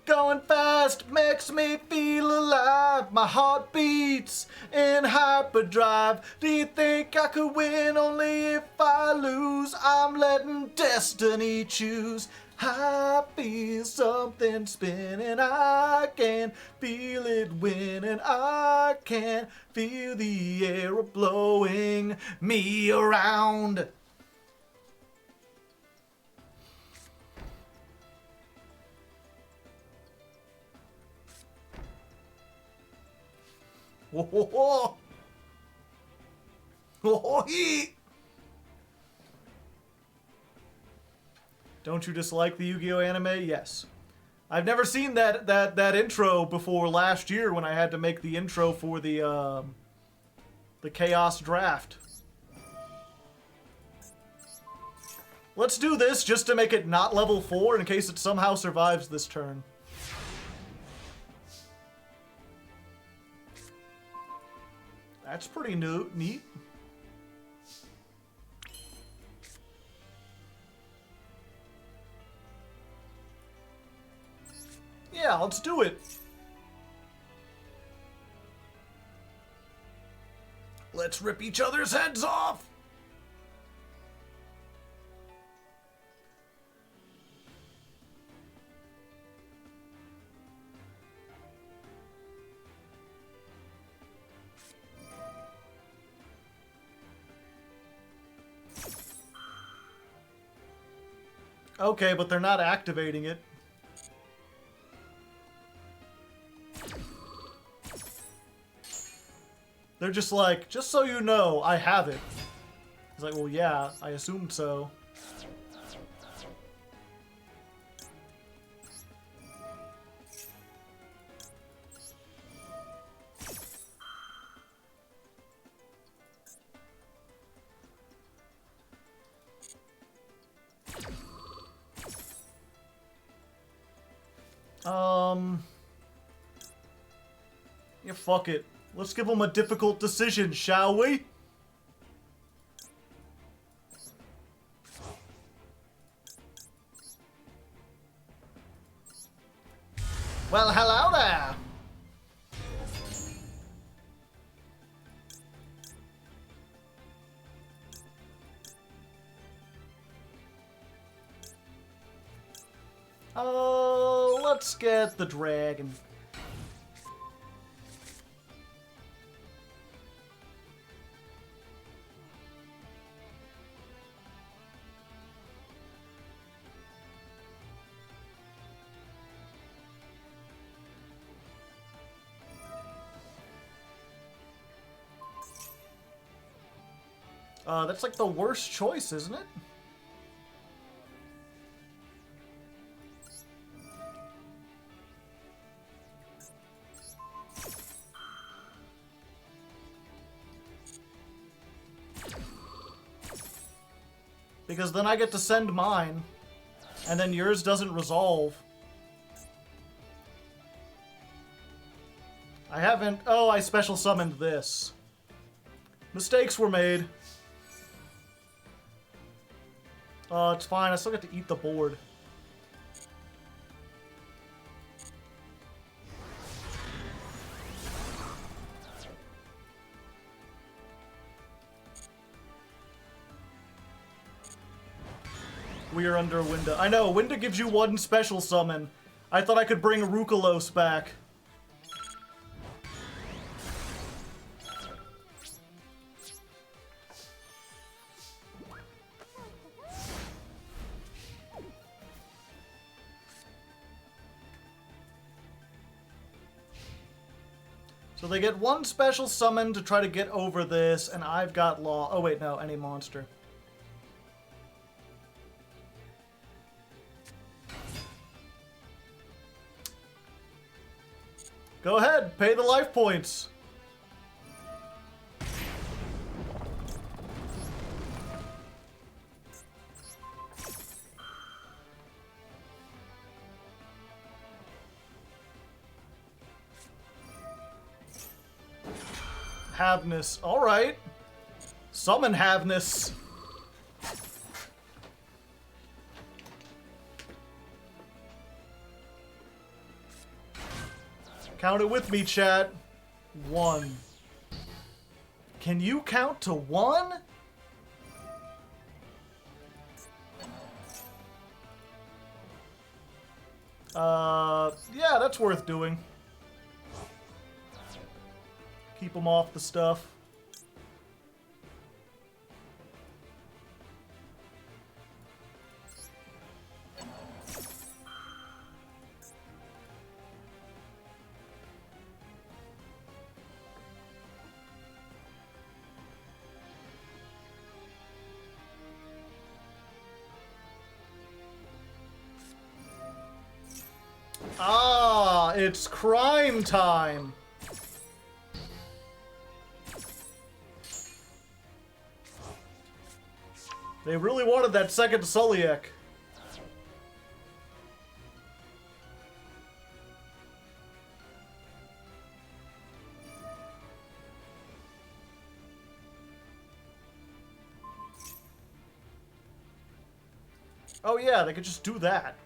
Going fast makes me feel alive. My heart beats in hyperdrive. Do you think I could win only if I lose? I'm letting destiny choose. I feel something spinning. I can feel it winning. I can feel the air blowing me around. Ho, ho, ho. Ho, ho, hee. Don't you dislike the Yu-Gi-Oh anime? Yes. I've never seen that intro before last year when I had to make the intro for the Chaos Draft. Let's do this just to make it not level 4 in case it somehow survives this turn. That's pretty neat. Yeah, let's do it. Let's rip each other's heads off. Okay, but they're not activating it. They're just like, just so you know, I have it. He's like, well, yeah, I assumed so. Yeah, fuck it. Let's give them a difficult decision, shall we? Well, hello there. Oh, let's get the dragon. That's like the worst choice, isn't it? Because then I get to send mine, and then yours doesn't resolve. I haven't... Oh, I special summoned this. Mistakes were made. It's fine. I still get to eat the board. We are under Winda. I know, Winda gives you one special summon. I thought I could bring Rukalos back. So they get one special summon to try to get over this, and I've got law. Oh wait, no, any monster. Go ahead, pay the life points. Havness. Alright. Summon Havness. Count it with me, chat. 1. Can you count to 1? Yeah, that's worth doing. Keep them off the stuff. Ah, it's crime time. They really wanted that second Sulliek. Oh yeah, they could just do that.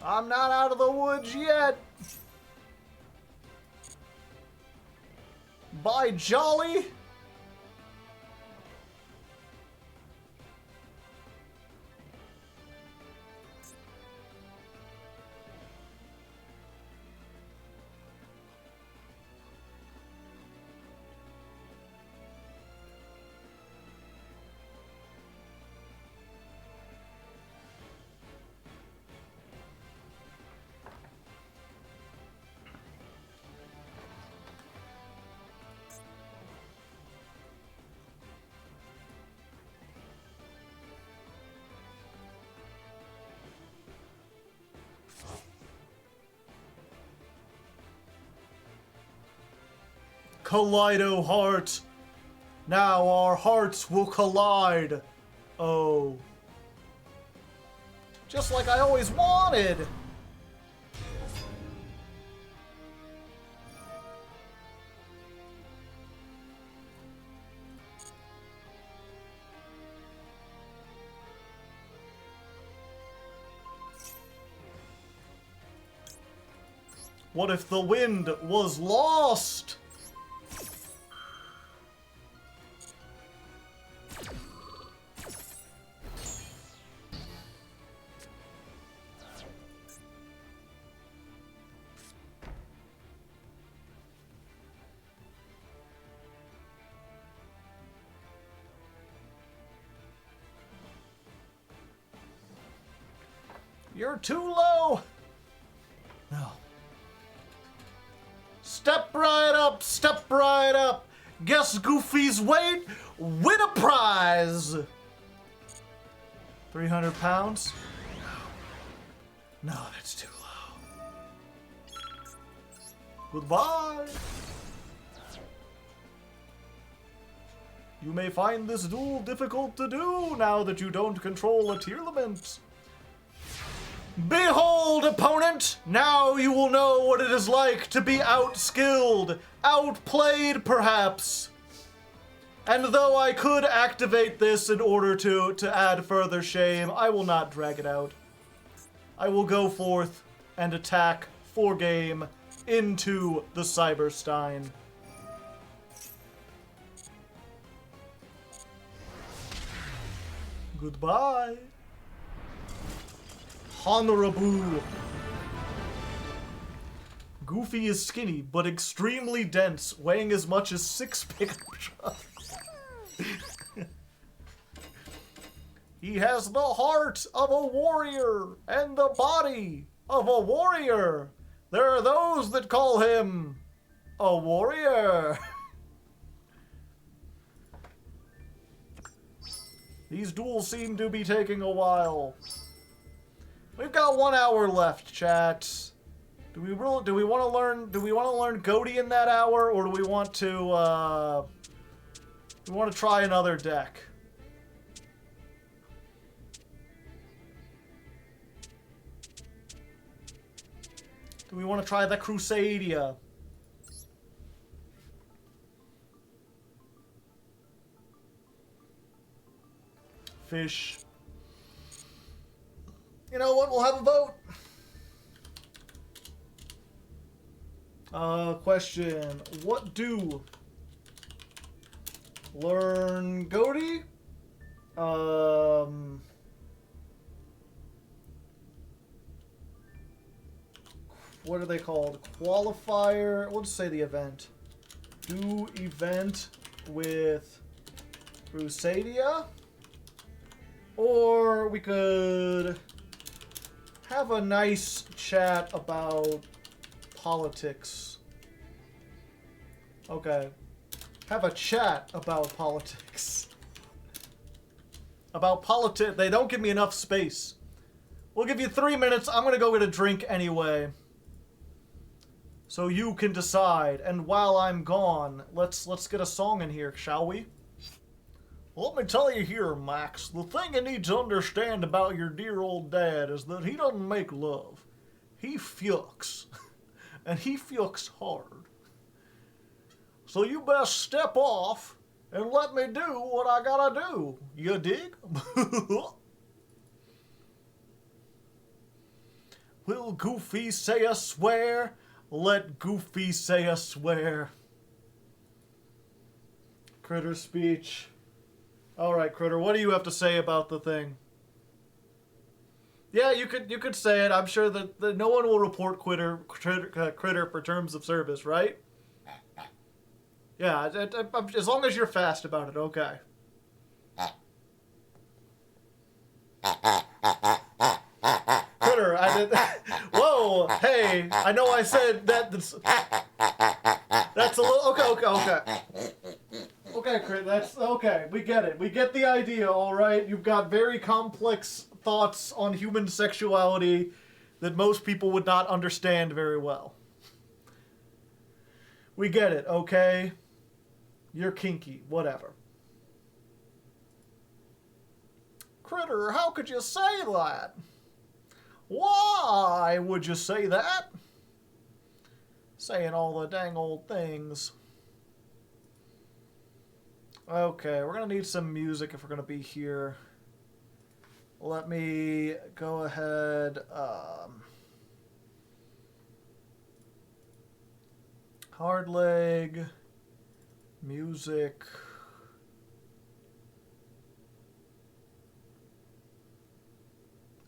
I'm not out of the woods yet. By jolly. Kaleido heart. Now our hearts will collide. Oh. Just like I always wanted. What if the wind was lost? You're too low. No. Step right up, step right up. Guess Goofy's weight, win a prize. 300 pounds? No, that's too low. Goodbye. You may find this duel difficult to do now that you don't control a Tearlament. Behold, opponent! Now you will know what it is like to be outskilled, outplayed perhaps. And though I could activate this in order to add further shame, I will not drag it out. I will go forth and attack for game into the Cyberstein. Goodbye. Honorable. Goofy is skinny, but extremely dense, weighing as much as 6 pickup trucks. He has the heart of a warrior and the body of a warrior. There are those that call him a warrior. These duels seem to be taking a while. We've got 1 hour left, chat. Do we want to learn Goatee in that hour, or do we want to try another deck? Do we want to try the Crusadia? Fish. You know what? We'll have a vote. Question. What do? Learn Goatee? What are they called? Qualifier. We'll just say the event. Do event with Crusadia? Or we could have a nice chat about politics. Okay. Have a chat about politics. About politics. They don't give me enough space. We'll give you 3 minutes. I'm gonna go get a drink anyway. So you can decide. And while I'm gone, let's get a song in here, shall we? Let me tell you here, Max, the thing you need to understand about your dear old dad is that he doesn't make love. He fucks. And he fucks hard. So you best step off and let me do what I gotta do. You dig? Will Goofy say a swear? Let Goofy say a swear. Critter speech. Alright, Critter, what do you have to say about the thing? Yeah, you could say it. I'm sure that no one will report Critter for terms of service, right? Yeah, as long as you're fast about it, okay. Critter, whoa, hey, I know I said that. That's a little. Okay. Okay, Critter, that's okay. We get it. We get the idea, all right? You've got very complex thoughts on human sexuality that most people would not understand very well. We get it, okay? You're kinky, whatever. Critter, how could you say that? Why would you say that? Saying all the dang old things. Okay, we're gonna need some music if we're gonna be here. Let me go ahead. Hardleg. Music.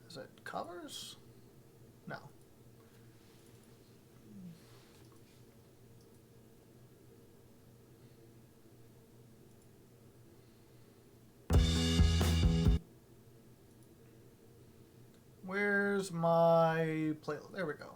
Is it covers? No. Where's my playlist? There we go.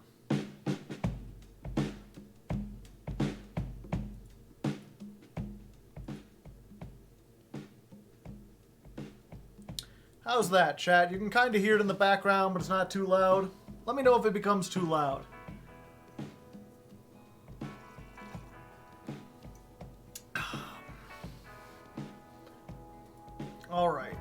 How's that, chat? You can kind of hear it in the background, but it's not too loud. Let me know if it becomes too loud. All right.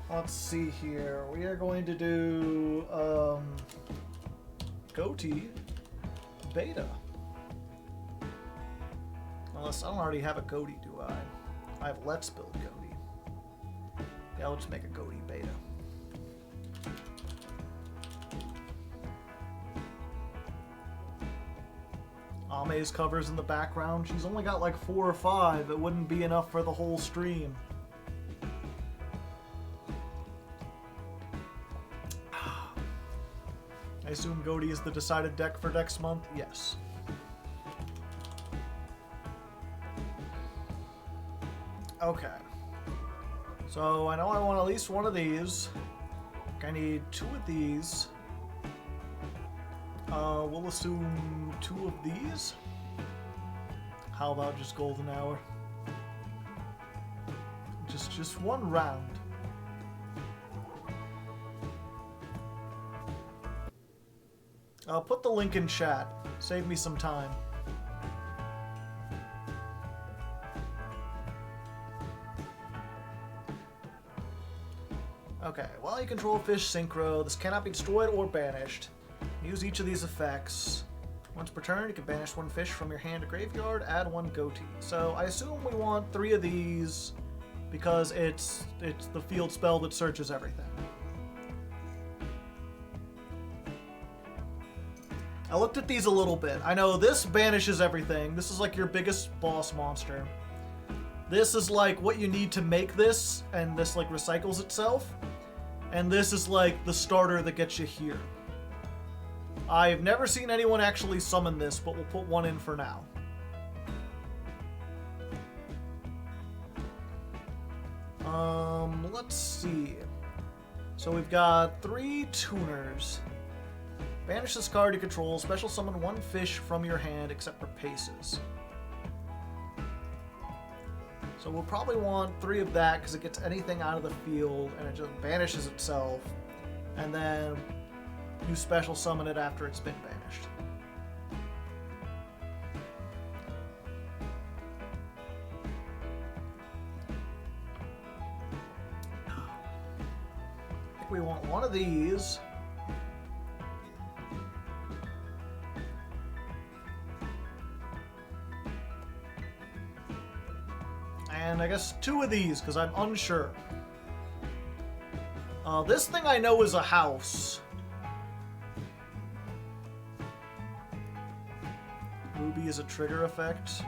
Let's see here. We are going to do Goatee beta. Unless I don't already have a Goatee, do I? I have Let's Build Goatee. Yeah, let's make a Goatee beta. Ame's covers in the background. She's only got like 4 or 5. It wouldn't be enough for the whole stream. I assume Goatee is the decided deck for next month? Yes. Okay. So I know I want at least one of these. I need 2 of these. We'll assume 2 of these. How about just golden hour? Just 1 round. Put the link in chat. Save me some time. Okay, while you control fish synchro, this cannot be destroyed or banished. Use each of these effects. Once per turn, you can banish 1 fish from your hand to graveyard, add 1 Goatee. So I assume we want 3 of these because it's the field spell that searches everything. I looked at these a little bit. I know this banishes everything. This is like your biggest boss monster. This is like what you need to make this, and this like recycles itself. And this is like the starter that gets you here. I've never seen anyone actually summon this, but we'll put 1 in for now. Let's see. So we've got 3 tuners. Banish this card you control. Special summon 1 fish from your hand, except for paces. So we'll probably want 3 of that because it gets anything out of the field and it just banishes itself. And then you special summon it after it's been banished. I think we want one of these. And I guess 2 of these, because I'm unsure. This thing I know is a house. Ruby is a trigger effect.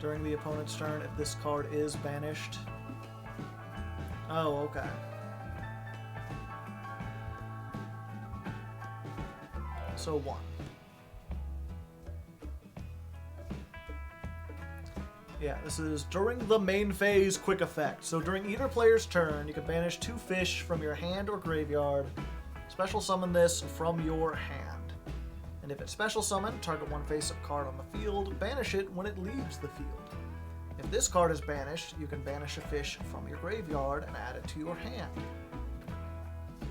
During the opponent's turn, if this card is banished. Oh, okay. So 1. Yeah, this is during the main phase quick effect. So during either player's turn, you can banish 2 fish from your hand or graveyard. Special summon this from your hand. And if it's special summoned, target 1 face-up card on the field, banish it when it leaves the field. If this card is banished, you can banish a fish from your graveyard and add it to your hand.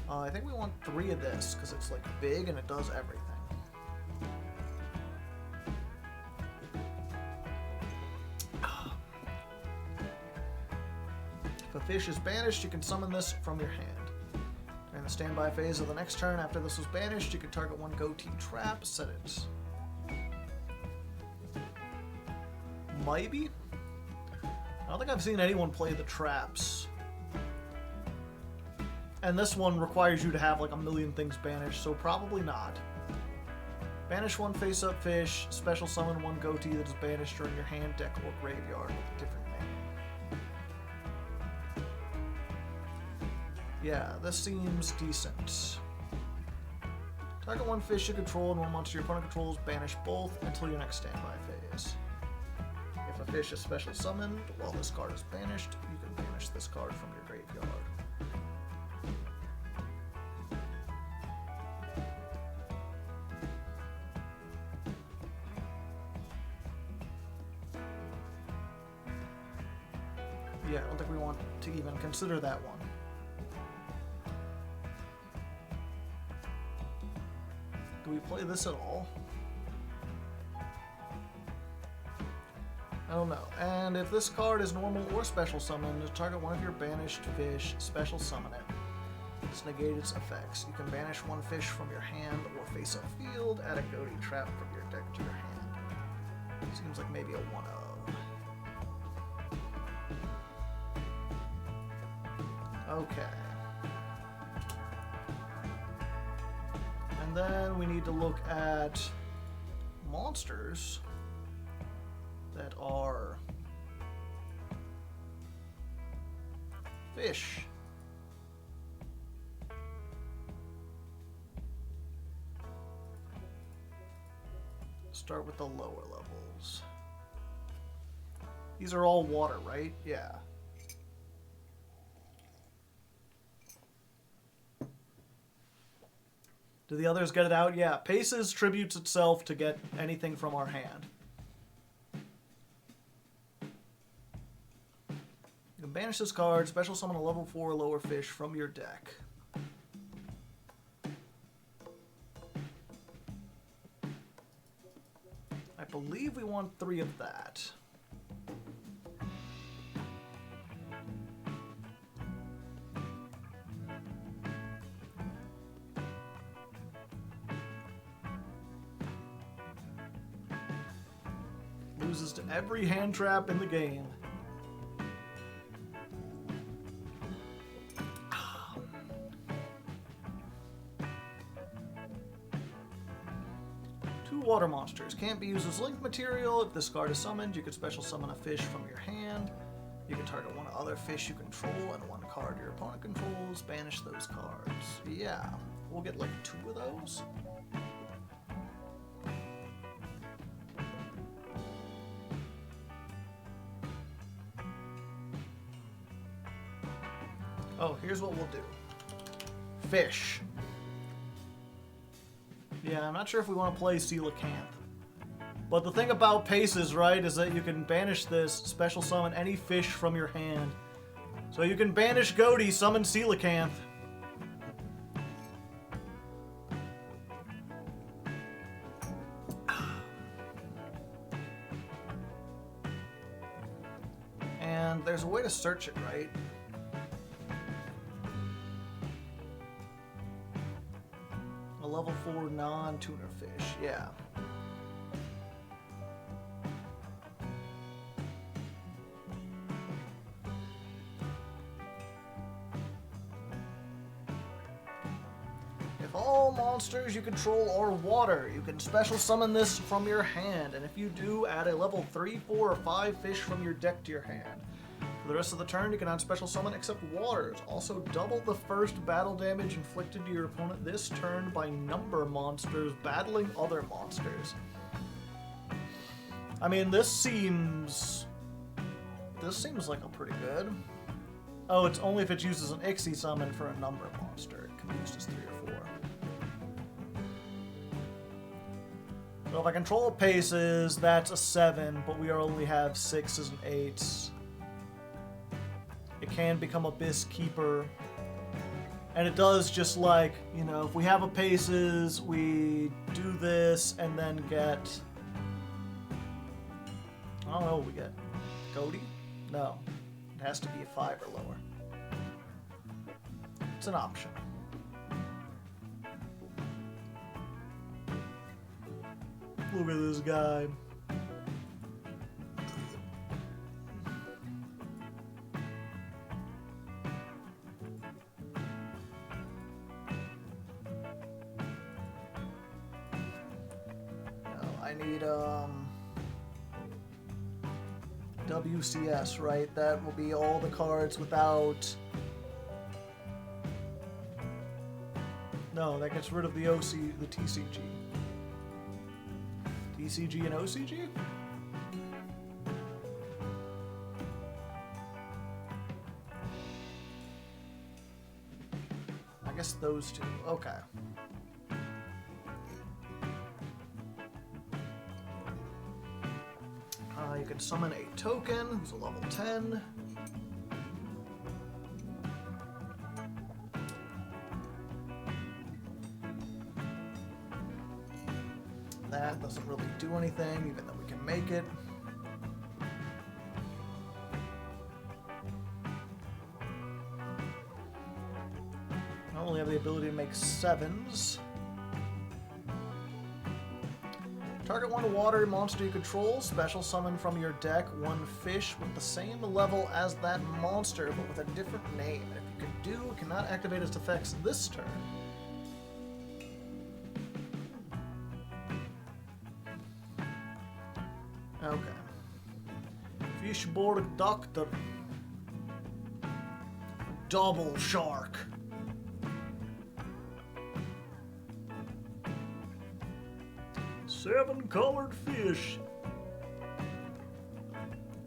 I think we want 3 of this, because it's like big and it does everything. If a fish is banished, you can summon this from your hand. During the standby phase of the next turn, after this was banished, you can target 1 Goatee trap, set it. Maybe? I don't think I've seen anyone play the traps. And this one requires you to have like a million things banished, so probably not. Banish 1 face-up fish, special summon 1 Goatee that is banished during your hand, deck, or graveyard with a different name. Yeah, this seems decent. Target 1 fish you control and 1 monster your opponent controls, banish both until your next standby phase. If a fish is special summoned while this card is banished, you can banish this card from your graveyard. Yeah, I don't think we want to even consider that one. Do we play this at all? I don't know. And if this card is normal or special summoned, target 1 of your banished fish, special summon it. This negates its effects. You can banish 1 fish from your hand or face-up field, add a Goatee trap from your deck to your hand. Seems like maybe a 1-0. Okay. And then we need to look at monsters that are fish. Start with the lower levels. These are all water, right? Yeah. Do the others get it out? Yeah. Paces tributes itself to get anything from our hand. You can banish this card, special summon a level 4 lower fish from your deck. I believe we want 3 of that. Loses to every hand trap in the game. Water monsters can't be used as link material. If this card is summoned, you can special summon a fish from your hand. You can target 1 other fish you control and 1 card your opponent controls. Banish those cards. Yeah, we'll get like 2 of those. Oh, here's what we'll do. Fish. Yeah, I'm not sure if we want to play Coelacanth, But the thing about paces, right, is that you can banish this, special summon any fish from your hand. So you can banish Goatee, summon Coelacanth. And there's a way to search it, right? A level 4 non-tuner fish, yeah. If all monsters you control are water, you can special summon this from your hand, and if you do, add a level 3, 4, or 5 fish from your deck to your hand. For the rest of the turn, you can unspecial summon except waters. Also, double the first battle damage inflicted to your opponent this turn by number monsters battling other monsters. I mean, this seems like a pretty good. Oh, it's only if it uses an Ixie summon for a number monster. It can be used as 3 or 4. So if I control paces, that's a 7, but we only have 6s and 8s. It can become Abyss Keeper. And it does just like, you know, if we have a paces, we do this and then get... I don't know what we get. Goatee? No. It has to be a 5 or lower. It's an option. Look at this guy. I need WCS, right? That will be all the cards without... No, that gets rid of the the TCG. TCG and OCG? I guess those two. Okay. You can summon a token who's a level 10. That doesn't really do anything, even though we can make it. I only have the ability to make 7s. Target one water monster you control, special summon from your deck one fish with the same level as that monster, but with a different name. And if you can do, it cannot activate its effects this turn. Okay. Fishborg Doctor. Double Shark. Seven colored fish.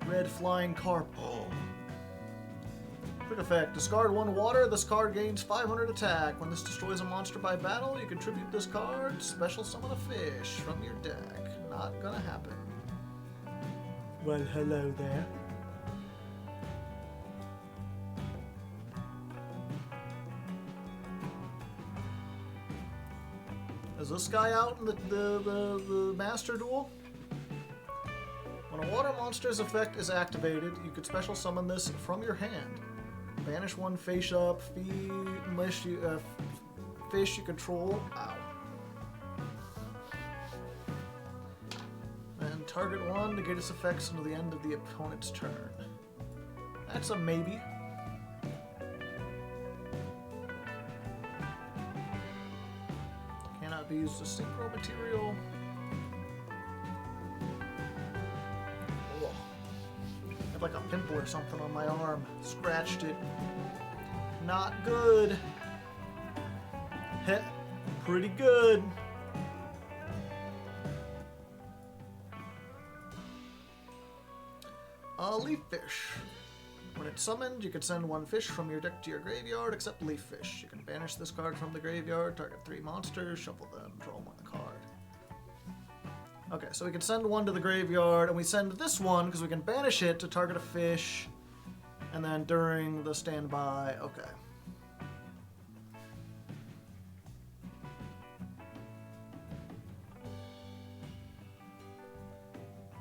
Red flying carp. Oh. Quick effect. Discard one water. This card gains 500 attack. When this destroys a monster by battle, you contribute this card. Special summon a fish from your deck. Not gonna happen. Well, hello there. Is this guy out in the Master Duel? When a water monster's effect is activated, you could special summon this from your hand. Banish one fish up, fish you control. Ow. And target one, negate its effects until the end of the opponent's turn. That's a maybe. Be used as synchro material. Ugh. I had like a pimple or something on my arm. Scratched it. Not good. Heh. Pretty good. Leaf fish. When it's summoned, you can send one fish from your deck to your graveyard, except Leaf Fish. You can banish this card from the graveyard, target 3 monsters, shuffle them, draw 1 card. Okay, so we can send one to the graveyard, and we send this one because we can banish it to target a fish, and then during the standby, okay.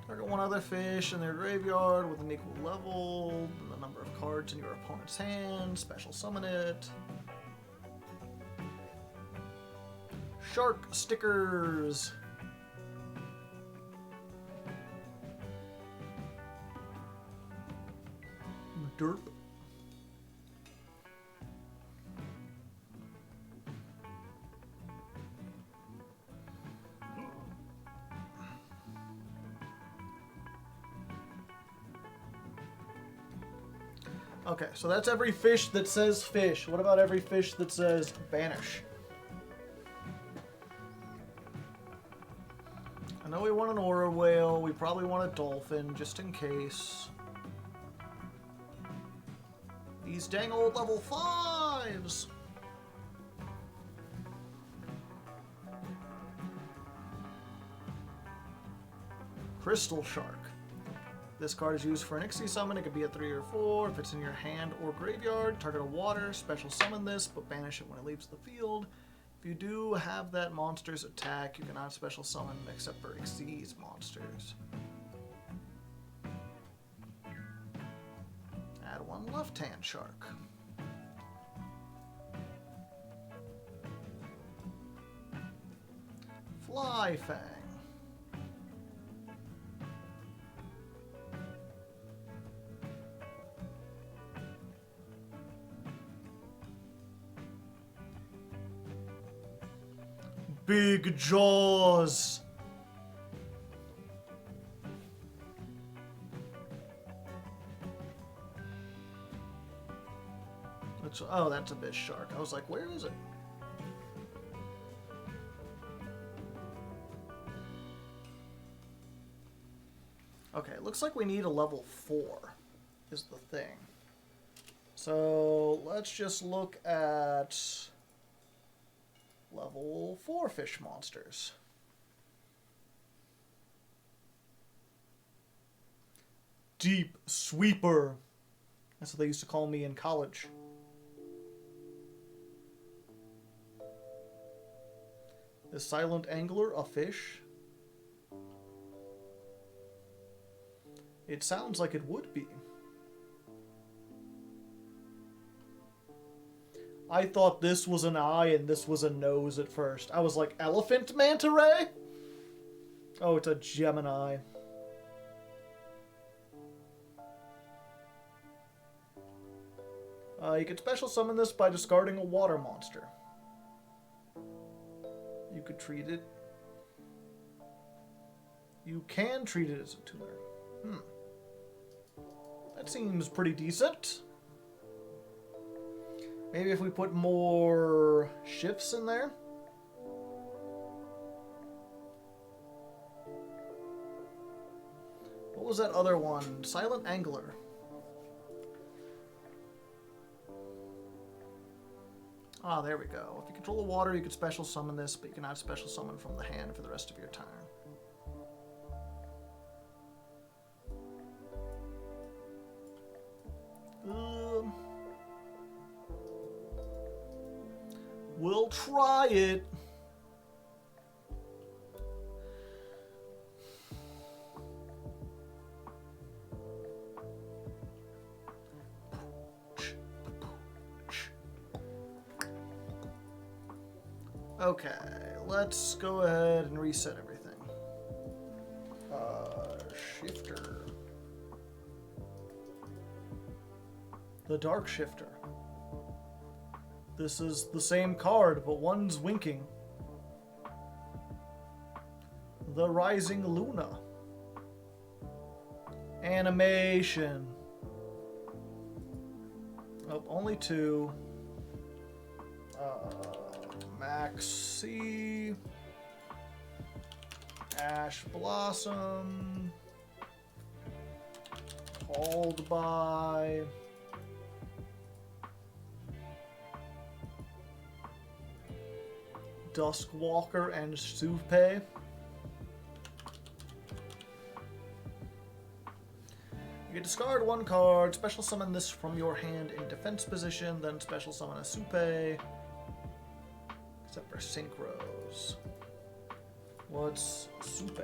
Target one other fish in their graveyard with an equal level than the number of cards in your opponent's hand. Special summon it. Shark stickers. Derp. Okay, so that's every fish that says fish. What about every fish that says banish? I know we want an aura whale. We probably want a dolphin, just in case. These dang old level 5s! Crystal Shark. This card is used for an Ixie summon. It could be a 3 or 4. If it's in your hand or graveyard, target a water, special summon this, but banish it when it leaves the field. If you do have that monster's attack, you cannot special summon except for Xyz monsters. Add one left-hand shark. Fly Fang. Big Jaws. Oh, that's a Bish Shark. I was like, where is it? Okay, it looks like we need a level 4 is the thing. So let's just look at level 4 fish monsters. Deep Sweeper. That's what they used to call me in college. Is Silent Angler a fish? It sounds like it would be. I thought this was an eye and this was a nose at first. I was like, Elephant Manta Ray? Oh, it's a Gemini. You can special summon this by discarding a water monster. You could treat it. You can treat it as a tuner. That seems pretty decent. Maybe if we put more shifts in there. What was that other one? Silent Angler. Ah, there we go. If you control the water, you could special summon this, but you cannot special summon from the hand for the rest of your turn. We'll try it. Okay, let's go ahead and reset everything. Shifter. The Dark Shifter. This is the same card, but one's winking. The Rising Luna. Animation. Oh, only 2. Maxi. Ash Blossom. Called by. Duskwalker and Supe. You discard one card, special summon this from your hand in defense position, then special summon a Supe. Except for Synchros. What's Supe?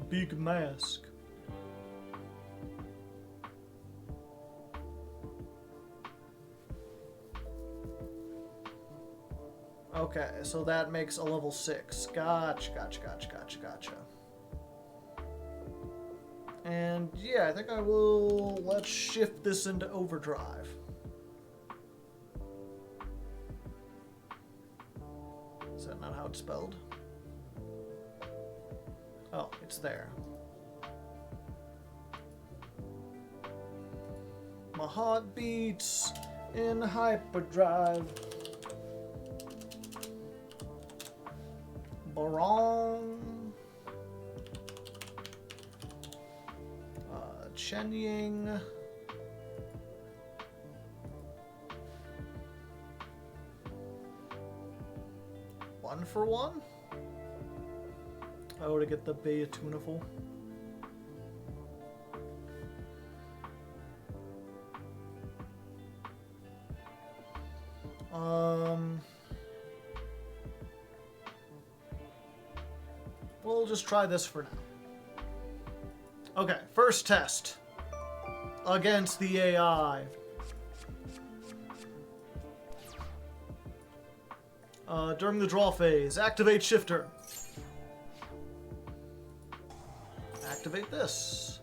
Big Mask. Okay, so that makes a level 6. Gotcha. And yeah, I think I will... Let's shift this into overdrive. Is that not how it's spelled? Oh, it's there. My heart beats in hyperdrive. Barong. Chenying. One for one? Oh, to get the Bay Tunaful. We'll just try this for now. Okay, first test. Against the AI. During the draw phase, activate Shifter. Activate this.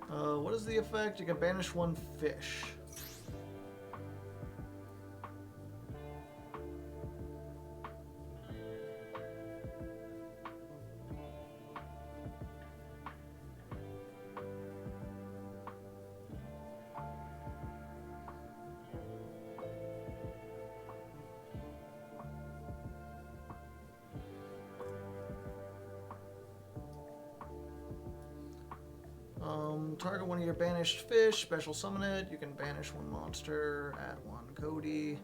What is the effect? You can banish one fish. Target one of your banished fish, special summon it. You can banish one monster at one Goatee.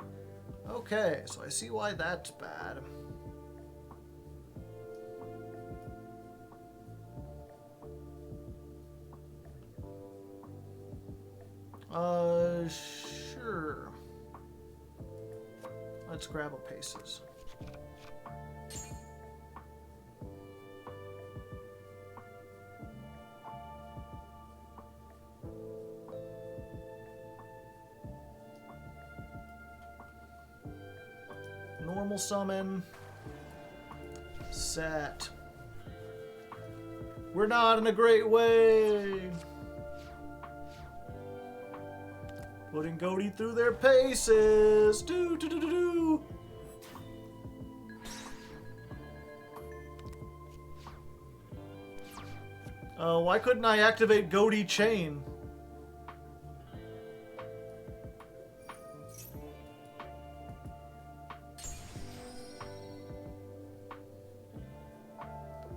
Okay, so I see why that's bad. Sure. Let's grab a Paces. Normal summon. Set. We're not in a great way. Putting Goatee through their paces. Do do do do do. Why couldn't I activate Goatee Chain?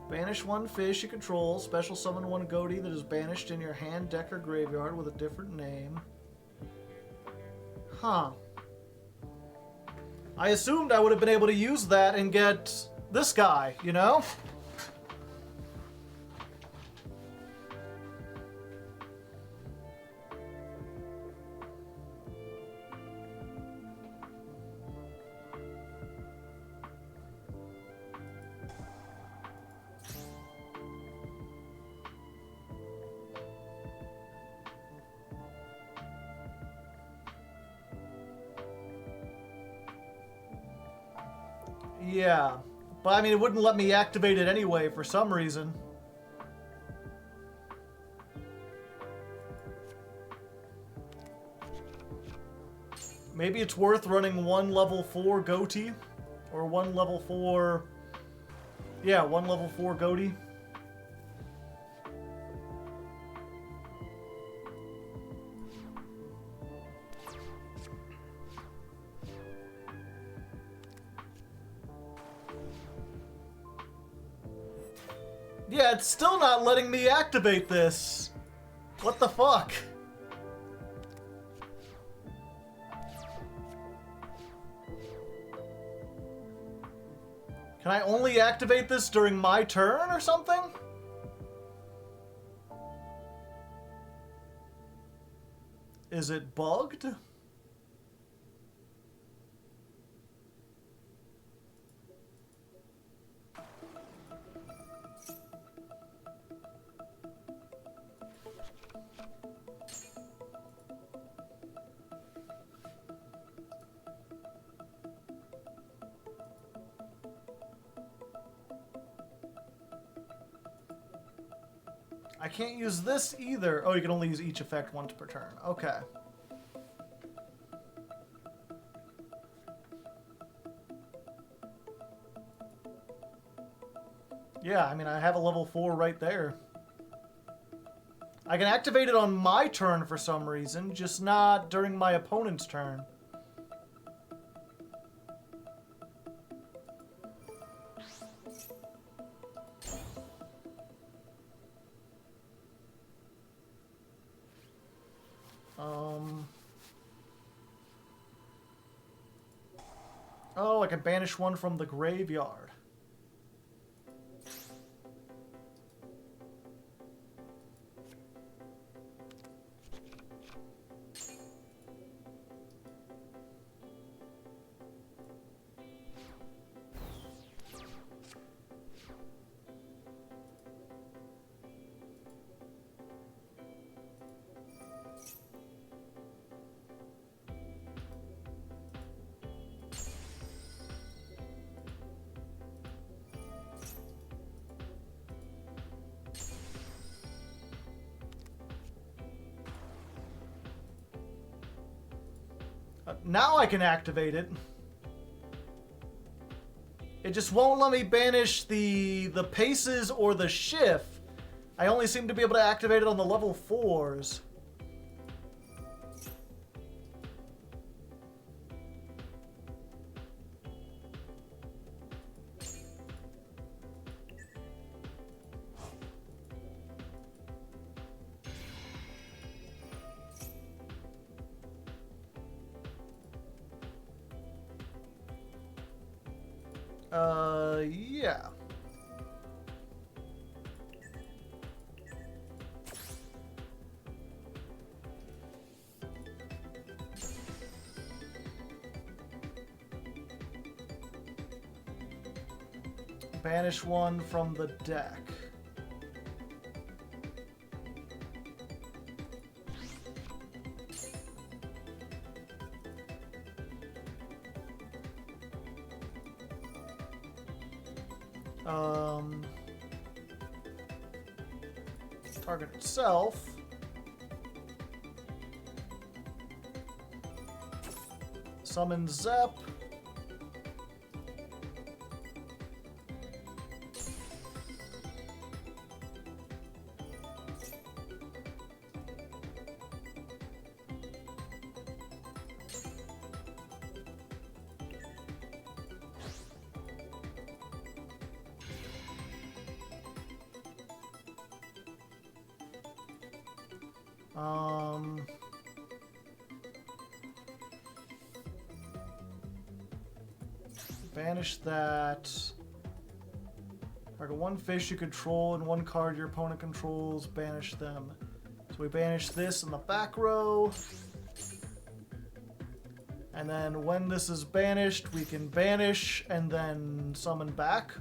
Banish one fish you control. Special summon one Goatee that is banished in your hand, deck, or graveyard with a different name. Huh. I assumed I would have been able to use that and get this guy, you know? Yeah, but I mean, it wouldn't let me activate it anyway for some reason. Maybe it's worth running one level 4 Goatee, or one level 4... Yeah, one level 4 Goatee. Yeah, it's still not letting me activate this. What the fuck? Can I only activate this during my turn or something? Is it bugged? I can't use this either. Oh, you can only use each effect once per turn. Okay. Yeah, I mean, I have a level 4 right there. I can activate it on my turn for some reason, just not during my opponent's turn. Oh, I can banish one from the graveyard. Now I can activate it. It just won't let me banish the paces or the shift. I only seem to be able to activate it on the level 4s. Yeah. Banish one from the deck. Target itself. Summon Zep. Banish that. Target one fish you control and one card your opponent controls. Banish them. So we banish this in the back row. And then when this is banished, we can banish and then summon back.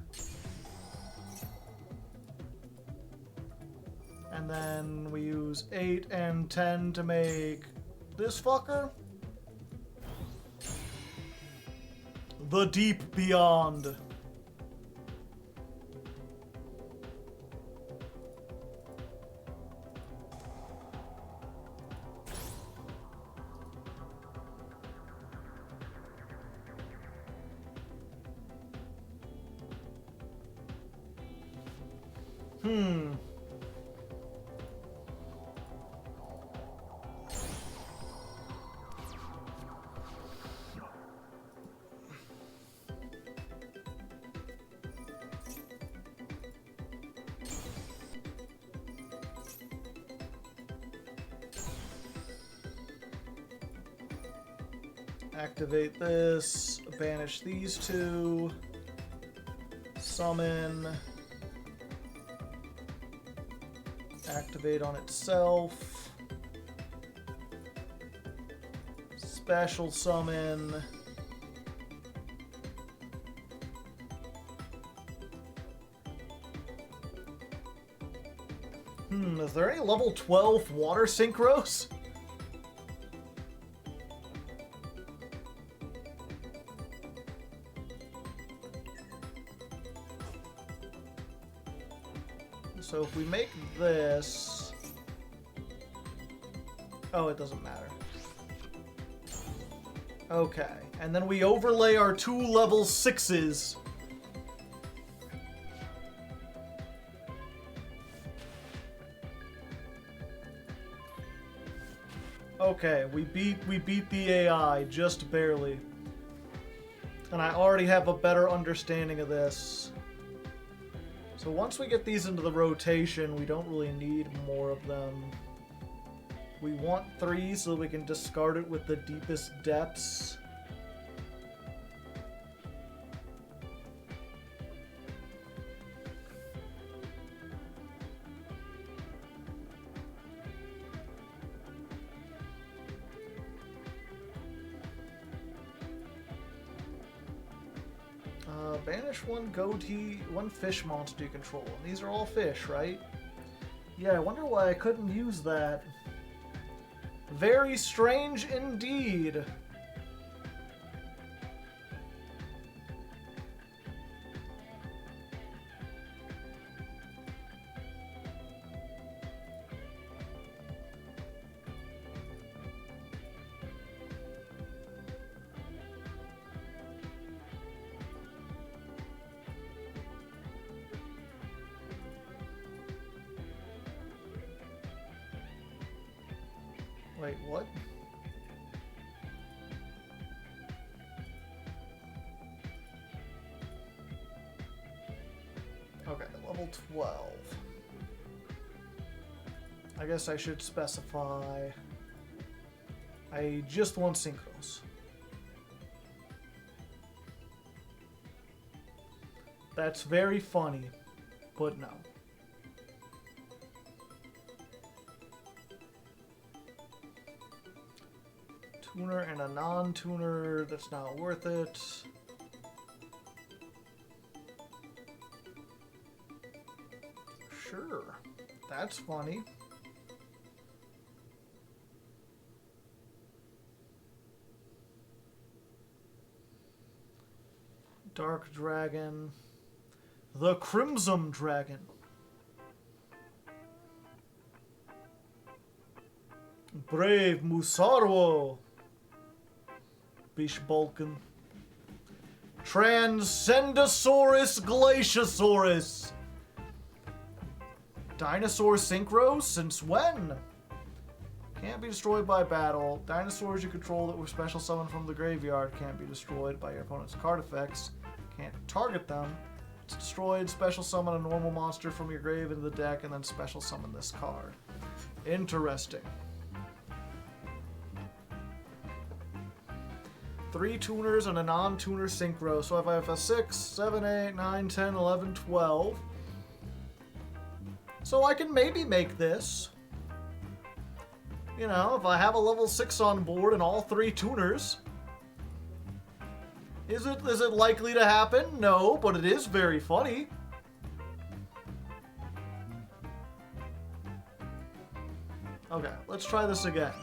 And then we use 8 and 10 to make this fucker. The Deep Beyond. Activate this, banish these two. Summon. Activate on itself. Special summon. Is there any level 12 water synchros? So if we make this... Oh, it doesn't matter. Okay, and then we overlay our 2 level 6s. Okay, we beat the AI just barely. And I already have a better understanding of this. So once we get these into the rotation, we don't really need more of them. We want 3 so that we can discard it with the deepest depths. Banish 1 Goatee, 1 fish monster you control. And these are all fish, right? Yeah, I wonder why I couldn't use that. Very strange indeed. Wait, what? Okay, level 12. I guess I should specify I just want synchros. That's very funny, but no. Tuner and a non-tuner, that's not worth it. Sure, that's funny. Dark Dragon. The Crimson Dragon. Brave Musarwo. Bish Balkan. Transcendosaurus Glaciosaurus. Dinosaur Synchro? Since when? Can't be destroyed by battle. Dinosaurs you control that were special summoned from the graveyard can't be destroyed by your opponent's card effects. Can't target them. It's destroyed. Special summon a normal monster from your grave into the deck and then special summon this card. Interesting. 3 tuners and a non-tuner synchro. So if I have a 6, 7, 8, 9, 10, 11, 12. So I can maybe make this. You know, if I have a level 6 on board and all 3 tuners. Is it likely to happen? No, but it is very funny. Okay, let's try this again.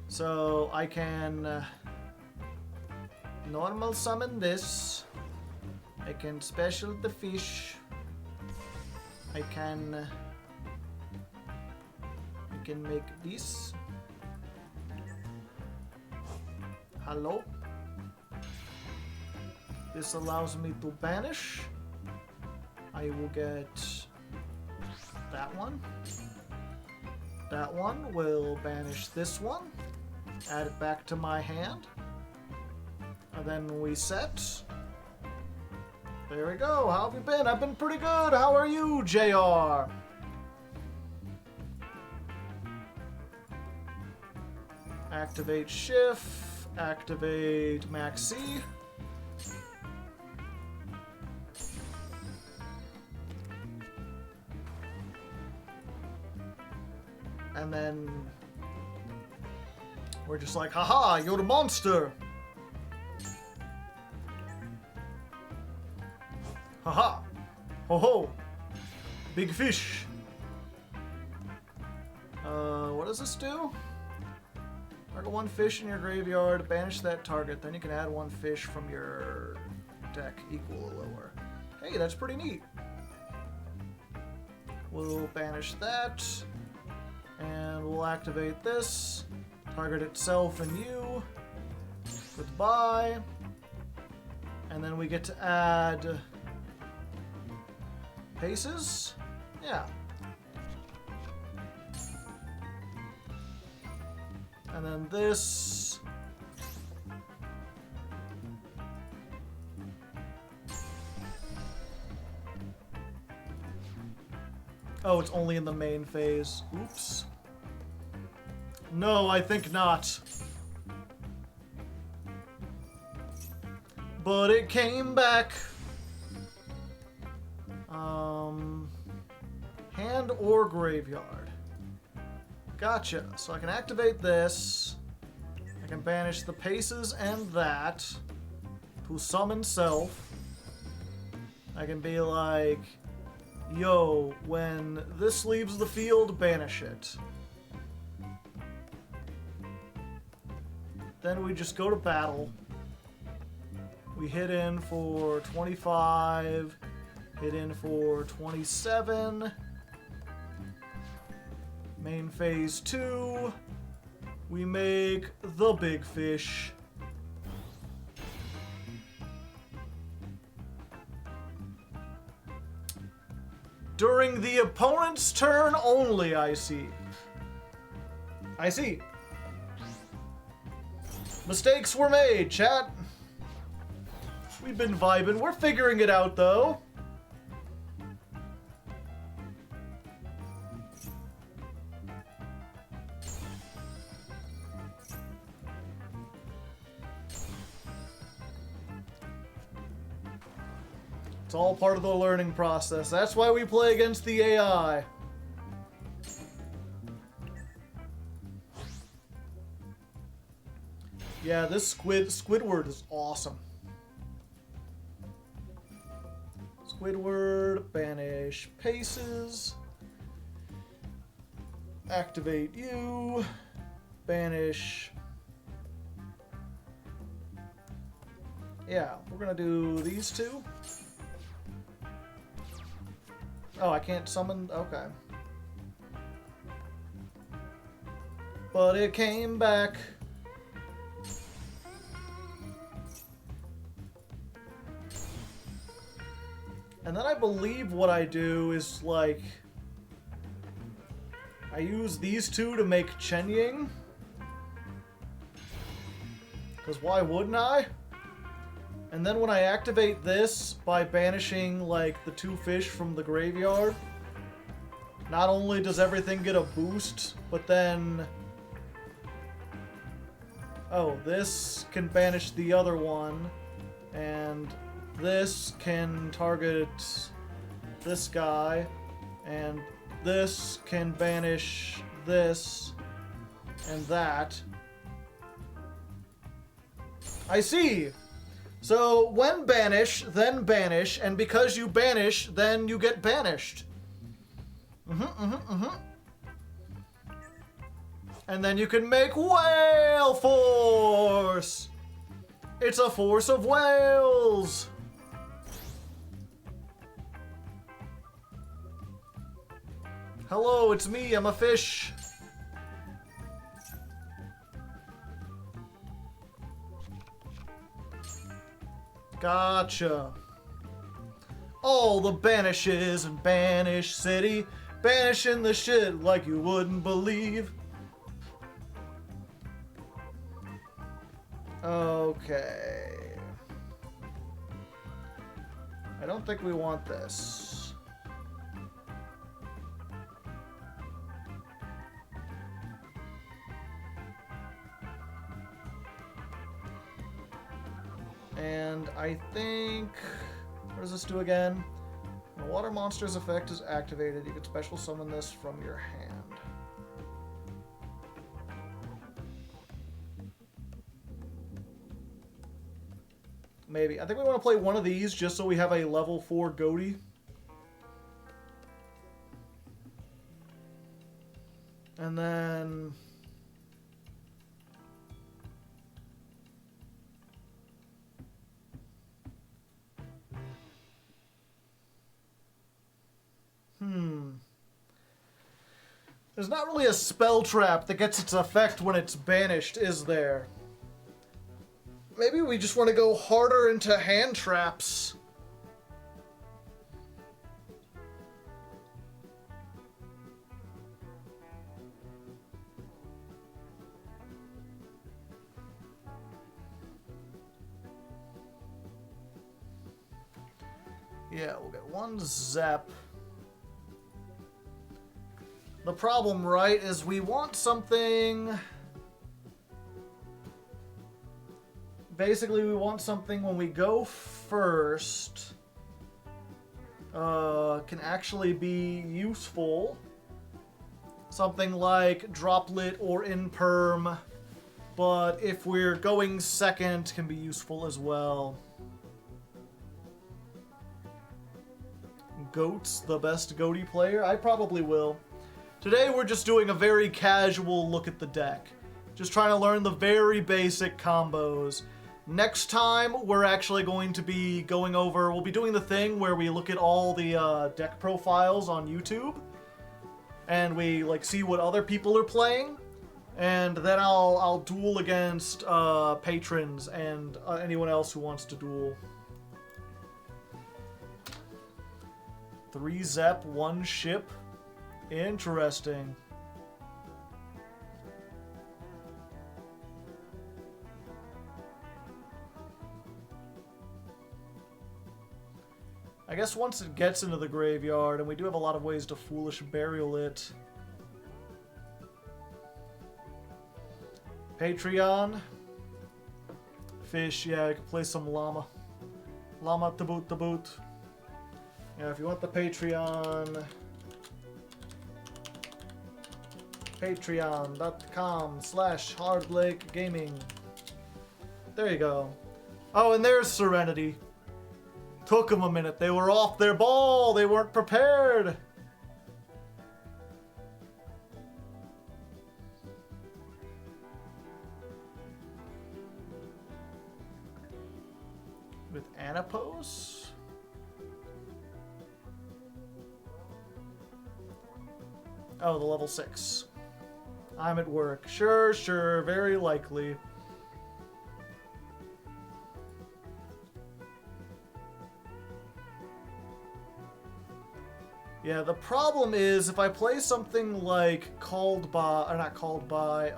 So I can normal summon this. I can special the fish. I can make this. Hello. This allows me to banish. I will get that one. That one will banish this one. Add it back to my hand. And then we set. There we go. How have you been? I've been pretty good. How are you, JR? Activate Shift. Activate Maxi. And then we're just like, haha, you're the monster. Haha. Ho ho. Big fish. What does this do? Target one fish in your graveyard, banish that target, then you can add one fish from your deck equal or lower. Hey, that's pretty neat. We'll banish that. And we'll activate this. Target itself and you. Goodbye. And then we get to add paces? Yeah. And then this. Oh, it's only in the main phase. Oops. No, I think not. But it came back. Hand or graveyard. Gotcha. So I can activate this. I can banish the paces and that to summon self. I can be like, yo, when this leaves the field, banish it. Then we just go to battle. We hit in for 25, hit in for 27. Main phase 2. We make the big fish. During the opponent's turn only, I see. I see. Mistakes were made, chat. We've been vibing. We're figuring it out, though. It's all part of the learning process. That's why we play against the AI. Yeah, this Squidward is awesome. Squidward, banish paces. Activate you. Banish. Yeah, we're gonna do these two. Oh, I can't summon? Okay. But it came back. And then I believe what I do is, like, I use these two to make Chen Ying. Because why wouldn't I? And then when I activate this by banishing, like, the two fish from the graveyard, not only does everything get a boost, but then... Oh, this can banish the other one, and this can target this guy, and this can banish this and that. I see! So, when banish, then banish, and because you banish, then you get banished. And then you can make Whale Force! It's a force of whales! Hello, it's me, I'm a fish. Gotcha. All the banishes in Banish City, banishing the shit like you wouldn't believe. Okay. I don't think we want this. And I think... What does this do again? When a water monster's effect is activated, you can special summon this from your hand. Maybe. I think we want to play one of these just so we have a level 4 Goatee. And then... There's not really a spell trap that gets its effect when it's banished, is there? Maybe we just want to go harder into hand traps. Yeah, we'll get one zap. The problem, right, is we want something... Basically, we want something when we go first... can actually be useful. Something like Droplet or Imperm. But if we're going second, can be useful as well. Goat's the best Goatee player? I probably will. Today we're just doing a very casual look at the deck. Just trying to learn the very basic combos. Next time we're actually going to be going over, we'll be doing the thing where we look at all the deck profiles on YouTube. And we like see what other people are playing. And then I'll duel against patrons and anyone else who wants to duel. 3 zap, 1 ship. Interesting. I guess once it gets into the graveyard, and we do have a lot of ways to foolish burial it. Patreon. Fish, yeah, I could play some llama. Llama to boot, to boot. Yeah, if you want the Patreon... Patreon.com/Hardleg Gaming. There you go. Oh, and there's Serenity. Took them a minute. They were off their ball. They weren't prepared. With Anapos? Oh, the level 6. I'm at work. Sure, sure. Very likely. Yeah, the problem is if I play something like Called By, or not Called By,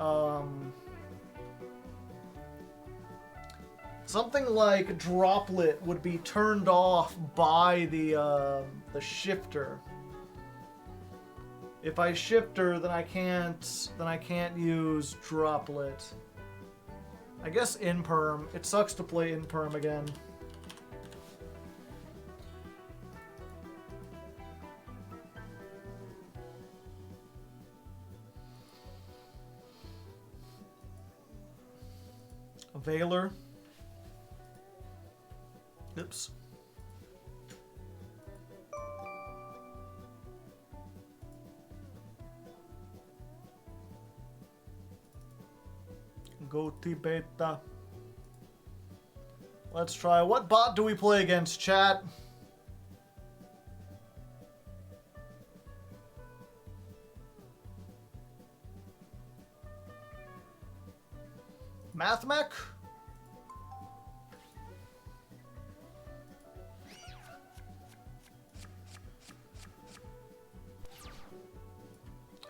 something like Droplet would be turned off by the shifter. If I shifter, then I can't use Droplet. I guess Imperm. It sucks to play Imperm again. Veiler. Oops. Goatee beta. Let's try. What bot do we play against, chat? Mathmech?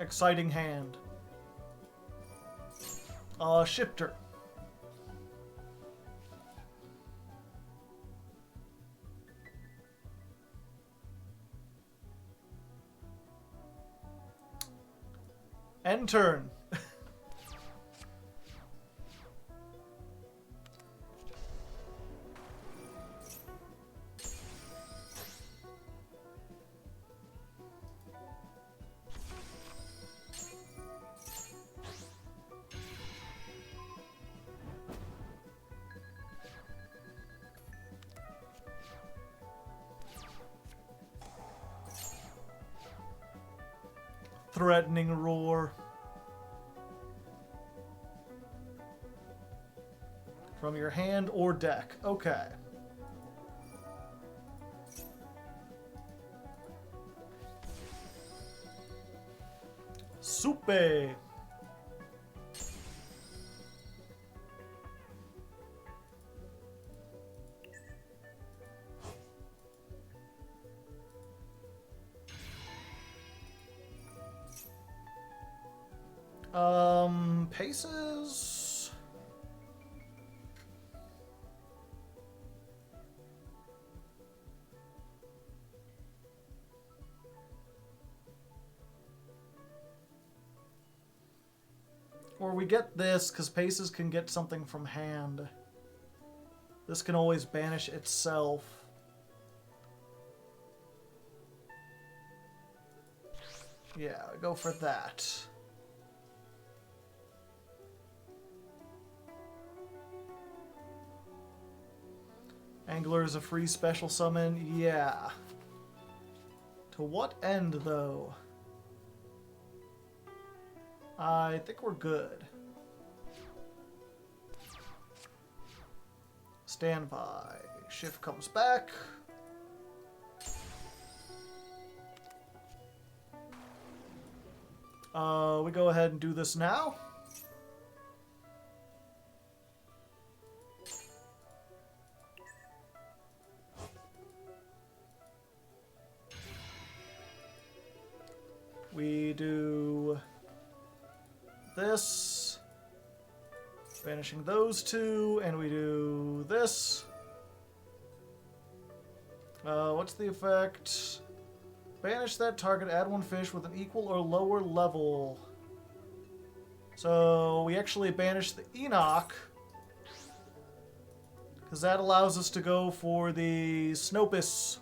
Exciting hand. Shifter. End turn. threatening roar. From your hand or deck. Okay. Soupe. Paces. Or we get this, because Paces can get something from hand. This can always banish itself. Yeah, go for that. Angler is a free special summon? Yeah. To what end, though? I think we're good. Stand by. Shift comes back. We go ahead and do this now. We do this, banishing those two, and we do this. What's the effect? Banish that target, add one fish with an equal or lower level. So we actually banish the Enoch, because that allows us to go for the Snopus.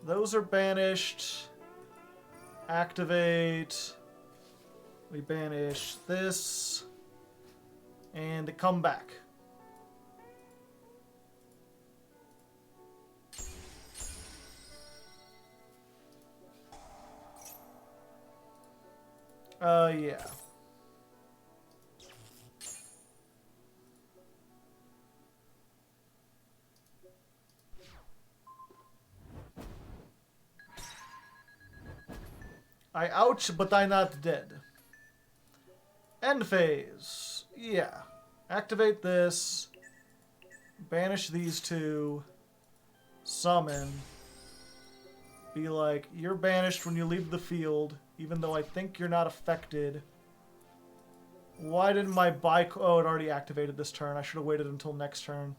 Those are banished. Activate. We banish this. And come back. Yeah. I ouch, but I not dead. End phase. Yeah. Activate this. Banish these two. Summon. Be like, you're banished when you leave the field, even though I think you're not affected. Why didn't my bike... Oh, it already activated this turn. I should have waited until next turn.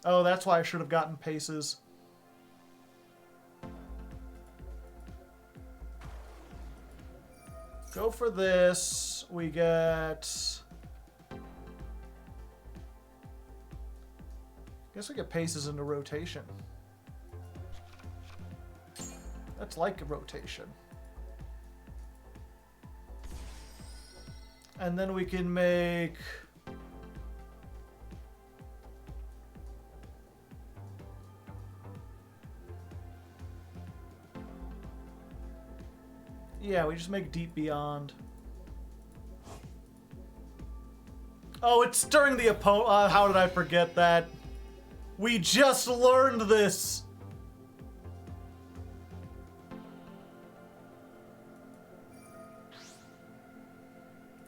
Oh, that's why I should have gotten Paces. Go for this. We get... Guess we get Paces into rotation. That's like a rotation. And then we can make... Yeah, we just make Deep Beyond. Oh, it's during the opponent. How did I forget that? We just learned this.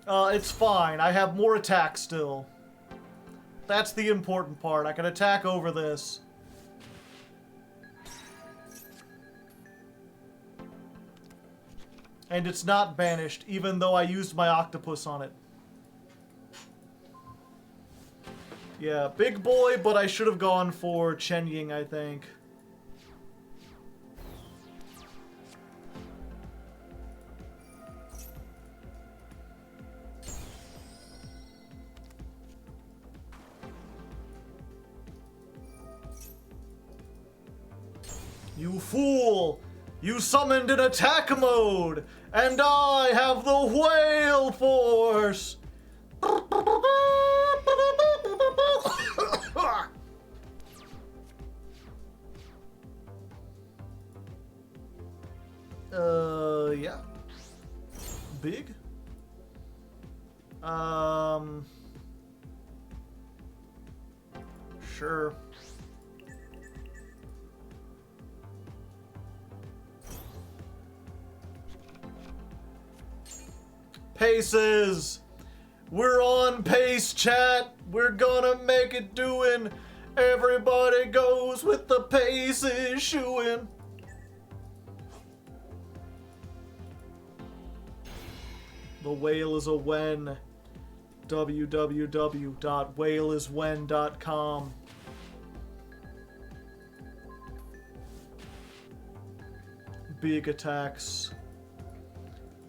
It's fine. I have more attack still. That's the important part. I can attack over this. And it's not banished, even though I used my octopus on it. Yeah, big boy, but I should have gone for Chen Ying, I think. You fool! You summoned in attack mode! And I have the whale force! Yeah. Big? Sure. Paces! We're on pace, chat! We're gonna make it doing! Everybody goes with the paces shooing! The whale is a when. www.whaleiswen.com. Big attacks.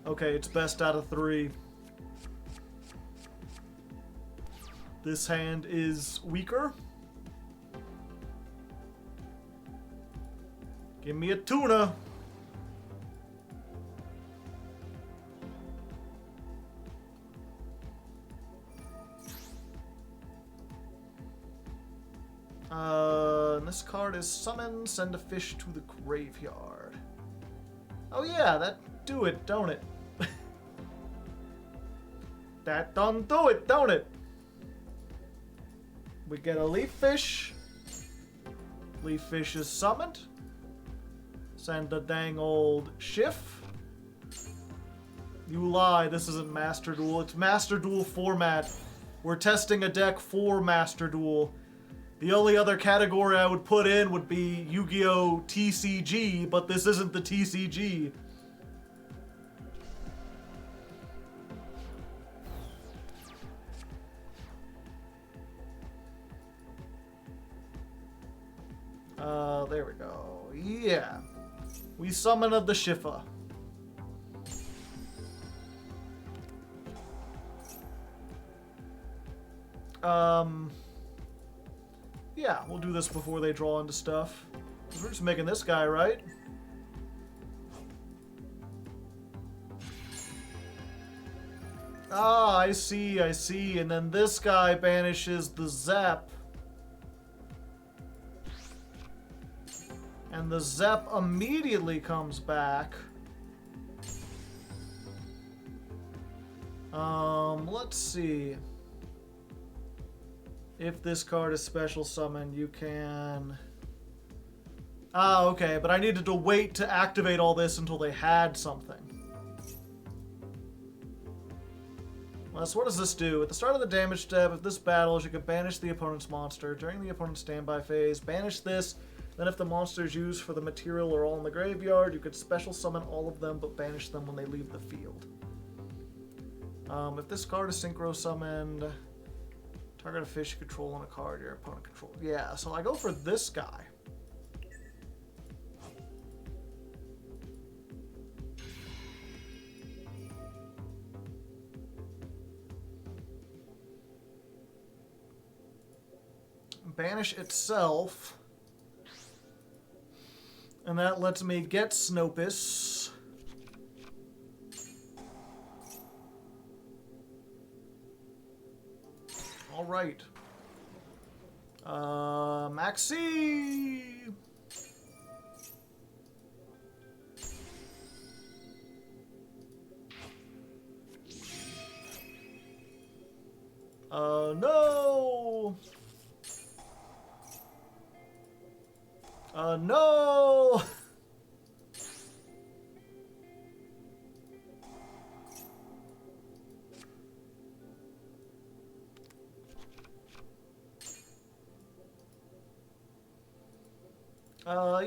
Okay, it's best out of 3. This hand is weaker. Give me a tuna. This card is summon, send a fish to the graveyard. Oh yeah, that do it, don't it? That done do it, don't it? We get a leaf fish. Leaf fish is summoned. Send a dang old Schiff. You lie, this isn't Master Duel. It's Master Duel format. We're testing a deck for Master Duel. The only other category I would put in would be Yu-Gi-Oh! TCG, but this isn't the TCG. There we go. Yeah. We summoned the Shifa. Yeah, we'll do this before they draw into stuff. We're just making this guy, right? Ah, I see, I see. And then this guy banishes the Zep. And the Zep immediately comes back. Let's see. If this card is special summoned, you can... Ah, okay, but I needed to wait to activate all this until they had something. Well, so what does this do? At the start of the damage step, if this battles, you can banish the opponent's monster. During the opponent's standby phase, banish this. Then if the monsters used for the material are all in the graveyard, you could special summon all of them, but banish them when they leave the field. If this card is synchro summoned, target a fish you control on a card your opponent controls. Yeah, so I go for this guy. Banish itself. And that lets me get Snopus. All right. Maxi. No. No.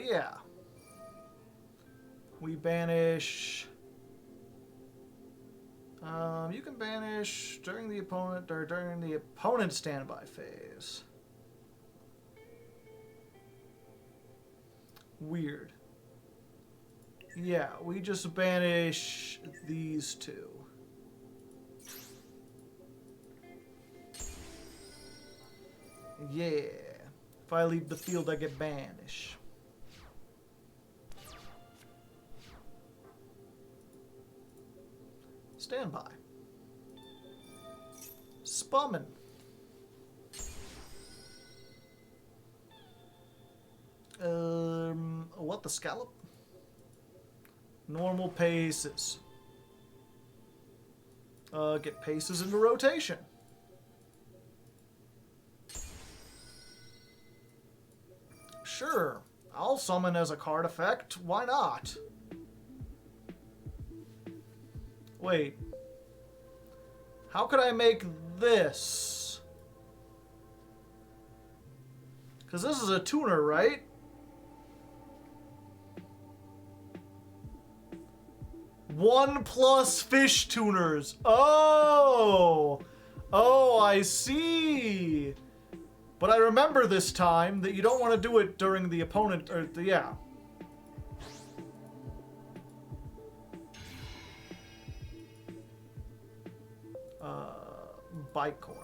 Yeah. We banish. You can banish during the opponent's standby phase. Weird. Yeah, we just banish these two. Yeah. If I leave the field, I get banished. Standby. Spummin. What, the scallop? Normal paces. Get paces into rotation. Sure, I'll summon as a card effect. Why not? Wait. How could I make this? Because this is a tuner, right? One plus fish tuners. Oh! Oh, I see. But I remember this time that you don't want to do it during the opponent, or the, yeah. Bicorn.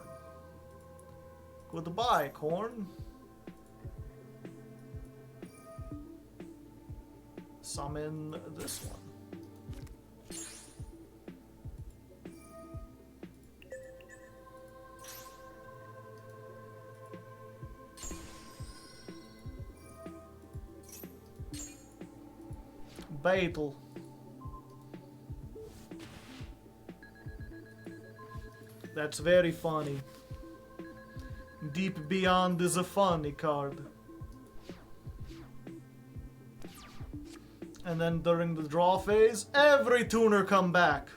Goodbye, Corn. Summon this one. Battle. That's very funny. Deep Beyond is a funny card. And then during the draw phase, every tuner come back.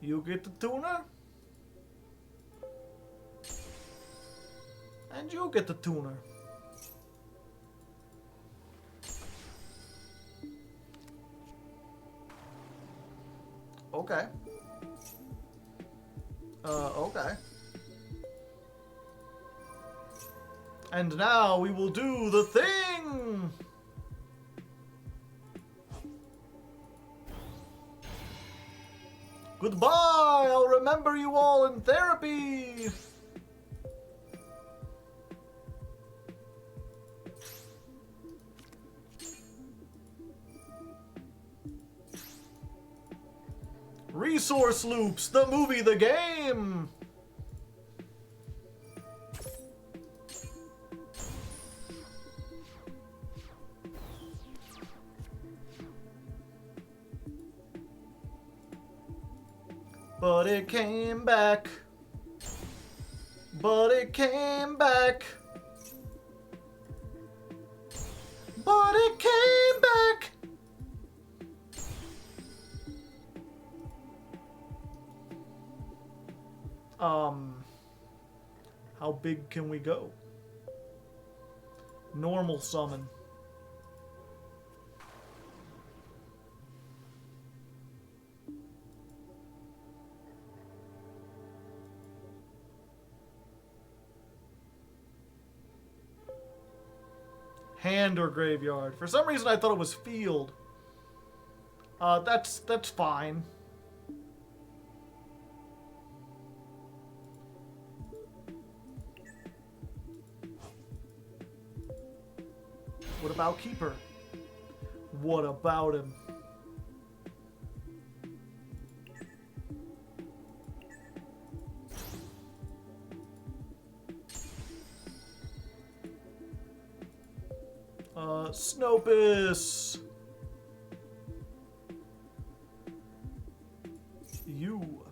You get the tuner. And you get the tuner. Okay. Okay. And now we will do the thing! Goodbye! I'll remember you all in therapy! Resource Loops, the movie, the game! But it came back. But it came back. But it came back. How big can we go? Normal summon. Hand or graveyard. For some reason I thought it was field. That's fine. What about Keeper? What about him? Snopus! You.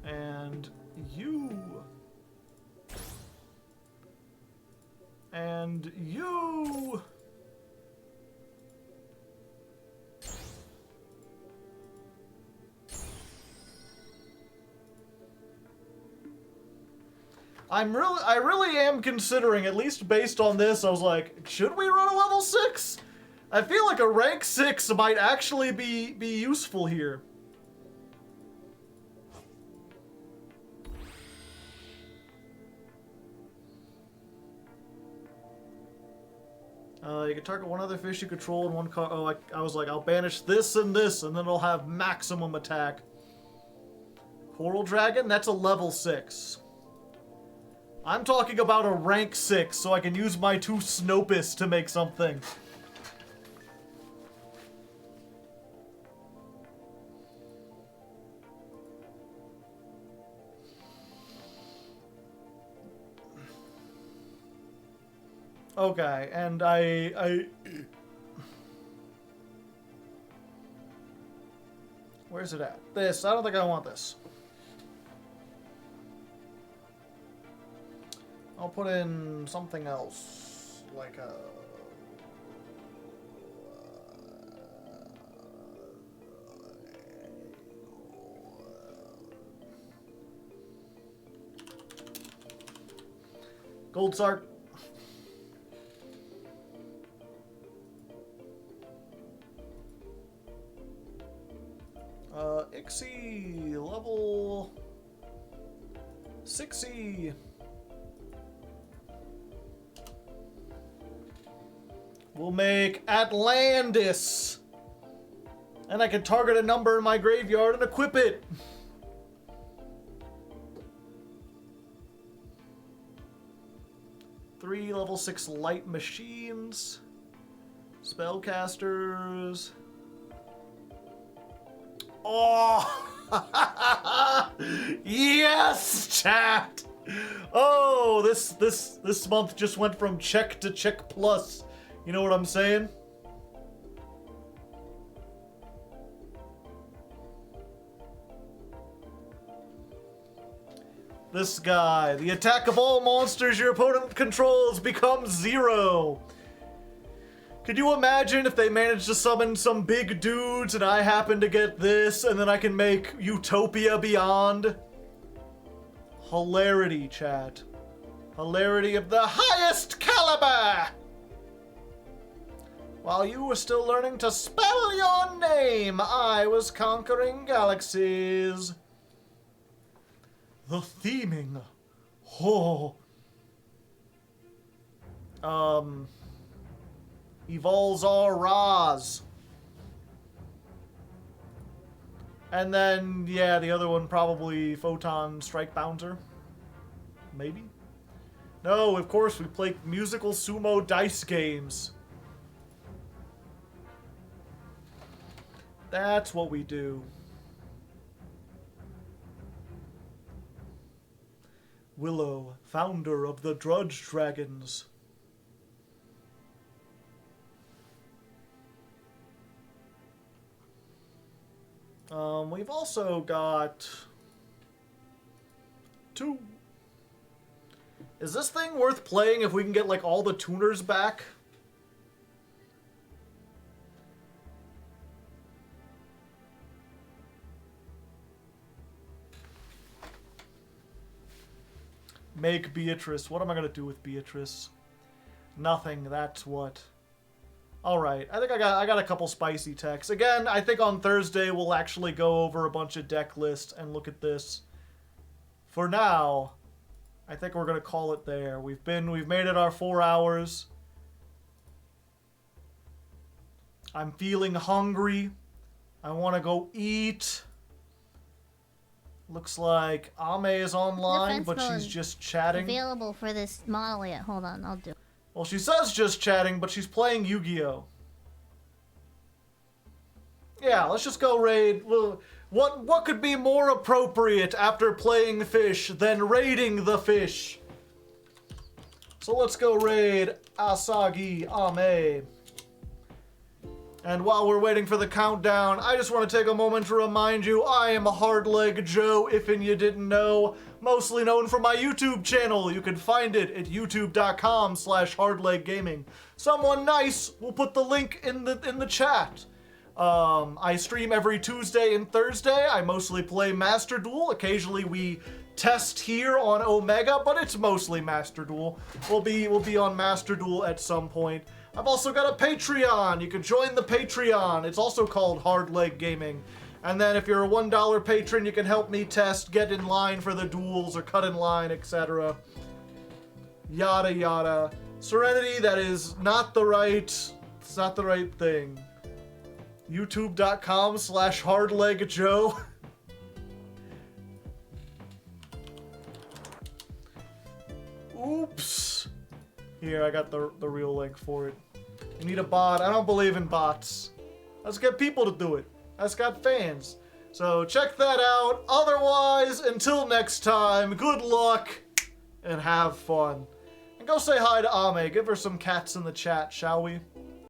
And you. And you. I really am considering, at least based on this, I was like, should we run a level 6? I feel like a rank 6 might actually be useful here. You can target one other fish you control in one card. Oh, I was like, I'll banish this, and then it'll have maximum attack. Coral Dragon? That's a level 6. I'm talking about a rank 6, so I can use my 2 Snopus to make something. Okay, and I Where's it at? This. I don't think I want this. I'll put in something else. Like a... Gold Sark. Ixie, level 6E. We'll make Atlantis. And I can target a number in my graveyard and equip it. Three level 6 light machines. Spellcasters. Oh! Yes, chat! Oh, this month just went from check to check plus. You know what I'm saying? This guy. The attack of all monsters your opponent controls becomes 0. Could you imagine if they managed to summon some big dudes and I happen to get this and then I can make Utopia Beyond? Hilarity, chat. Hilarity of the highest caliber! While you were still learning to spell your name, I was conquering galaxies. The theming. Oh. Evolzar Raz. And then, yeah, the other one probably Photon Strike Bouncer. Maybe? No, of course, we play musical sumo dice games. That's what we do. Willow, founder of the Drudge Dragons. We've also got 2. Is this thing worth playing if we can get, like, all the tuners back? Make Beatrice. What am I gonna do with Beatrice? Nothing, that's what. Alright, I think I got a couple spicy techs. Again, I think on Thursday we'll actually go over a bunch of deck lists and look at this. For now, I think we're gonna call it there. We've made it our 4 hours. I'm feeling hungry. I wanna go eat. Looks like Ame is online, but she's just chatting. Available for this model yet. Hold on, I'll do it. Well, she says just chatting, but she's playing Yu-Gi-Oh! Yeah, let's just go raid. Well, what could be more appropriate after playing fish than raiding the fish? So let's go raid Asagi Ame. And while we're waiting for the countdown, I just want to take a moment to remind you I am Hardleg Joe, if you didn't know. Mostly known for my YouTube channel. You can find it at youtube.com/hardleggaming. Someone nice will put the link in the chat. I stream every Tuesday and Thursday. I mostly play Master Duel. Occasionally we test here on Omega, but it's mostly Master Duel. We'll be on Master Duel at some point. I've also got a Patreon. You can join the Patreon. It's also called Hardleg Gaming. And then if you're a $1 patron, you can help me test, get in line for the duels, or cut in line, etc. Yada yada. Serenity, that is not the right... It's not the right thing. YouTube.com/HardlegJoe. Oops. Here, I got the real link for it. You need a bot. I don't believe in bots. Let's get people to do it. Let's got fans. So check that out. Otherwise, until next time, good luck and have fun. And go say hi to Ame. Give her some cats in the chat, shall we?